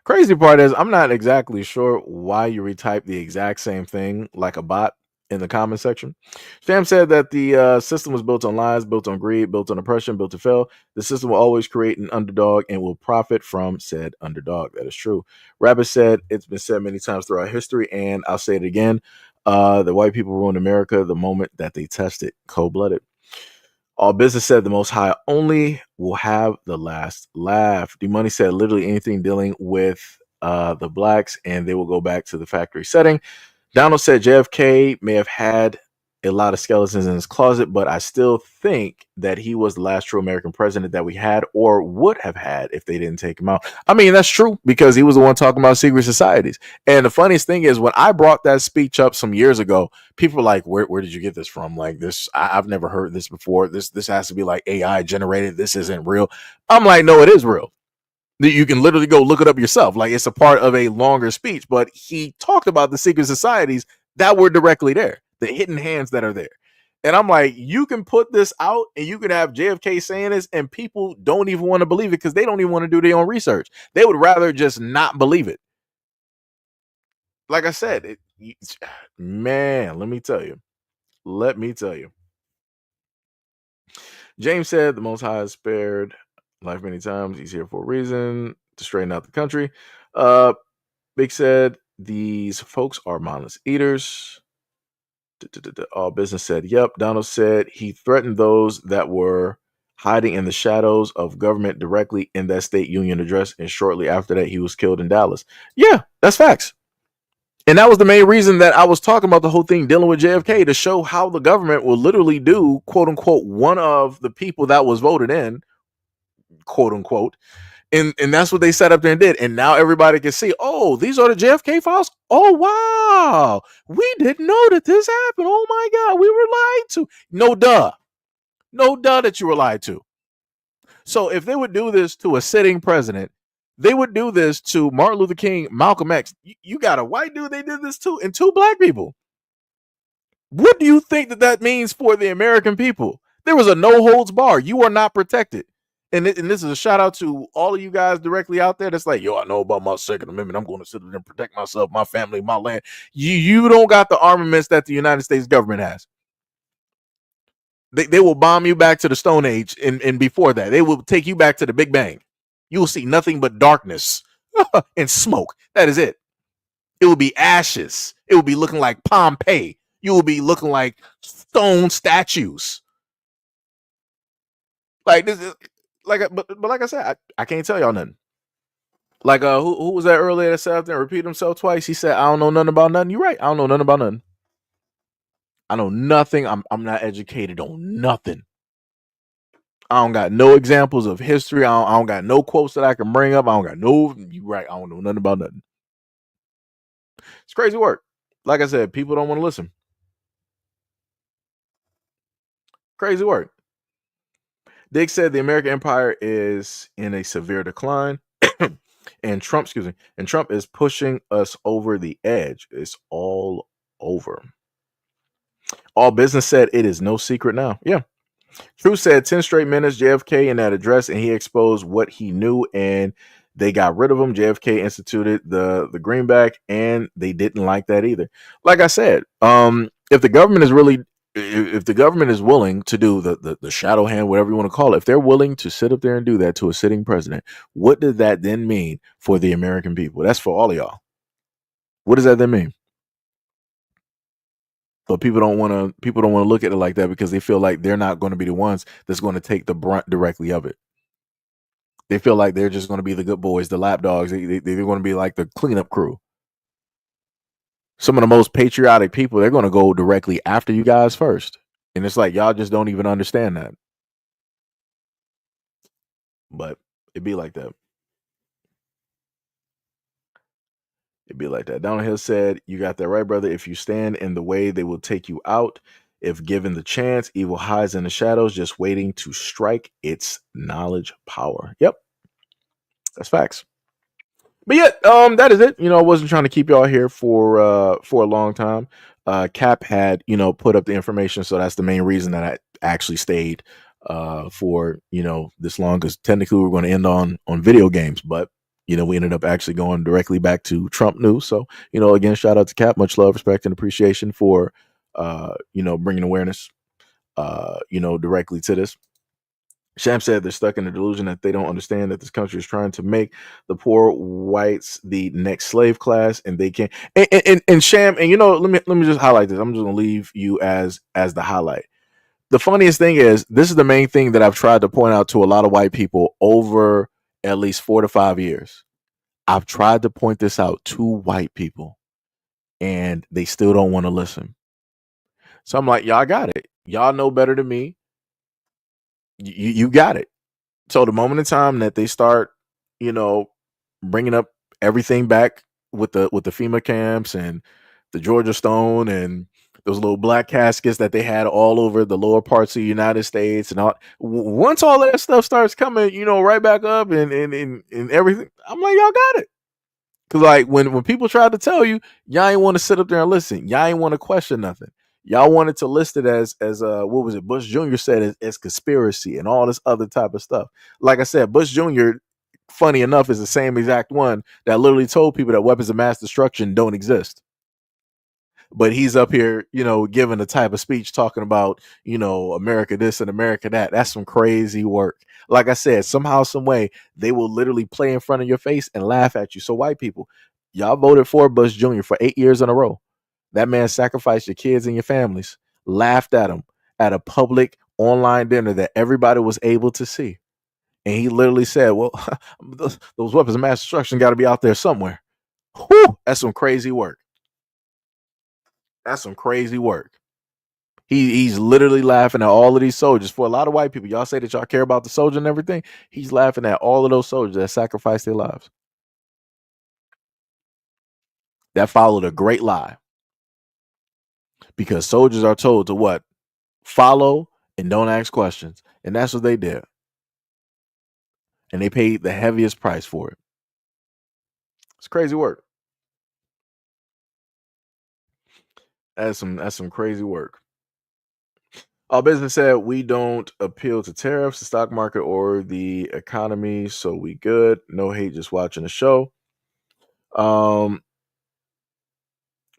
Crazy part is I'm not exactly sure why you retype the exact same thing like a bot in the comment section. Sam said that the system was built on lies, built on greed, built on oppression, built to fail. The system will always create an underdog and will profit from said underdog. That is true. Rabbit said, it's been said many times throughout history, and I'll say it again. The white people ruined America the moment that they tested. Cold-blooded. All Business said the Most High only will have the last laugh. D Money said literally anything dealing with the blacks, and they will go back to the factory setting. Donald said JFK may have had a lot of skeletons in his closet, but I still think that he was the last true American president that we had or would have had if they didn't take him out. I mean, that's true because he was the one talking about secret societies. And the funniest thing is when I brought that speech up some years ago, people were like, where did you get this from? Like this, I've never heard this before. This has to be like AI generated. This isn't real. I'm like, no, it is real. You can literally go look it up yourself. Like it's a part of a longer speech, but he talked about the secret societies that were directly there, the hidden hands that are there. And I'm like, you can put this out and you can have JFK saying this and people don't even want to believe it because they don't even want to do their own research. They would rather just not believe it. Like I said, man, let me tell you. James said the Most High has spared life many times. He's here for a reason, to straighten out the country. Big said these folks are mindless eaters. All Business said yep. Donald said he threatened those that were hiding in the shadows of government directly in that State Union address, and shortly after that he was killed in Dallas. Yeah, that's facts. And that was the main reason that I was talking about the whole thing dealing with JFK, to show how the government will literally do, quote unquote, one of the people that was voted in, quote unquote. And that's what they set up there and did. And now everybody can see, oh, these are the JFK files. Oh, wow. We didn't know that this happened. Oh, my God. We were lied to. No duh. No duh that you were lied to. So if they would do this to a sitting president, they would do this to Martin Luther King, Malcolm X. You got a white dude they did this to, and 2 black people. What do you think that means for the American people? There was a no holds bar. You are not protected. And this is a shout out to all of you guys directly out there that's like, yo, I know about my Second Amendment. I'm going to sit there and protect myself, my family, my land. You don't got the armaments that the United States government has. They will bomb you back to the Stone Age, and before that, they will take you back to the Big Bang. You will see nothing but darkness and smoke. That is it. It will be ashes. It will be looking like Pompeii. You will be looking like stone statues. Like this is but like I said, I can't tell y'all nothing. Like who was that earlier that sat up there and repeated himself twice? He said, I don't know nothing about nothing. You're right. I don't know nothing about nothing. I know nothing. I'm not educated on nothing. I don't got no examples of history. I don't got no quotes that I can bring up. You're right. I don't know nothing about nothing. It's crazy work. Like I said, people don't want to listen. Crazy work. Dick said the American empire is in a severe decline. And Trump is pushing us over the edge. It's all over. All Business said it is no secret now. Yeah. True said 10 straight minutes JFK in that address, and he exposed what he knew, and they got rid of him. JFK instituted the greenback, and they didn't like that either. Like I said, if the government is willing to do the shadow hand, whatever you want to call it, if they're willing to sit up there and do that to a sitting president, what does that then mean for the American people? That's for all of y'all. What does that then mean? But people don't want to look at it like that because they feel like they're not going to be the ones that's going to take the brunt directly of it. They feel like they're just going to be the good boys, the lapdogs. They're going to be like the cleanup crew. Some of the most patriotic people, they're going to go directly after you guys first. And it's like, y'all just don't even understand that. But it'd be like that. It'd be like that. Downhill said, you got that right, brother. If you stand in the way, they will take you out. If given the chance, evil hides in the shadows, just waiting to strike its knowledge power. Yep. That's facts. But yeah, that is it. I wasn't trying to keep y'all here for a long time. Cap had, put up the information, so that's the main reason that I actually stayed for this long, because technically we were going to end on video games, but we ended up actually going directly back to Trump news. So again, shout out to Cap, much love, respect, and appreciation for bringing awareness directly to this. Sham said they're stuck in the delusion that they don't understand that this country is trying to make the poor whites the next slave class, and they can't. And Sham, and let me just highlight this. I'm just gonna leave you as the highlight. The funniest thing is, this is the main thing that I've tried to point out to a lot of white people over at least 4 to 5 years. I've tried to point this out to white people, and they still don't want to listen. So I'm like, y'all got it. Y'all know better than me. You got it. So the moment in time that they start, bringing up everything back with the FEMA camps and the Georgia Stone and those little black caskets that they had all over the lower parts of the United States and all, once all that stuff starts coming, right back up and everything, I'm like, y'all got it. Cause like when people tried to tell you, y'all ain't want to sit up there and listen. Y'all ain't want to question nothing. Y'all wanted to list it as what was it? Bush Jr. said as conspiracy and all this other type of stuff. Like I said, Bush Jr. funny enough is the same exact one that literally told people that weapons of mass destruction don't exist. But he's up here, giving a type of speech talking about, America this and America that. That's some crazy work. Like I said, somehow, some way, they will literally play in front of your face and laugh at you. So white people, y'all voted for Bush Jr. for 8 years in a row. That man sacrificed your kids and your families, laughed at him at a public online dinner that everybody was able to see. And he literally said, well, those weapons of mass destruction got to be out there somewhere. Whew, that's some crazy work. That's some crazy work. He's literally laughing at all of these soldiers. For a lot of white people, y'all say that y'all care about the soldier and everything. He's laughing at all of those soldiers that sacrificed their lives. That followed a great lie. Because soldiers are told to what? Follow and don't ask questions. And that's what they did. And they paid the heaviest price for it. It's crazy work. That's some crazy work. Our business said we don't appeal to tariffs, the stock market, or the economy, so we good. No hate, just watching the show.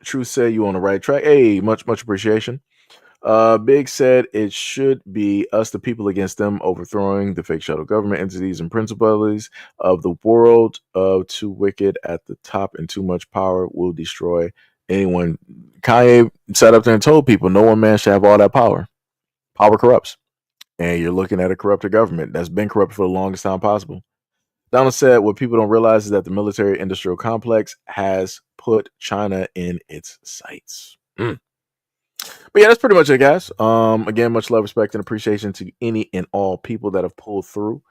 Truth said you on the right track. Hey, much appreciation. Big said it should be us, the people, against them, overthrowing the fake shadow government entities and principalities of the world. Too wicked at the top and too much power will destroy anyone. Kanye sat up there and told people no one man should have all that power. Power corrupts. And you're looking at a corrupted government that's been corrupt for the longest time possible. Donald said what people don't realize is that the military industrial complex has put China in its sights. But yeah, that's pretty much it, guys. Again, much love, respect, and appreciation to any and all people that have pulled through,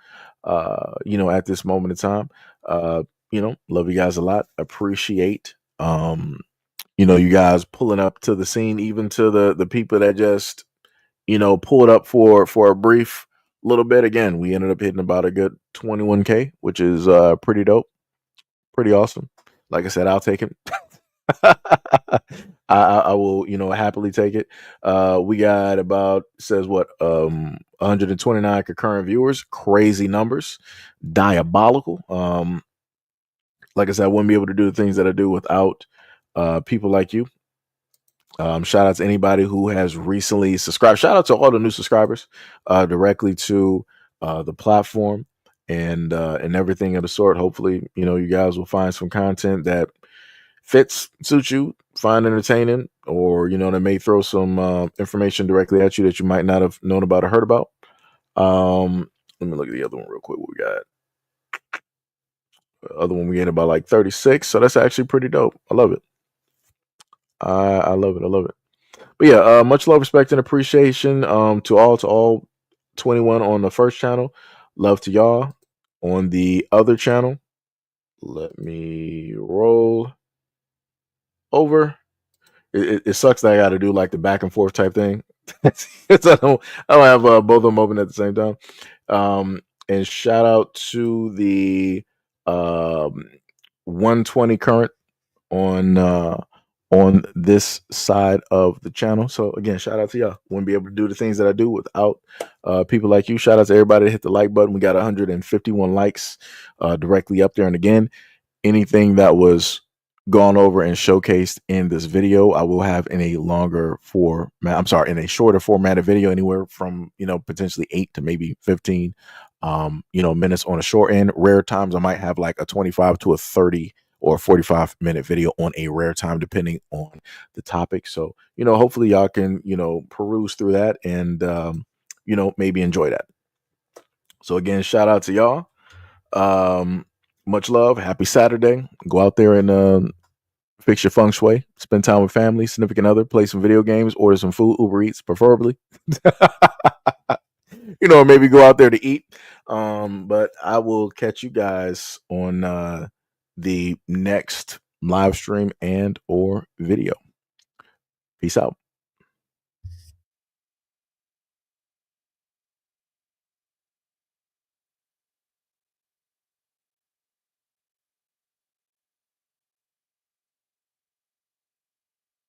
at this moment in time. Love you guys a lot. Appreciate, you guys pulling up to the scene, even to the people that just, pulled up for a brief little bit. Again, we ended up hitting about a good 21K, which is pretty dope, pretty awesome. Like I said, I'll take it. I will, happily take it. We got about, says what, 129 concurrent viewers. Crazy numbers, diabolical. Like I said, I wouldn't be able to do the things that I do without people like you. Shout out to anybody who has recently subscribed. Shout out to all the new subscribers directly to the platform and everything of the sort. Hopefully, you guys will find some content that suits you, find entertaining, or that may throw some information directly at you that you might not have known about or heard about. Let me look at the other one real quick. What we got? The other one we get about like 36, so that's actually pretty dope. I love it. I love it. But yeah, much love, respect, and appreciation to all 21 on the first channel. Love to y'all on the other channel. Let me roll over. It sucks that I got to do like the back and forth type thing. I don't have both of them open at the same time. And shout out to the 120 current on this side of the channel. So again, shout out to y'all. Wouldn't be able to do the things that I do without people like you. Shout out to everybody that hit the like button. We got 151 likes directly up there. And again, anything that was gone over and showcased in this video, I will have in a in a shorter formatted video, anywhere from, potentially 8 to maybe 15, minutes on a short end. Rare times I might have like a 25 to a 30 or 45-minute video on a rare time, depending on the topic. So, hopefully y'all can, peruse through that and, maybe enjoy that. So again, shout out to y'all. Much love. Happy Saturday. Go out there and fix your feng shui. Spend time with family, significant other. Play some video games. Order some food. Uber Eats, preferably. Or maybe go out there to eat. But I will catch you guys on the next live stream and or video. Peace out.